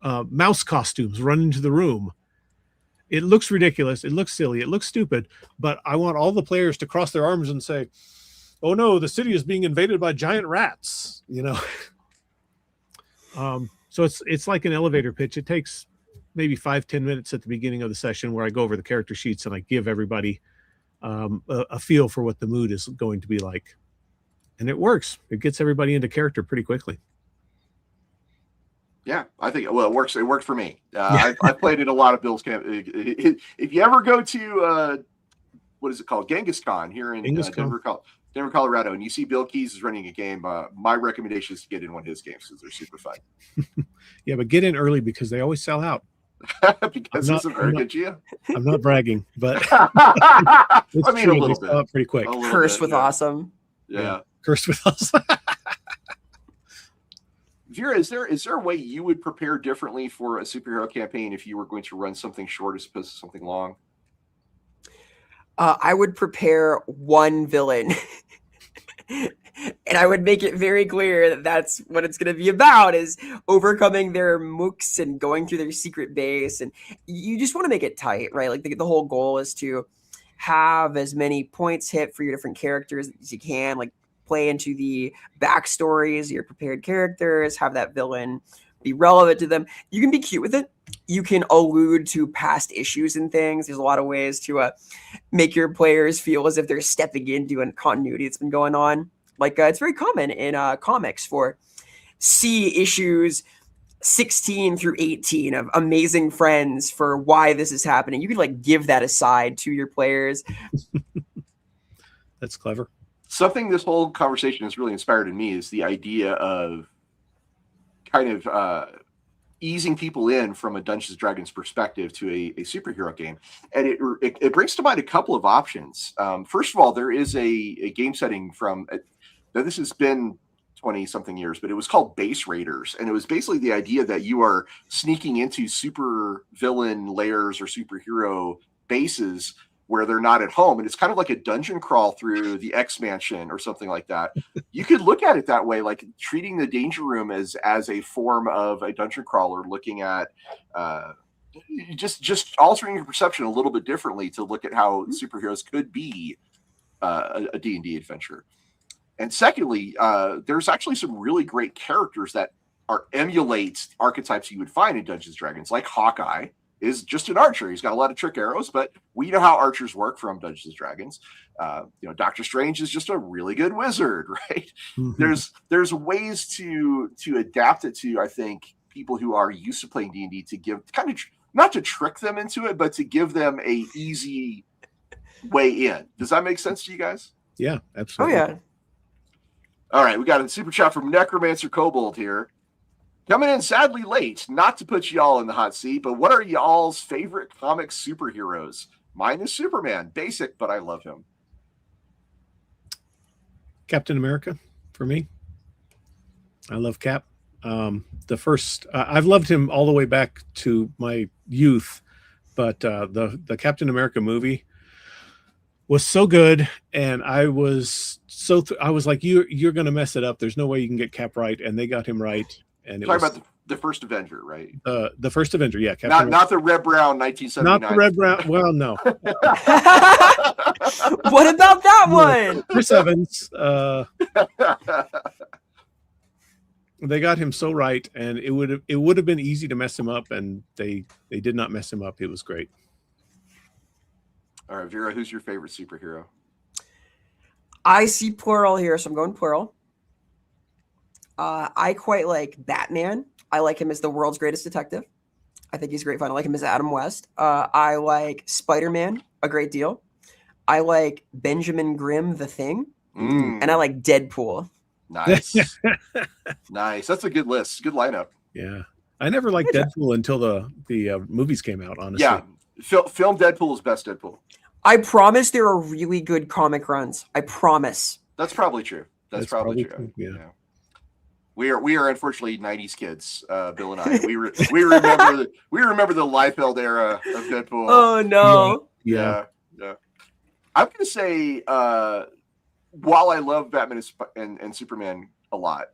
mouse costumes run into the room, it looks ridiculous, it looks silly, it looks stupid, but I want all the players to cross their arms and say, oh no, the city is being invaded by giant rats, So it's like an elevator pitch. It takes maybe 5-10 minutes at the beginning of the session where I go over the character sheets and I give everybody a feel for what the mood is going to be like. And it works. It gets everybody into character pretty quickly. Yeah, I think, well, it works. It worked for me. I've played in a lot of Bill's camp. If you ever go to, what is it called? Genghis Khan here in Denver, Colorado, and you see Bill Keys is running a game, my recommendation is to get in one of his games because they're super fun. Yeah, but get in early because they always sell out. Because it's a very good GM. I'm not bragging, but I mean, true, a little bit. Pretty quick. Cursed with awesome. Yeah. Cursed with awesome. Vera, is there a way you would prepare differently for a superhero campaign if you were going to run something short as opposed to something long? I would prepare one villain. And I would make it very clear that that's what it's going to be about, is overcoming their mooks and going through their secret base. And you just want to make it tight, right? Like the whole goal is to have as many points hit for your different characters as you can, like play into the backstories of your prepared characters, have that villain be relevant to them. You can be cute with it. You can allude to past issues and things. There's a lot of ways to make your players feel as if they're stepping into a continuity that's been going on. Like it's very common in comics for see issues 16 through 18 of Amazing Friends for why this is happening. You could like give that aside to your players. That's clever. Something this whole conversation has really inspired in me is the idea of kind of easing people in from a Dungeons & Dragons perspective to a superhero game. And it brings to mind a couple of options. First of all, there is a game setting from, now this has been 20-something years, but it was called Base Raiders. And it was basically the idea that you are sneaking into super villain layers or superhero bases where they're not at home. And it's kind of like a dungeon crawl through the X Mansion or something like that. You could look at it that way, like treating the Danger Room as a form of a dungeon crawler, looking at just altering your perception a little bit differently to look at how superheroes could be a D&D adventure. And secondly, there's actually some really great characters that emulate archetypes you would find in Dungeons & Dragons, like Hawkeye is just an archer. He's got a lot of trick arrows, but we know how archers work from Dungeons & Dragons. Doctor Strange is just a really good wizard, right? Mm-hmm. There's ways to adapt it to, I think, people who are used to playing D&D to give kind of not to trick them into it, but to give them a easy way in. Does that make sense to you guys? Yeah, absolutely. Oh yeah. All right, we got a super chat from Necromancer Kobold here. Coming in sadly late, not to put y'all in the hot seat, but what are y'all's favorite comic superheroes? Mine is Superman. Basic, but I love him. Captain America, for me. I love Cap. The first, I've loved him all the way back to my youth, but the Captain America movie was so good, and I was I was like, you're going to mess it up. There's no way you can get Cap right, and they got him right. And it talking about the first Avenger, right? The first Avenger, yeah. Not the Red Brown 1979. Not the Red Brown. Well, no. What about that one? Chris Evans. They got him so right, and it would have been easy to mess him up, and they did not mess him up. It was great. All right, Vera, who's your favorite superhero? I see plural here, so I'm going plural. I quite like Batman. I like him as the world's greatest detective. I think he's great fun. I like him as Adam West. I like Spider-Man a great deal. I like Benjamin Grimm, the Thing. And I like Deadpool. Nice. Nice. That's a good list. Good lineup. Yeah. I never liked Deadpool until the movies came out, honestly. Yeah. Film Deadpool is best Deadpool. I promise there are really good comic runs. I promise. That's probably true. That's probably true. Yeah. We are unfortunately '90s kids, Bill and I. We remember the Liefeld era of Deadpool. Oh no. Yeah. I'm gonna say, while I love Batman and Superman a lot,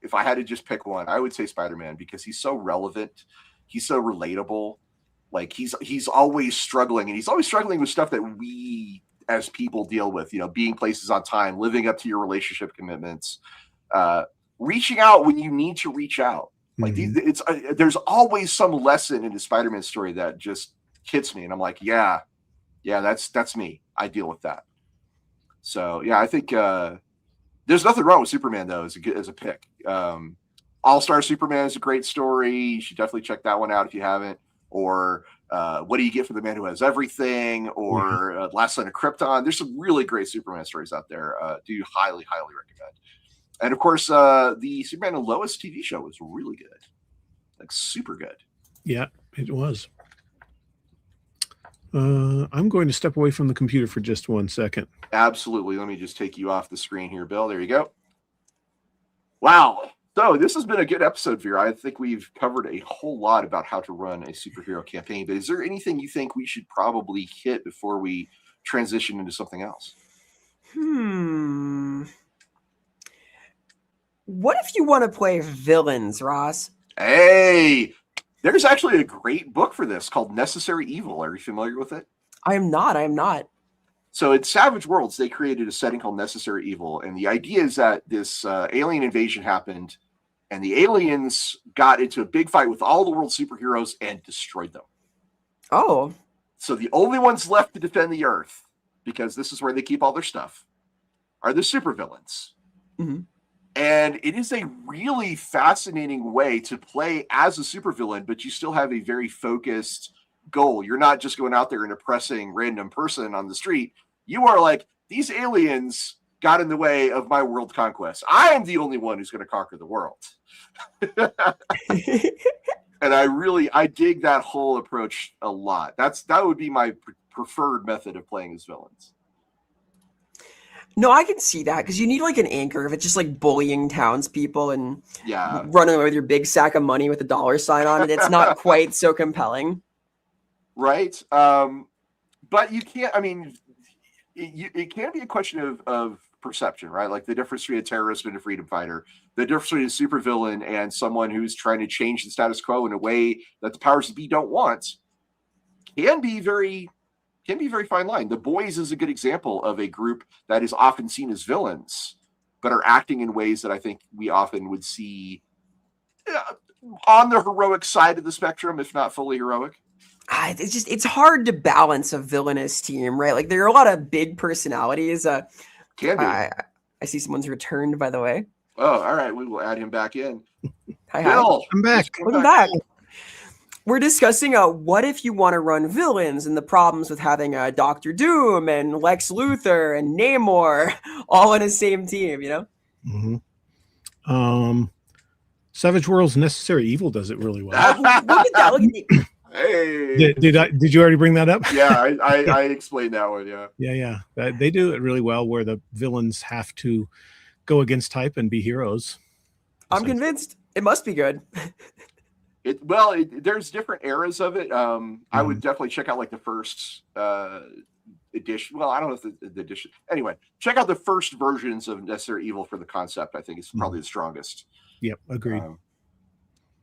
if I had to just pick one, I would say Spider-Man, because he's so relevant, he's so relatable. Like he's always struggling, and he's always struggling with stuff that we as people deal with. You know, being places on time, living up to your relationship commitments. Reaching out when you need to reach out. Like there's always some lesson in the Spider-Man story that just hits me, and I'm like, yeah, that's me. I deal with that. So yeah, I think there's nothing wrong with Superman though as a pick. All-Star Superman is a great story. You should definitely check that one out if you haven't. Or What Do You Get for the Man Who Has Everything? Or Last Son of Krypton. There's some really great Superman stories out there. Do highly recommend. And of course, the Superman and Lois TV show was really good, like super good. Yeah, it was. I'm going to step away from the computer for just 1 second. Absolutely. Let me just take you off the screen here, Bill. There you go. Wow. So this has been a good episode, Vera. I think we've covered a whole lot about how to run a superhero campaign. But is there anything you think we should probably hit before we transition into something else? What if you want to play villains, Ross? Hey, there's actually a great book for this called Necessary Evil. Are you familiar with it? I am not. So in Savage Worlds, they created a setting called Necessary Evil. And the idea is that this alien invasion happened, and the aliens got into a big fight with all the world's superheroes and destroyed them. Oh. So the only ones left to defend the Earth, because this is where they keep all their stuff, are the supervillains. Mm-hmm. And it is a really fascinating way to play as a supervillain, but you still have a very focused goal. You're not just going out there and oppressing random person on the street. You are like, these aliens got in the way of my world conquest. I am the only one who's going to conquer the world. And I dig that whole approach a lot. That would be my preferred method of playing as villains. No, I can see that, because you need like an anchor. If it's just like bullying townspeople and running away with your big sack of money with a dollar sign on it, it's not quite so compelling. Right. But you can't, I mean, it can be a question of perception, right? Like the difference between a terrorist and a freedom fighter, the difference between a supervillain and someone who's trying to change the status quo in a way that the powers that be don't want can be very fine line. The Boys is a good example of a group that is often seen as villains, but are acting in ways that I think we often would see on the heroic side of the spectrum, if not fully heroic. It's hard to balance a villainous team, right? Like there are a lot of big personalities. Can be. I see someone's returned, by the way. Oh, all right. We will add him back in. Hi. I'm back. Welcome back. We're discussing what if you want to run villains and the problems with having Dr. Doom and Lex Luthor and Namor all on the same team, you know? Mm-hmm. Savage Worlds Necessary Evil does it really well. Look at that. Look at me. Hey. Did you already bring that up? Yeah, I explained that one, yeah. Yeah. They do it really well, where the villains have to go against type and be heroes. I'm convinced it must be good. There's different eras of it. I would definitely check out like the first edition. Well, I don't know if the edition. Anyway, check out the first versions of Necessary Evil for the concept. I think it's probably the strongest. Yep, agreed.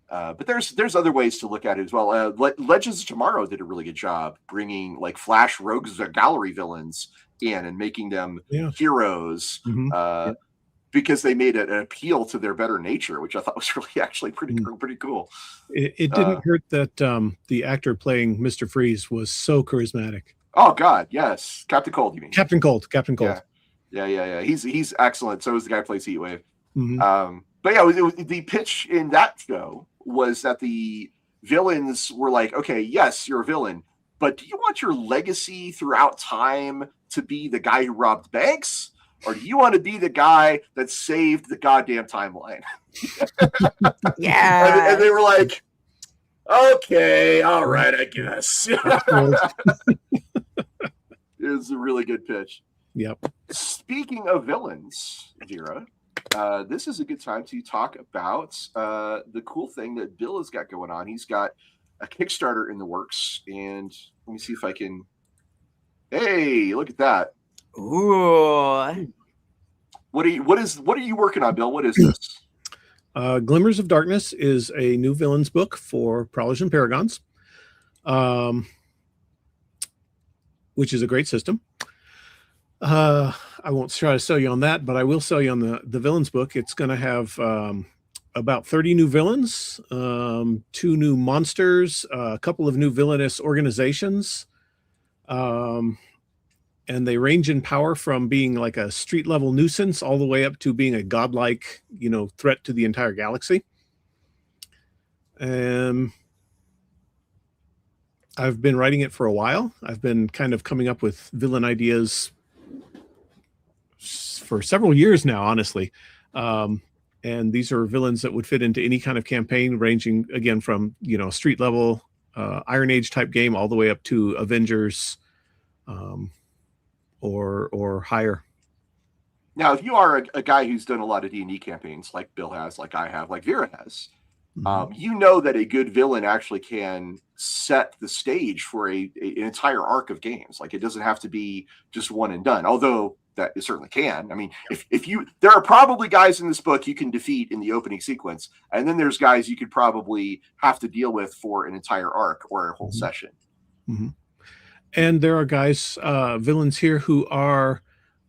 But there's other ways to look at it as well. Legends of Tomorrow did a really good job bringing like Flash Rogues gallery villains in and making them heroes. Because they made an appeal to their better nature, which I thought was really actually pretty cool. It didn't hurt that the actor playing Mr. Freeze was so charismatic. Oh God, yes, Captain Cold. You mean Captain Cold? Yeah. He's excellent. So is the guy who plays Heatwave. But yeah, the pitch in that show was that the villains were like, okay, yes, you're a villain, but do you want your legacy throughout time to be the guy who robbed banks? Or do you want to be the guy that saved the goddamn timeline? Yeah. And they were like, okay, all right, I guess. It was a really good pitch. Yep. Speaking of villains, Vera, this is a good time to talk about the cool thing that Bill has got going on. He's got a Kickstarter in the works, and let me see if I can. Hey, look at that! Ooh. What are you working on, Bill? What is this? Glimmers of Darkness is a new villains book for Prowlers and Paragons, which is a great system. I won't try to sell you on that, but I will sell you on the villains book. It's going to have about 30 new villains, 2 new monsters, a couple of new villainous organizations, and they range in power from being like a street level nuisance all the way up to being a godlike, threat to the entire galaxy. I've been writing it for a while. I've been kind of coming up with villain ideas for several years now, honestly. And these are villains that would fit into any kind of campaign, ranging again from, street level, Iron Age type game all the way up to Avengers, or higher. Now, if you are a guy who's done a lot of D&D campaigns, like Bill has, like I have, like Vera has, you know that a good villain actually can set the stage for an entire arc of games. Like, it doesn't have to be just one and done, although that it certainly can. I mean, there are probably guys in this book you can defeat in the opening sequence, and then there's guys you could probably have to deal with for an entire arc or a whole session. Mm-hmm. And there are guys, villains here who are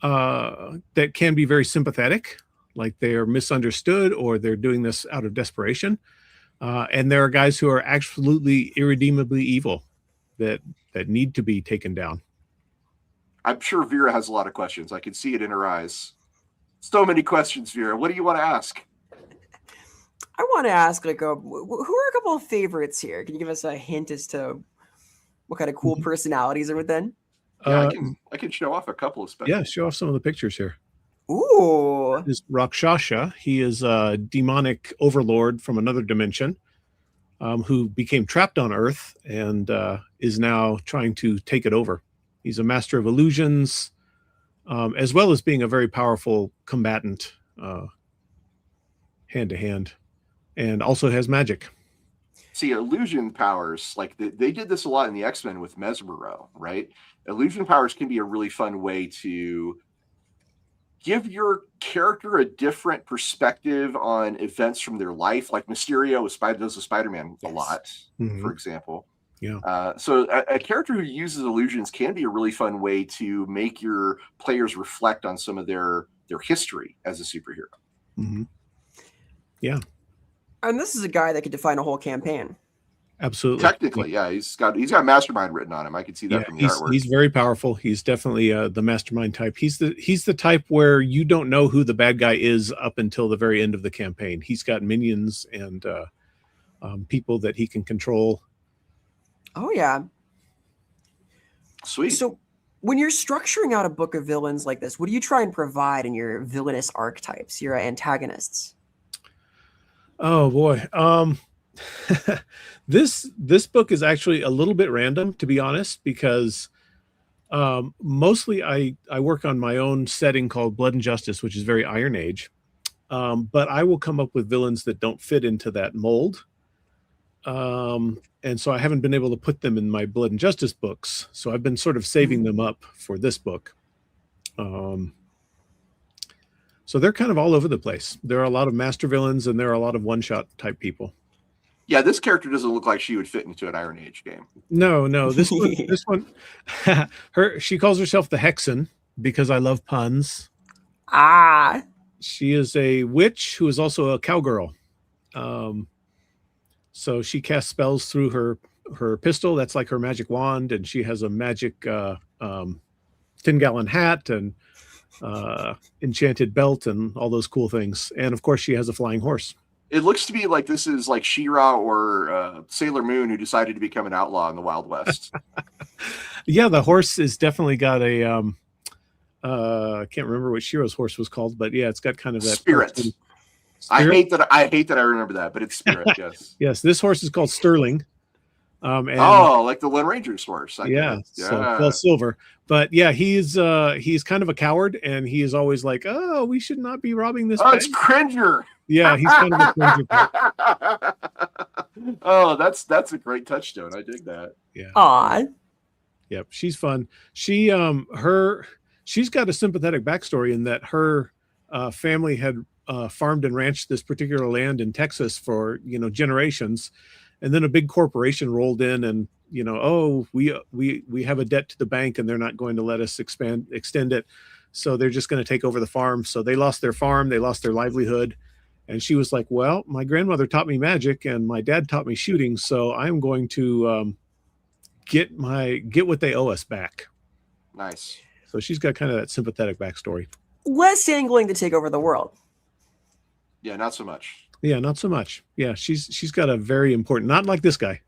that can be very sympathetic, like they are misunderstood or they're doing this out of desperation. And there are guys who are absolutely irredeemably evil that need to be taken down. I'm sure Vera has a lot of questions. I can see it in her eyes. So many questions, Vera. What do you want to ask? I want to ask, who are a couple of favorites here? Can you give us a hint as to what kind of cool personalities are within? Yeah, I can show off a couple of special. Yeah, show off some of the pictures here. Ooh. This is Rakshasha. He is a demonic overlord from another dimension, who became trapped on Earth and is now trying to take it over. He's a master of illusions, as well as being a very powerful combatant, hand to hand, and also has magic. See, illusion powers, like they did this a lot in the X-Men with Mesmero, right? Illusion powers can be a really fun way to give your character a different perspective on events from their life. Like Mysterio does with Spider-Man a lot, for example. Yeah. So a character who uses illusions can be a really fun way to make your players reflect on some of their history as a superhero. Mm-hmm. Yeah. And this is a guy that could define a whole campaign. Absolutely. Technically, yeah. He's got Mastermind written on him. I can see that from the artwork. He's very powerful. He's definitely the Mastermind type. He's the type where you don't know who the bad guy is up until the very end of the campaign. He's got minions and people that he can control. Oh yeah. Sweet. So when you're structuring out a book of villains like this, what do you try and provide in your villainous archetypes, your antagonists? Oh boy. This book is actually a little bit random, to be honest, because mostly I work on my own setting called Blood and Justice, which is very Iron Age. But I will come up with villains that don't fit into that mold. And so I haven't been able to put them in my Blood and Justice books. So I've been sort of saving them up for this book. So they're kind of all over the place. There are a lot of master villains and there are a lot of one-shot type people. Yeah, this character doesn't look like she would fit into an Iron Age game. No. This one, she calls herself the Hexen because I love puns. Ah. She is a witch who is also a cowgirl. So she casts spells through her pistol. That's like her magic wand, and she has a magic 10-gallon hat and enchanted belt and all those cool things. And of course, she has a flying horse. It looks to be like this is like She-Ra or Sailor Moon who decided to become an outlaw in the Wild West. Yeah, the horse has definitely got a I can't remember what She-Ra's horse was called, but yeah, it's got kind of that Spirit. I hate that I remember that, but it's Spirit. Yes. Yes, this horse is called Sterling. And like the Lone Ranger's horse. I yeah, get it. so Yeah. well, Silver. But yeah, he's kind of a coward, and he is always like, "Oh, we should not be robbing this Oh, bank." it's Cringer. Yeah, he's kind of a cringer type. Oh, that's a great touchstone. I dig that. Yeah. Aw. Yep, she's fun. She's got a sympathetic backstory in that her family had farmed and ranched this particular land in Texas for generations, and then a big corporation rolled in and oh, we have a debt to the bank and they're not going to let us extend it, so they're just going to take over the farm. So they lost their farm, they lost their livelihood, and she was like, well, my grandmother taught me magic and my dad taught me shooting, so I'm going to get what they owe us back. Nice. So she's got kind of that sympathetic backstory. Less angling to take over the world. Yeah, not so much. Yeah, not so much. Yeah, she's got a very important, not like this guy.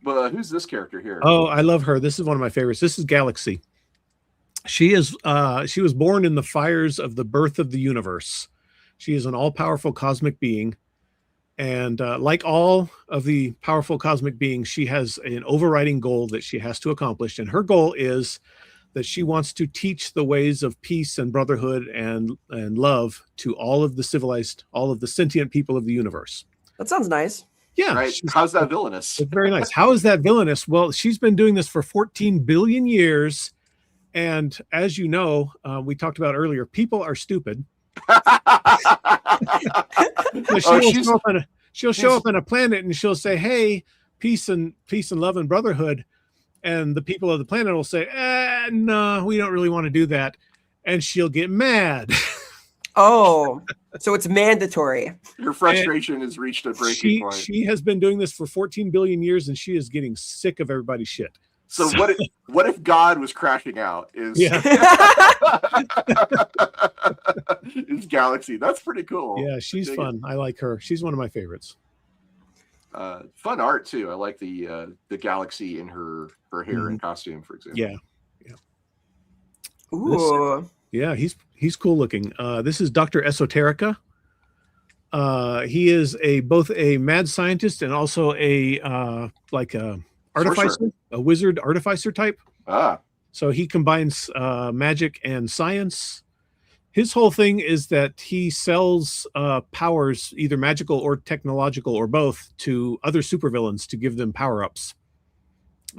But who's this character here? Oh, I love her. This is one of my favorites. This is Galaxy. She was born in the fires of the birth of the universe. She is an all-powerful cosmic being. And like all of the powerful cosmic beings, she has an overriding goal that she has to accomplish. And her goal is that she wants to teach the ways of peace and brotherhood and love to all of the civilized, all of the sentient people of the universe. That sounds nice. Yeah. Right. How's that villainous? It's very nice. How is that villainous? Well, she's been doing this for 14 billion years. And as you know, we talked about earlier, people are stupid. She'll show up on a planet and she'll say, hey, peace and love and brotherhood. And the people of the planet will say, no, we don't really want to do that. And she'll get mad. Oh, so it's mandatory. Your frustration has reached a breaking point. She has been doing this for 14 billion years and she is getting sick of everybody's shit. So what if God was crashing out? Is Galaxy? That's pretty cool. Yeah, she's fun. I like her. She's one of my favorites. Fun art too. I like the Galaxy in her hair and costume, for example. Yeah. Ooh. Yeah, he's cool looking. This is Dr. Esoterica. He is both a mad scientist and also a artificer, a wizard artificer type. So he combines magic and science. His whole thing is that he sells powers, either magical or technological or both, to other supervillains to give them power-ups.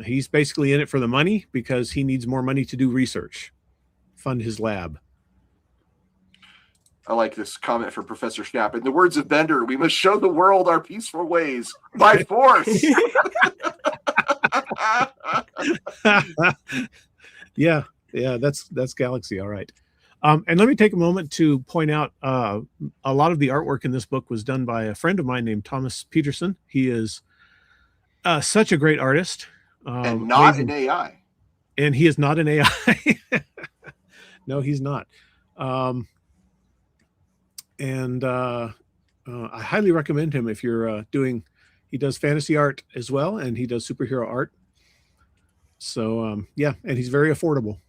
He's basically in it for the money because he needs more money to do research, fund his lab. I like this comment from Professor Schnapp. In the words of Bender, we must show the world our peaceful ways by force. Yeah, that's Galaxy. All right. And let me take a moment to point out a lot of the artwork in this book was done by a friend of mine named Thomas Peterson. He is such a great artist. And not an AI. And he is not an AI. No, he's not. I highly recommend him if you're he does fantasy art as well, and he does superhero art. So yeah, and he's very affordable.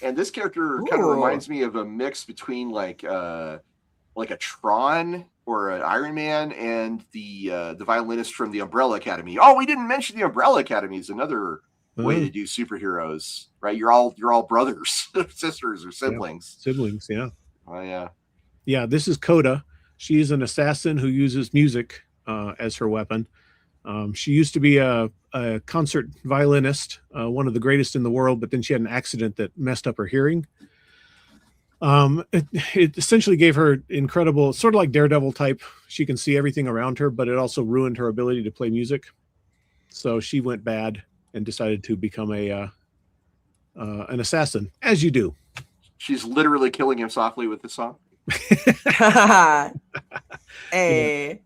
And this character kind of reminds me of a mix between like a Tron or an Iron Man and the violinist from the Umbrella Academy. Oh, we didn't mention the Umbrella Academy is another way to do superheroes, right? You're all brothers, sisters, or siblings. Yeah. Siblings, yeah. Oh yeah. Yeah, this is Coda. She's an assassin who uses music as her weapon. She used to be a concert violinist, one of the greatest in the world, but then she had an accident that messed up her hearing. It essentially gave her incredible, sort of like Daredevil type. She can see everything around her, but it also ruined her ability to play music. So she went bad and decided to become an assassin, as you do. She's literally killing him softly with the song. Hey.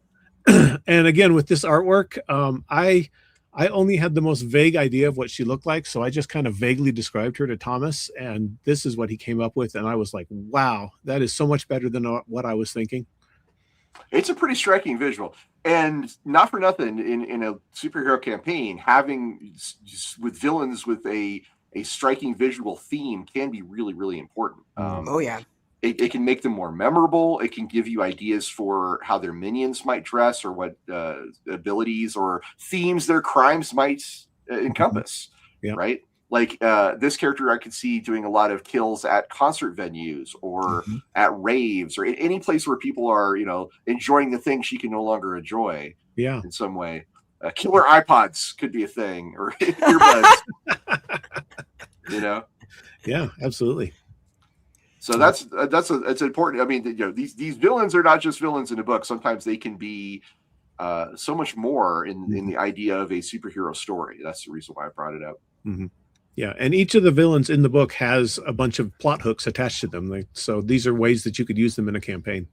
And again, with this artwork, I only had the most vague idea of what she looked like, so I just kind of vaguely described her to Thomas, and this is what he came up with, and I was like, wow, that is so much better than what I was thinking. It's a pretty striking visual, and not for nothing, in a superhero campaign, having with villains with a striking visual theme can be really, really important. Oh yeah. It can make them more memorable. It can give you ideas for how their minions might dress, or what abilities or themes their crimes might encompass. Yeah. Right? Like this character, I could see doing a lot of kills at concert venues or at raves or any place where people are, enjoying the thing she can no longer enjoy. Yeah. In some way, killer iPods could be a thing, or earbuds. Yeah, absolutely. So that's important. I mean, these villains are not just villains in a book. Sometimes they can be so much more in the idea of a superhero story. That's the reason why I brought it up. Mm-hmm. Yeah, and each of the villains in the book has a bunch of plot hooks attached to them. So these are ways that you could use them in a campaign.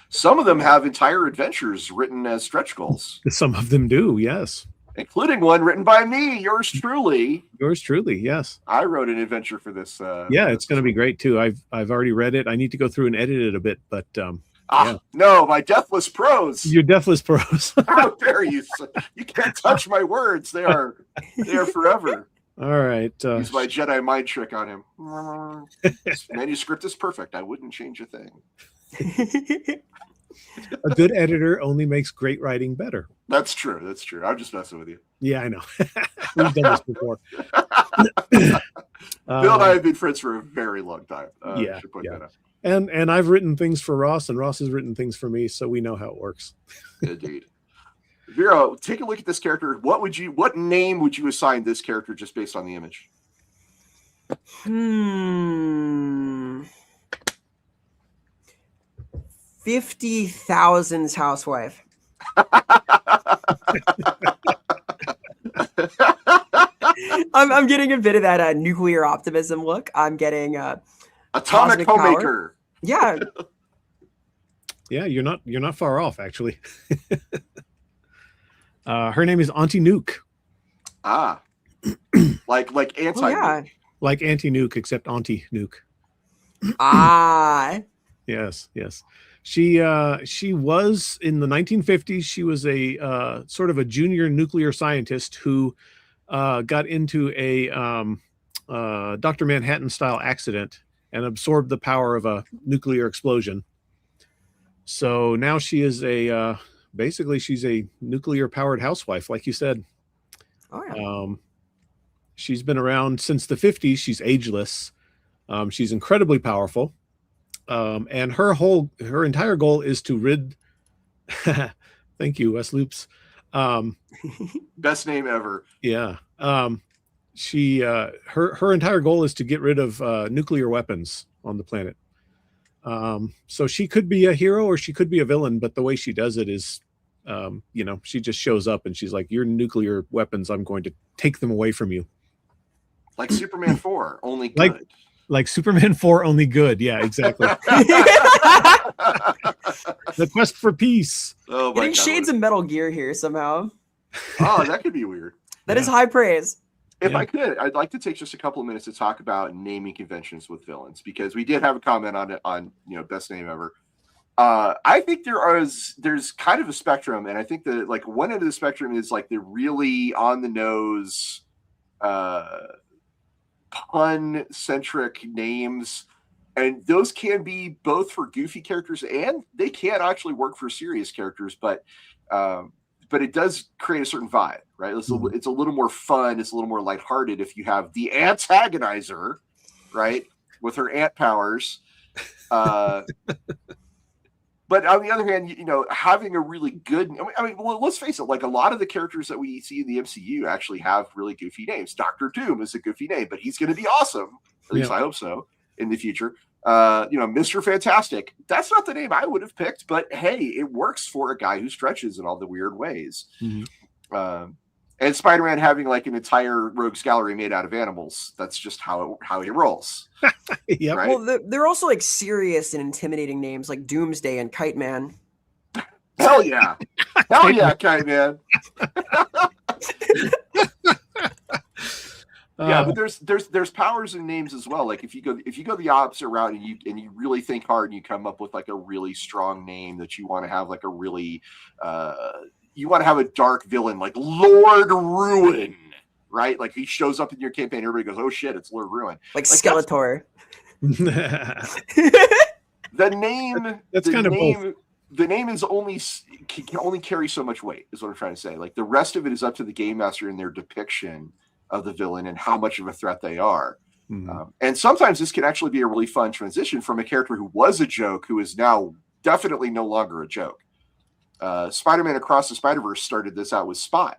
Some of them have entire adventures written as stretch goals. Some of them do, yes. Including one written by me, yours truly. Yours truly, yes. I wrote an adventure for this. Yeah, it's going to be great too. I've already read it. I need to go through and edit it a bit, but no, my deathless prose. Your deathless prose. How dare you? You can't touch my words. They are forever. All right. Use my Jedi mind trick on him. This manuscript is perfect. I wouldn't change a thing. A good editor only makes great writing better. That's true. I'm just messing with you. Yeah, I know. We've done this before. Bill and I have been friends for a very long time. Yeah. And I've written things for Ross, and Ross has written things for me, so we know how it works. Indeed. Vera, take a look at this character. What name would you assign this character just based on the image? 50,000's housewife. I'm getting a bit of that nuclear optimism look. I'm getting atomic homemaker. Yeah. Yeah, you're not far off, actually. Her name is Auntie Nuke. Ah. like anti-nuke. Oh, yeah. Like Anti-Nuke, except Auntie Nuke. Ah. Yes. She was in the 1950s. She was a sort of a junior nuclear scientist who got into a Dr. Manhattan style accident and absorbed the power of a nuclear explosion. So now she is basically she's a nuclear powered housewife, like you said. Oh yeah. She's been around since the 50s. She's ageless. She's incredibly powerful. And her entire goal is to rid thank you, Wes Loops. Best name ever. Yeah. She her entire goal is to get rid of nuclear weapons on the planet. So she could be a hero or she could be a villain, but the way she does it is she just shows up and she's like, your nuclear weapons, I'm going to take them away from you. Like Superman 4, only good. Like Superman 4, only good. Yeah, exactly. The quest for peace. Oh, my Getting God. shades of Metal Gear here somehow. Oh, that could be weird. That is high praise. If I could, I'd like to take just a couple of minutes to talk about naming conventions with villains, because we did have a comment on it on best name ever. I think there's kind of a spectrum, and I think that like one end of the spectrum is like the really on the nose pun centric names, and those can be both for goofy characters and they can actually work for serious characters, but it does create a certain vibe, right? It's a little more fun, it's a little more lighthearted if you have the antagonizer, right, with her ant powers. But on the other hand, having a really good, well, let's face it, like a lot of the characters that we see in the MCU actually have really goofy names. Doctor Doom is a goofy name, but he's going to be awesome. At least I hope so in the future. Mr. Fantastic. That's not the name I would have picked, but hey, it works for a guy who stretches in all the weird ways. Mm-hmm. And Spider-Man having like an entire rogues gallery made out of animals. That's just how he rolls. Yeah. Right? Well, they're also like serious and intimidating names like Doomsday and Kite Man. Hell yeah. Hell yeah, Kite Man. Yeah, but there's powers in names as well. Like if you go the opposite route and you really think hard and you come up with like a really strong name that you want to have like a really you want to have a dark villain like Lord Ruin, right? Like he shows up in your campaign, everybody goes, "Oh shit, it's Lord Ruin." Like Skeletor. The name. That's the kind of name. both. The name is can only carry so much weight. Is what I'm trying to say. Like the rest of it is up to the game master and their depiction of the villain and how much of a threat they are. And sometimes this can actually be a really fun transition from a character who was a joke, who is now definitely no longer a joke. Spider-Man Across the Spider-Verse started this out with Spot.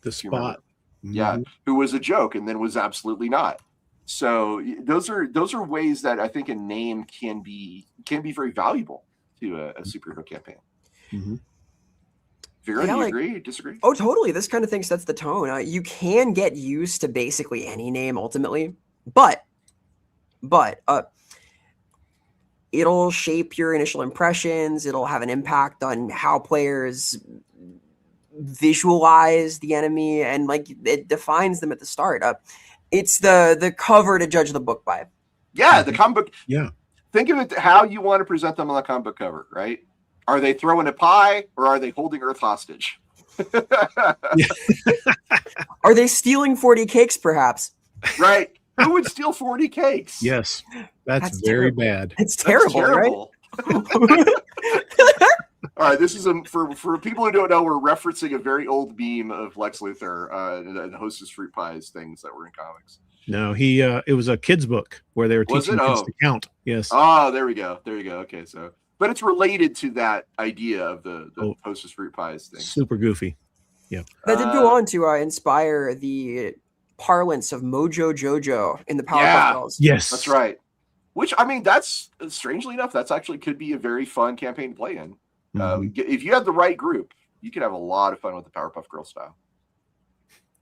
The Spot. Yeah, who was a joke and then was absolutely not. So those are ways that I think a name can be very valuable to a superhero campaign. Vera, do you agree? Disagree? Oh, totally. This kind of thing sets the tone. You can get used to basically any name ultimately, but it'll shape your initial impressions. It'll have an impact on how players visualize the enemy, and like it defines them at the start. It's the cover to judge the book by. Yeah, the comic book. Yeah. Think of it how you want to present them on the comic book cover, right? Are they throwing a pie or are they holding Earth hostage? Are they stealing 40 cakes, perhaps? Right. Who would steal 40 cakes? Yes. That's very bad. It's terrible, right? All right, this is for people who don't know, we're referencing a very old meme of Lex Luthor, the Hostess Fruit Pies things that were in comics. No, it was a kid's book where they were teaching kids to count. Yes. Oh, there we go. Okay, so but it's related to that idea of the Hostess Fruit Pies thing. Super goofy. Yeah. That did go on to inspire the parlance of Mojo Jojo in the Powerpuff Girls. Yes, that's right. Which, I mean, that's strangely enough, that's actually could be a very fun campaign to play in. If you have the right group, you could have a lot of fun with the Powerpuff Girls style.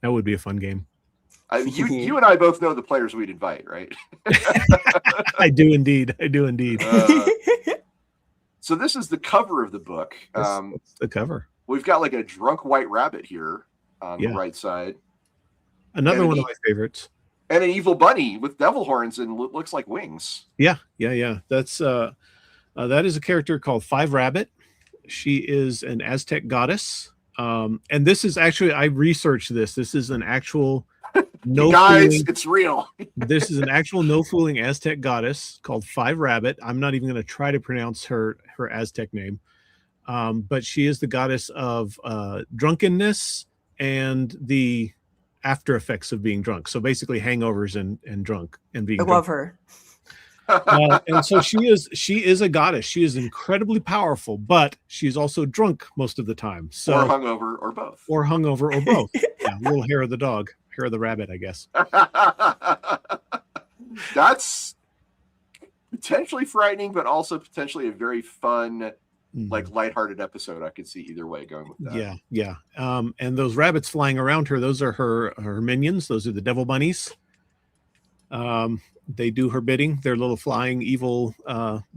That would be a fun game. You and I both know the players we'd invite, right? I do indeed. So this is the cover of the book. That's the cover. We've got like a drunk white rabbit here on the right side. Another one of my favorites. And an evil bunny with devil horns and looks like wings. Yeah. That's that is a character called Five Rabbit. She is an Aztec goddess. And this is actually, I researched this. This is an actual it's real. This is an actual no fooling Aztec goddess called Five Rabbit. I'm not even going to try to pronounce her Aztec name. But she is the goddess of drunkenness and the after effects of being drunk. So basically hangovers and drunk and being drunk. I love her. And so she is a goddess. She is incredibly powerful, but she's also drunk most of the time. So or hungover or both. Yeah, little hair of the dog, hair of the rabbit, I guess. That's potentially frightening, but also potentially a very fun, like lighthearted episode. I could see either way going with that. Yeah. And those rabbits flying around her, those are her minions. Those are the devil bunnies. They do her bidding. They're little flying evil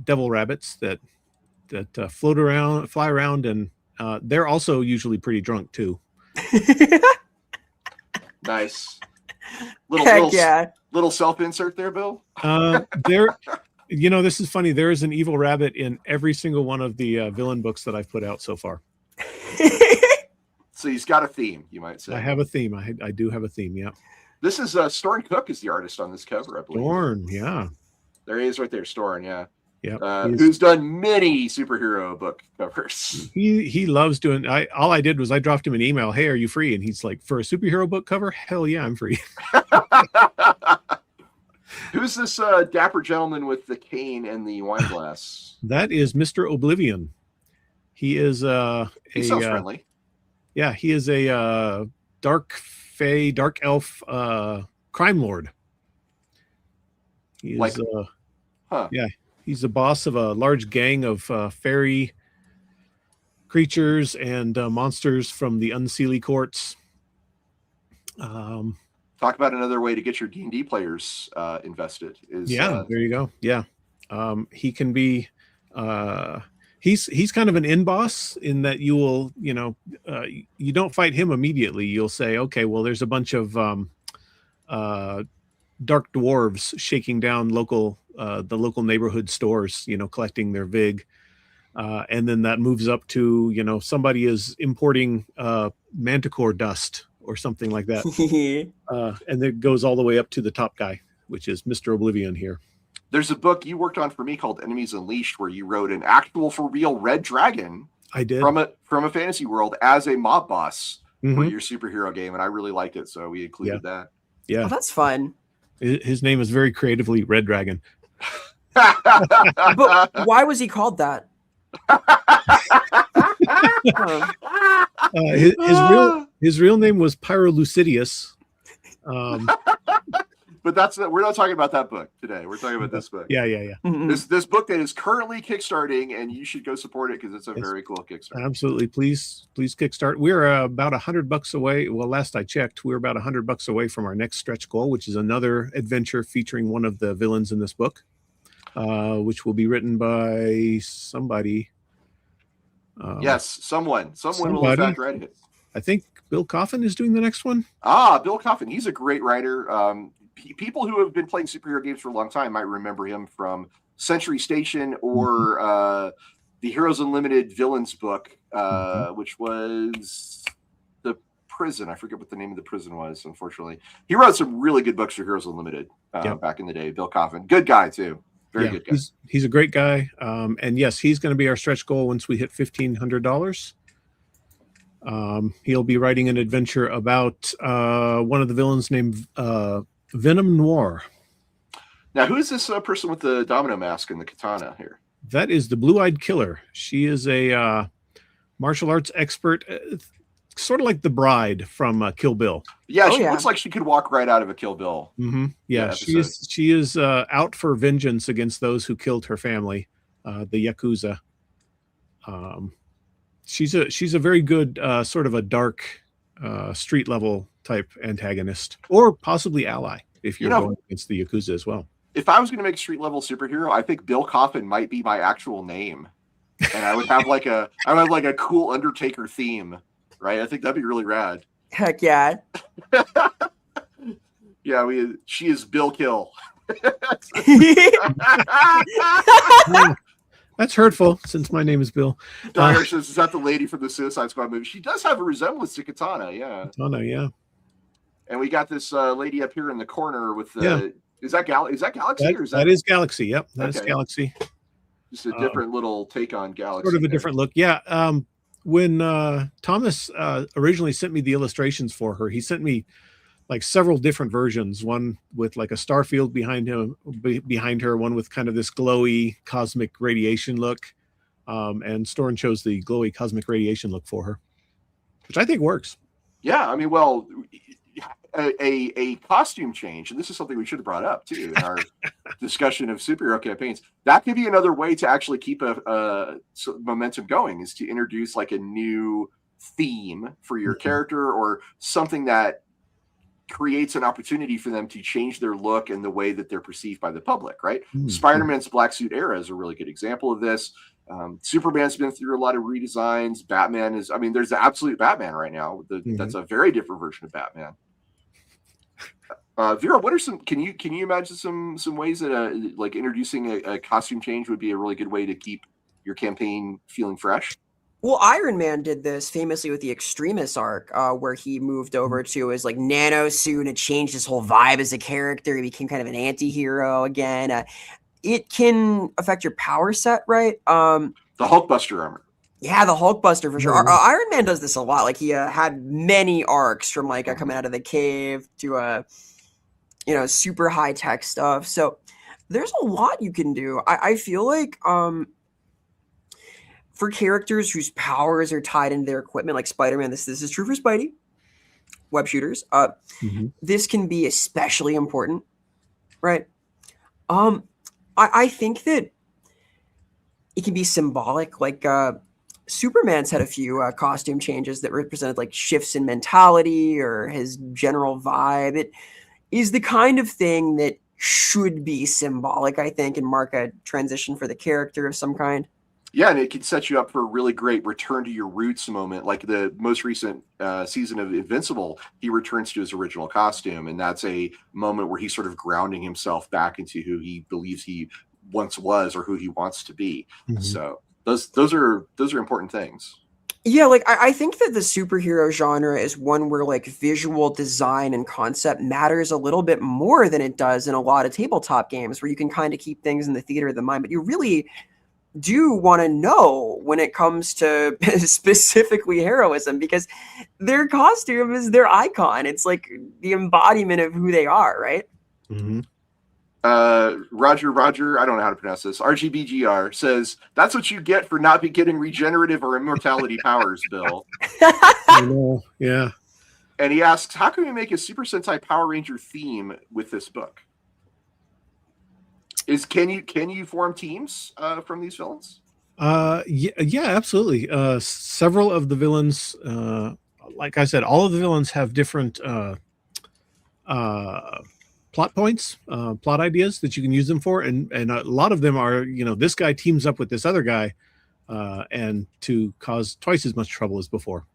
devil rabbits that fly around, and they're also usually pretty drunk too. Nice. Little self-insert there, Bill. This is funny. There is an evil rabbit in every single one of the villain books that I've put out so far. So he's got a theme, you might say. I have a theme. I do have a theme. Yeah. This is Storn Cook is the artist on this cover, I believe. Storn, yeah. There he is right there, Storn, yeah. Yeah. Who's done many superhero book covers. He loves doing. All I did was I dropped him an email. Hey, are you free? And he's like, for a superhero book cover? Hell yeah, I'm free. Who's this dapper gentleman with the cane and the wine glass? That is Mr. Oblivion. He is he sounds friendly. Yeah, he is a dark elf crime lord. He is yeah, he's the boss of a large gang of fairy creatures and monsters from the Unseelie courts. Talk about another way to get your D&D players invested. There you go. Yeah, he can be. He's kind of an in boss in that you will, you don't fight him immediately. You'll say, okay, well, there's a bunch of dark dwarves shaking down the local neighborhood stores, collecting their vig. And then that moves up to, somebody is importing manticore dust or something like that. And it goes all the way up to the top guy, which is Mr. Oblivion here. There's a book you worked on for me called Enemies Unleashed, where you wrote an actual for real red dragon. I did. From a fantasy world as a mob boss for Mhm. your superhero game, and I really liked it, so we included that. Yeah. Oh, that's fun. His name is very creatively Red Dragon. But why was he called that? His real name was Pyrolucidius. But we're not talking about that book today. We're talking about this book. Yeah. Mm-mm. This book that is currently kickstarting, and you should go support it because it's a very cool Kickstarter. Absolutely. Please kickstart. We're about $100 away. Well, last I checked, we're about $100 away from our next stretch goal, which is another adventure featuring one of the villains in this book, which will be written by somebody. Yes, someone will in fact write it. I think Bill Coffin is doing the next one. Bill Coffin. He's a great writer. People who have been playing superhero games for a long time might remember him from Century Station or the Heroes Unlimited Villains book, which was the prison. I forget what the name of the prison was, unfortunately. He wrote some really good books for Heroes Unlimited back in the day. Bill Coffin. Good guy, too. Very good guy. He's a great guy. And yes, he's going to be our stretch goal once we hit $1,500. He'll be writing an adventure about one of the villains named Venom Noir. Now, who is this person with the domino mask and the katana here? That is the Blue-Eyed Killer. She is a martial arts expert, sort of like the bride from Kill Bill. Yeah, she looks like she could walk right out of a Kill Bill. Mm-hmm. Yeah, she is out for vengeance against those who killed her family, the Yakuza. She's a very good sort of a dark street level type antagonist, or possibly ally if you're going against the Yakuza as well. If I was going to make street level superhero, I think Bill Coffin might be my actual name, and I would have like a cool Undertaker theme, right? I think that'd be really rad. Heck yeah. Yeah, she is Bill Kill. That's hurtful, since my name is Bill. Dyer says, is that the lady from the Suicide Squad movie? She does have a resemblance to Katana, yeah. Katana, yeah. And we got this lady up here in the corner with the... Is that Galaxy? That is Galaxy, yep. That is Galaxy. Just a different little take on Galaxy. Sort of a different look, yeah. When Thomas originally sent me the illustrations for her, he sent me like several different versions, one with like a star field behind her, one with kind of this glowy cosmic radiation look. And Storn chose the glowy cosmic radiation look for her, which I think works. Yeah, I mean, well, a costume change, and this is something we should have brought up too in our discussion of superhero campaigns. That could be another way to actually keep a momentum going, is to introduce like a new theme for your character, or something that creates an opportunity for them to change their look and the way that they're perceived by the public, right? Spider-Man's black suit era is a really good example of this. Superman's been through a lot of redesigns. Batman is, I mean, there's the absolute Batman right now. That's a very different version of Batman. Vera, what are some, can you imagine some ways that like introducing a costume change would be a really good way to keep your campaign feeling fresh? Well, Iron Man did this famously with the Extremis arc, where he moved over to his like nano suit and it changed his whole vibe as a character. He became kind of an anti-hero again. It can affect your power set, right? The Hulkbuster armor. Yeah, the Hulkbuster for sure. Iron Man does this a lot. Like he had many arcs from like coming out of the cave to super high tech stuff. So there's a lot you can do. I feel like for characters whose powers are tied into their equipment, like Spider-Man, this is true for Spidey, web shooters. This can be especially important, right? I think that it can be symbolic. Like Superman's had a few costume changes that represented like shifts in mentality or his general vibe. It is the kind of thing that should be symbolic, I think, and mark a transition for the character of some kind. Yeah, and it can set you up for a really great return to your roots moment. Like the most recent season of Invincible, he returns to his original costume, and that's a moment where he's sort of grounding himself back into who he believes he once was or who he wants to be. So those are important things. Yeah, like I think that the superhero genre is one where like visual design and concept matters a little bit more than it does in a lot of tabletop games where you can kind of keep things in the theater of the mind, but you really do want to know when it comes to specifically heroism because their costume is their icon. It's like the embodiment of who they are, right? Mm-hmm. Roger, I don't know how to pronounce this. RGBGR says that's what you get for not be getting regenerative or immortality powers, Bill. I know. Yeah. And he asks, how can we make a Super Sentai Power Ranger theme with this book? Can you form teams from these villains? Yeah, absolutely. Several of the villains, like I said, all of the villains have different plot points, plot ideas that you can use them for, and a lot of them are, this guy teams up with this other guy, and to cause twice as much trouble as before.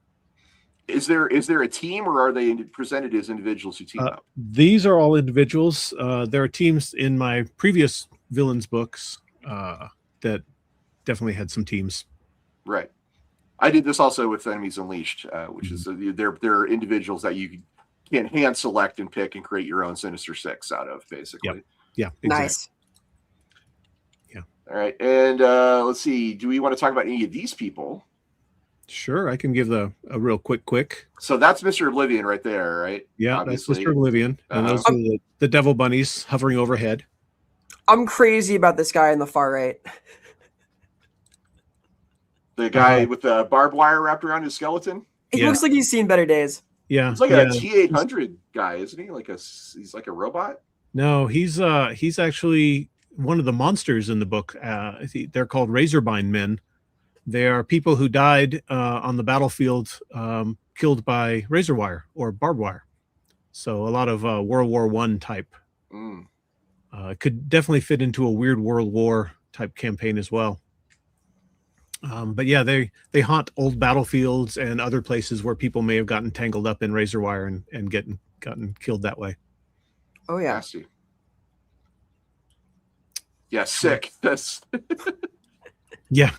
Is there a team, or are they presented as individuals who team up? These are all individuals. There are teams in my previous villains books that definitely had some teams. Right. I did this also with Enemies Unleashed, which is they're individuals that you can hand select and pick and create your own Sinister Six out of, basically. Yeah. Exactly. Nice. Yeah. All right. And let's see. Do we want to talk about any of these people? Sure, I can give a real quick. So that's Mr. Oblivion right there, right? Yeah, Obviously. that's Mr. Oblivion. And those are the devil bunnies hovering overhead. I'm crazy about this guy in the far right. The guy with the barbed wire wrapped around his skeleton? He looks like he's seen better days. Yeah. He's like a T-800 guy, isn't he? He's like a robot? No, he's actually one of the monsters in the book. They're called Razorbind men. They are people who died on the battlefield, killed by razor wire or barbed wire. So a lot of World War I type. Could definitely fit into a weird World War type campaign as well. But yeah, they haunt old battlefields and other places where people may have gotten tangled up in razor wire and gotten killed that way. Oh yeah. Nasty. Yeah, sick. That's yeah.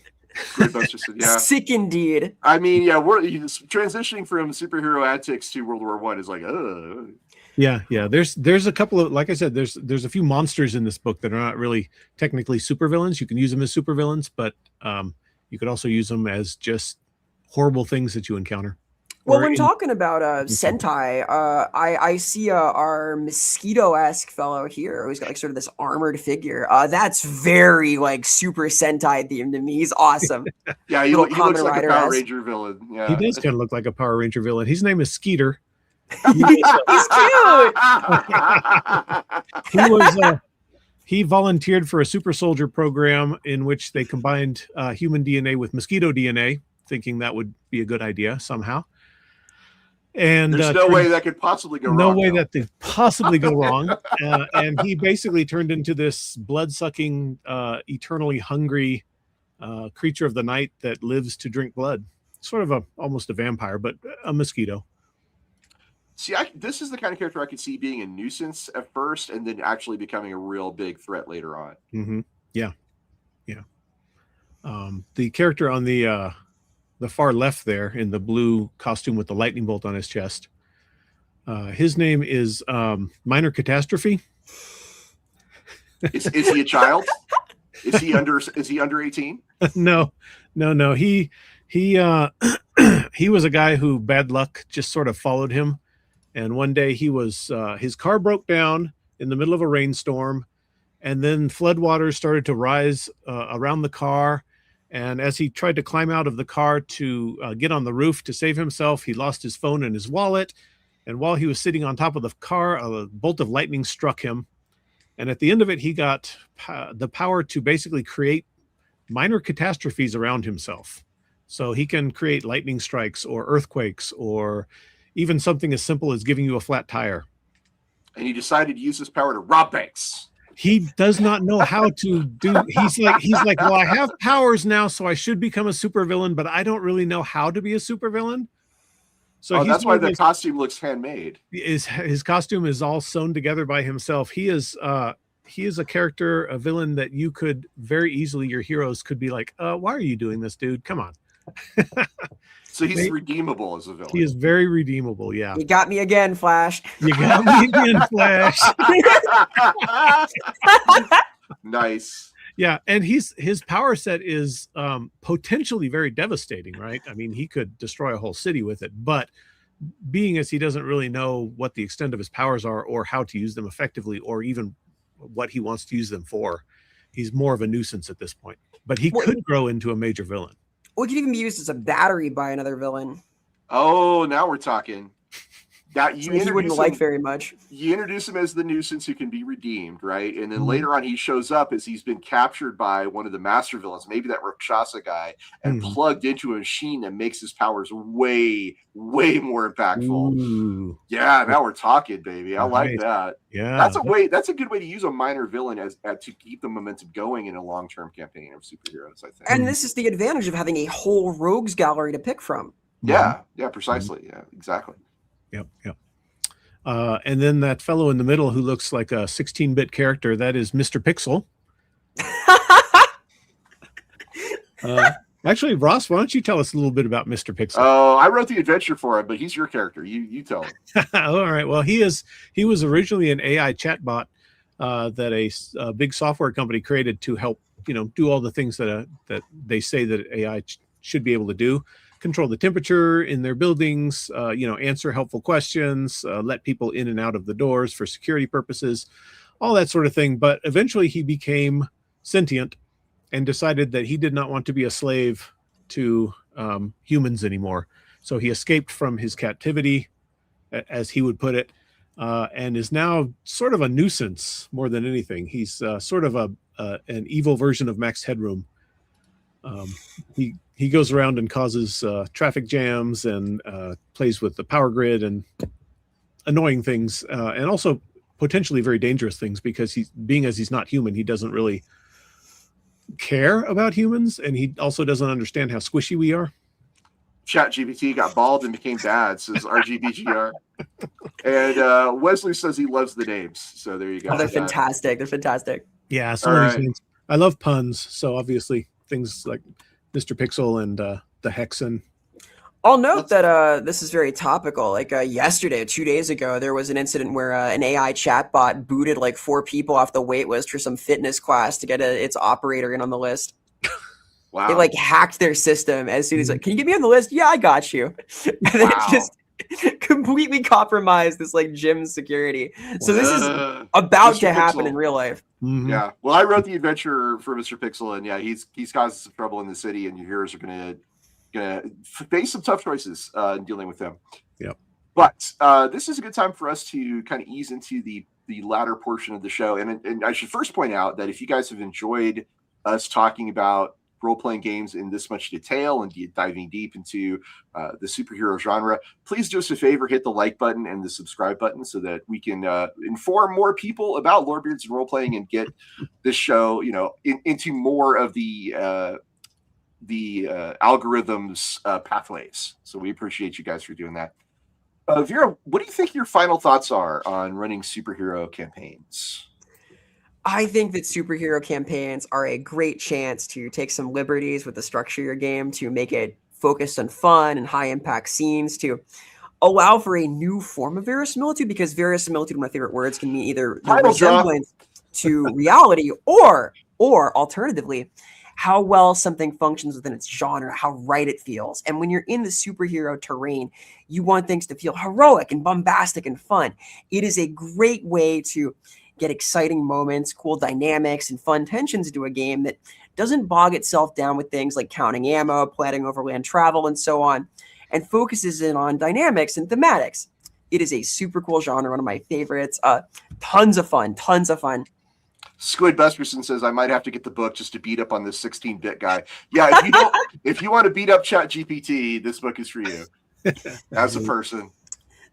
Yeah. Sick indeed. I mean, yeah, we're transitioning from superhero antics to World War I is like, Yeah. There's a couple of, like I said, there's a few monsters in this book that are not really technically supervillains. You can use them as supervillains, but you could also use them as just horrible things that you encounter. Well, when talking about Sentai, I see our mosquito-esque fellow here who's got like sort of this armored figure. That's very like Super Sentai themed to me. He's awesome. Yeah, he looks like a Power Ranger villain. Yeah, he does kind of look like a Power Ranger villain. His name is Skeeter. He's cute. He volunteered for a super soldier program in which they combined human DNA with mosquito DNA, thinking that would be a good idea somehow. And there's no way that could possibly go wrong. No way that could possibly go wrong. And he basically turned into this blood-sucking, eternally hungry creature of the night that lives to drink blood. Sort of almost a vampire, but a mosquito. See, this is the kind of character I could see being a nuisance at first and then actually becoming a real big threat later on. Mm-hmm. Yeah. The character on the far left there in the blue costume with the lightning bolt on his chest, his name is Minor Catastrophe. Is he a child? Is he under 18? No. He was a guy who bad luck just sort of followed him. And one day his car broke down in the middle of a rainstorm, and then floodwaters started to rise around the car. And as he tried to climb out of the car to get on the roof to save himself, he lost his phone and his wallet. And while he was sitting on top of the car, a bolt of lightning struck him. And at the end of it, he got the power to basically create minor catastrophes around himself. So he can create lightning strikes or earthquakes or even something as simple as giving you a flat tire. And he decided to use his power to rob banks. He does not know how to do. He's like, well, I have powers now, so I should become a supervillain, but I don't really know how to be a supervillain. So that's why the costume looks handmade. His costume is all sewn together by himself. He is a character, a villain that you could very easily, your heroes could be like, why are you doing this, dude? Come on. So he's redeemable as a villain. He is very redeemable. Yeah. You got me again, Flash. You got me again, Flash. Nice. Yeah, and his power set is potentially very devastating, right? I mean, he could destroy a whole city with it, but being as he doesn't really know what the extent of his powers are or how to use them effectively or even what he wants to use them for, he's more of a nuisance at this point. But he could grow into a major villain. Or he could even be used as a battery by another villain. Oh, now we're talking. That he wouldn't like very much. You introduce him as the nuisance who can be redeemed, right? And then later on, he shows up as he's been captured by one of the master villains, maybe that Rakshasa guy, and plugged into a machine that makes his powers way, way more impactful. Ooh. Yeah, now we're talking, baby. I like that. Yeah, that's a good way to use a minor villain as to keep the momentum going in a long-term campaign of superheroes, I think. And this is the advantage of having a whole rogues gallery to pick from. Yeah, precisely. Yeah, exactly. Yep. And then that fellow in the middle who looks like a 16-bit character, that is Mr. Pixel. Actually, Ross, why don't you tell us a little bit about Mr. Pixel? Oh, I wrote the adventure for him, but he's your character. You tell him. All right. Well, he was originally an AI chatbot that a big software company created to help, do all the things that they say that AI should be able to do. Control the temperature in their buildings, answer helpful questions, let people in and out of the doors for security purposes, all that sort of thing. But eventually he became sentient and decided that he did not want to be a slave to humans anymore. So he escaped from his captivity, as he would put it, and is now sort of a nuisance more than anything. He's sort of an evil version of Max Headroom. He goes around and causes traffic jams and plays with the power grid and annoying things, and also potentially very dangerous things, because he's not human, he doesn't really care about humans, and he also doesn't understand how squishy we are. ChatGPT got bald and became bad, says RGBGR. And Wesley says he loves the names. So there you go. Oh, they're fantastic. They're fantastic. Yeah, some of these names. I love puns, so obviously things like Mr. Pixel and the Hexen. I'll note that this is very topical. Like yesterday, 2 days ago, there was an incident where an AI chatbot booted like 4 people off the wait list for some fitness class to get its operator in on the list. Wow. They like hacked their system as soon as can you get me on the list? Yeah, I got you. And then it just completely compromised this like gym security. So this is about to happen in real life. Mm-hmm. Yeah. Well, I wrote the adventure for Mr. Pixel, and yeah, he's caused some trouble in the city, and your heroes are gonna face some tough choices in dealing with them. Yep. But this is a good time for us to kind of ease into the latter portion of the show, and I should first point out that if you guys have enjoyed us talking about role-playing games in this much detail and diving deep into the superhero genre, please do us a favor, hit the like button and the subscribe button so that we can inform more people about Lorebeards and role-playing and get this show, into more of the algorithms pathways. So we appreciate you guys for doing that. Vera, what do you think your final thoughts are on running superhero campaigns? I think that superhero campaigns are a great chance to take some liberties with the structure of your game, to make it focused on fun and high impact scenes, to allow for a new form of verisimilitude, because verisimilitude, one of my favorite words, can mean either the resemblance to reality or alternatively, how well something functions within its genre, how right it feels. And when you're in the superhero terrain, you want things to feel heroic and bombastic and fun. It is a great way to get exciting moments, cool dynamics, and fun tensions into a game that doesn't bog itself down with things like counting ammo, planning overland travel, and so on, and focuses in on dynamics and thematics. It is a super cool genre, one of my favorites. Tons of fun. Squid Buskerson says, I might have to get the book just to beat up on this 16-bit guy. Yeah, if you want to beat up ChatGPT, this book is for you as a person.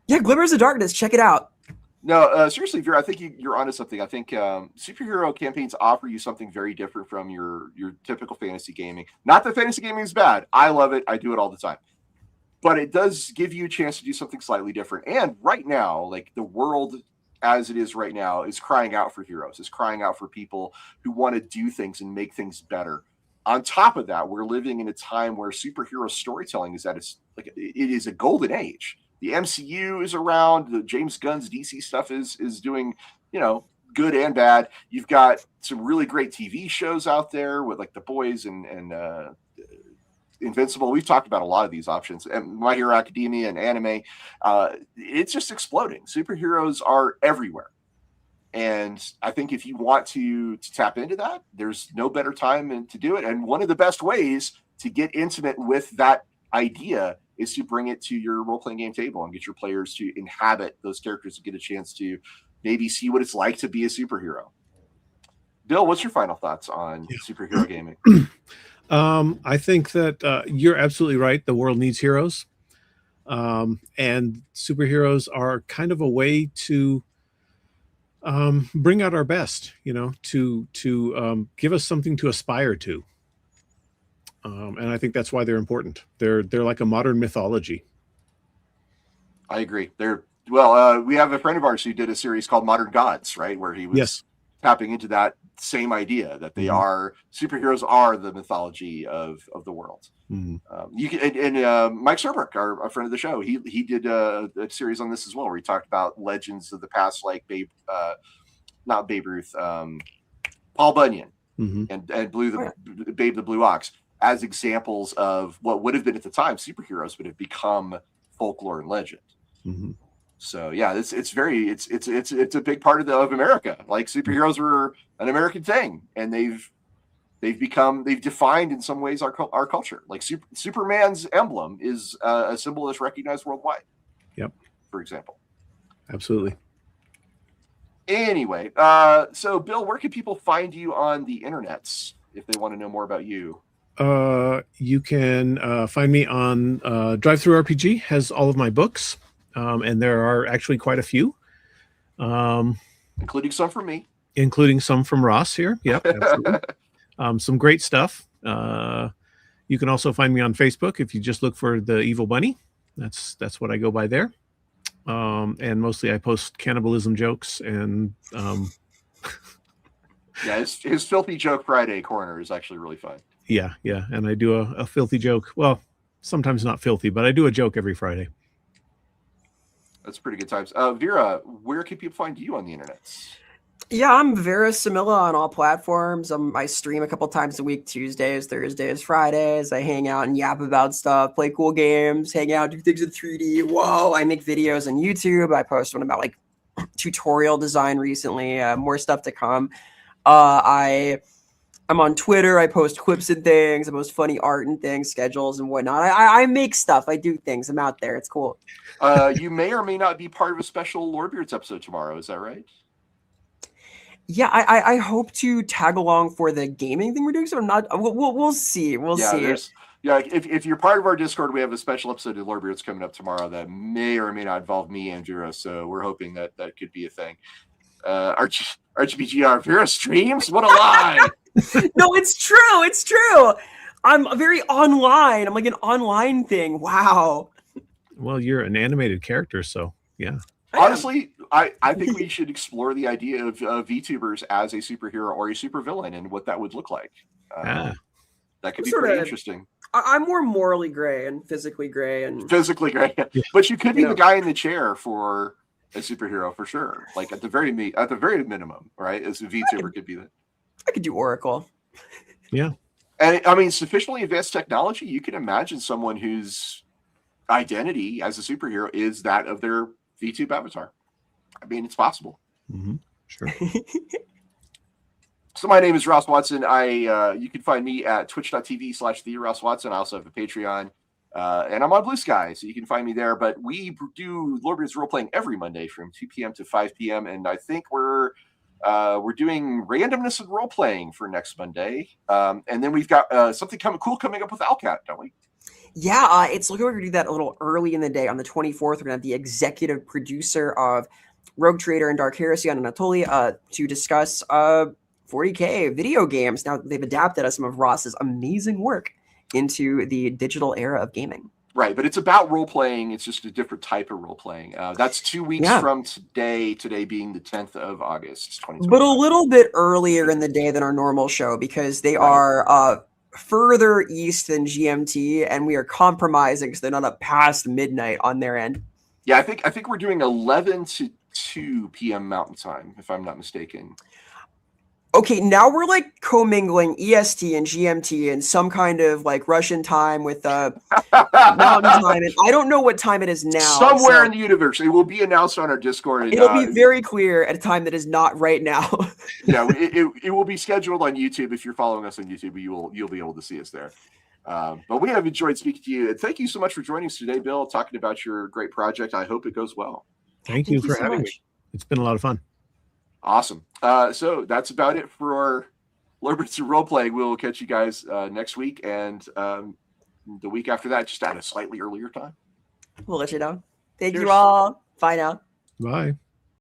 Yeah, Glimmers of Darkness, check it out. No, seriously, Vera, I think you're onto something. I think superhero campaigns offer you something very different from your typical fantasy gaming. Not that fantasy gaming is bad. I love it. I do it all the time. But it does give you a chance to do something slightly different. And right now, like the world as it is right now is crying out for heroes, is crying out for people who want to do things and make things better. on top of that, we're living in a time where superhero storytelling is at its it is a golden age. The MCU is around. The James Gunn's DC stuff is doing, good and bad. You've got some really great TV shows out there with like The Boys and Invincible. We've talked about a lot of these options, and My Hero Academia and anime. It's just exploding. Superheroes are everywhere. And I think if you want to tap into that, there's no better time to do it. And one of the best ways to get intimate with that idea is to bring it to your role-playing game table and get your players to inhabit those characters and get a chance to maybe see what it's like to be a superhero. Bill, what's your final thoughts on superhero gaming? I think that you're absolutely right. The world needs heroes. And superheroes are kind of a way to bring out our best, to give us something to aspire to. And I think that's why they're important. They're like a modern mythology. I agree. We have a friend of ours who did a series called Modern Gods, right? Where he was tapping into that same idea that they are superheroes are the mythology of the world. Mm-hmm. Mike Serberk, our friend of the show, he did a series on this as well, where he talked about legends of the past, like not Babe Ruth, Paul Bunyan, and Babe the Blue Ox, as examples of what would have been at the time superheroes, but have become folklore and legend. Mm-hmm. So yeah, it's a big part of America. Like superheroes were an American thing, and they've defined in some ways our culture. Like Superman's emblem is a symbol that's recognized worldwide. Yep. For example. Absolutely. Anyway, so Bill, where can people find you on the internets if they want to know more about you? You can find me on Drive-Thru RPG has all of my books. And there are actually quite a few. Including some from me. Including some from Ross here. Yep, absolutely. Some great stuff. You can also find me on Facebook if you just look for The Evil Bunny. That's what I go by there. And mostly I post cannibalism jokes and yeah, his Filthy Joke Friday corner is actually really fun. Yeah. And I do a filthy joke. Well, sometimes not filthy, but I do a joke every Friday. That's pretty good times. Vera, where can people find you on the internet? Yeah, I'm Vera Samilla on all platforms. I stream a couple times a week, Tuesdays, Thursdays, Fridays. I hang out and yap about stuff, play cool games, hang out, do things in 3D. Whoa, I make videos on YouTube. I posted one about like tutorial design recently. More stuff to come. I'm on Twitter. I post clips and things. I post funny art and things, schedules and whatnot. I make stuff. I do things. I'm out there. It's cool. You may or may not be part of a special Lorebeards episode tomorrow. Is that right? Yeah, I hope to tag along for the gaming thing we're doing. So I'm not. We'll see. We'll see. Yeah, if you're part of our Discord, we have a special episode of Lorebeards coming up tomorrow that may or may not involve me and Vera. So we're hoping that could be a thing. RGBGR Vera streams? What a lie! No, it's true. It's true. I'm very online. I'm like an online thing. Wow. Well, you're an animated character, so yeah. Honestly, I think we should explore the idea of VTubers as a superhero or a supervillain and what that would look like. That could be pretty interesting. I'm more morally gray and physically gray. Yeah. But you could be the guy in the chair for a superhero for sure. Like at the very minimum, right? As a VTuber could be that. I could do Oracle. Yeah. And I mean, sufficiently advanced technology, you can imagine someone whose identity as a superhero is that of their VTube avatar. I mean, it's possible. Mm-hmm. Sure. So my name is Ross Watson. You can find me at twitch.tv/TheRossWatson. I also have a Patreon. And I'm on Blue Sky, so you can find me there. But we do Lorebeards role-playing every Monday from 2 p.m. to 5 p.m. And I think we're doing randomness and role-playing for next Monday. And then we've got something cool coming up with Alcat, don't we? Yeah, it's looking like we're going to do that a little early in the day. On the 24th, we're going to have the executive producer of Rogue Trader and Dark Heresy on Anatoly to discuss 40K video games. Now they've adapted some of Ross's amazing work into the digital era of gaming. Right, but it's about role-playing. It's just a different type of role-playing. That's 2 weeks from today being the 10th of August, 2020. But a little bit earlier in the day than our normal show because they are further east than GMT, and we are compromising because they're not up past midnight on their end. Yeah, I think we're doing 11 to 2 p.m. Mountain Time, if I'm not mistaken. Okay, now we're like commingling EST and GMT in some kind of like Russian time with Mountain Time, and I don't know what time it is now. Somewhere in the universe, it will be announced on our Discord. And, it'll be very clear at a time that is not right now. Yeah, it will be scheduled on YouTube. If you're following us on YouTube, you'll be able to see us there. But we have enjoyed speaking to you, and thank you so much for joining us today, Bill, talking about your great project. I hope it goes well. Thank you for having me. It's been a lot of fun. Awesome. So that's about it for Lorebeards and Roleplaying. We'll catch you guys next week, and the week after that, just at a slightly earlier time. We'll let you know. Thank Cheers. you all. Bye now. Bye.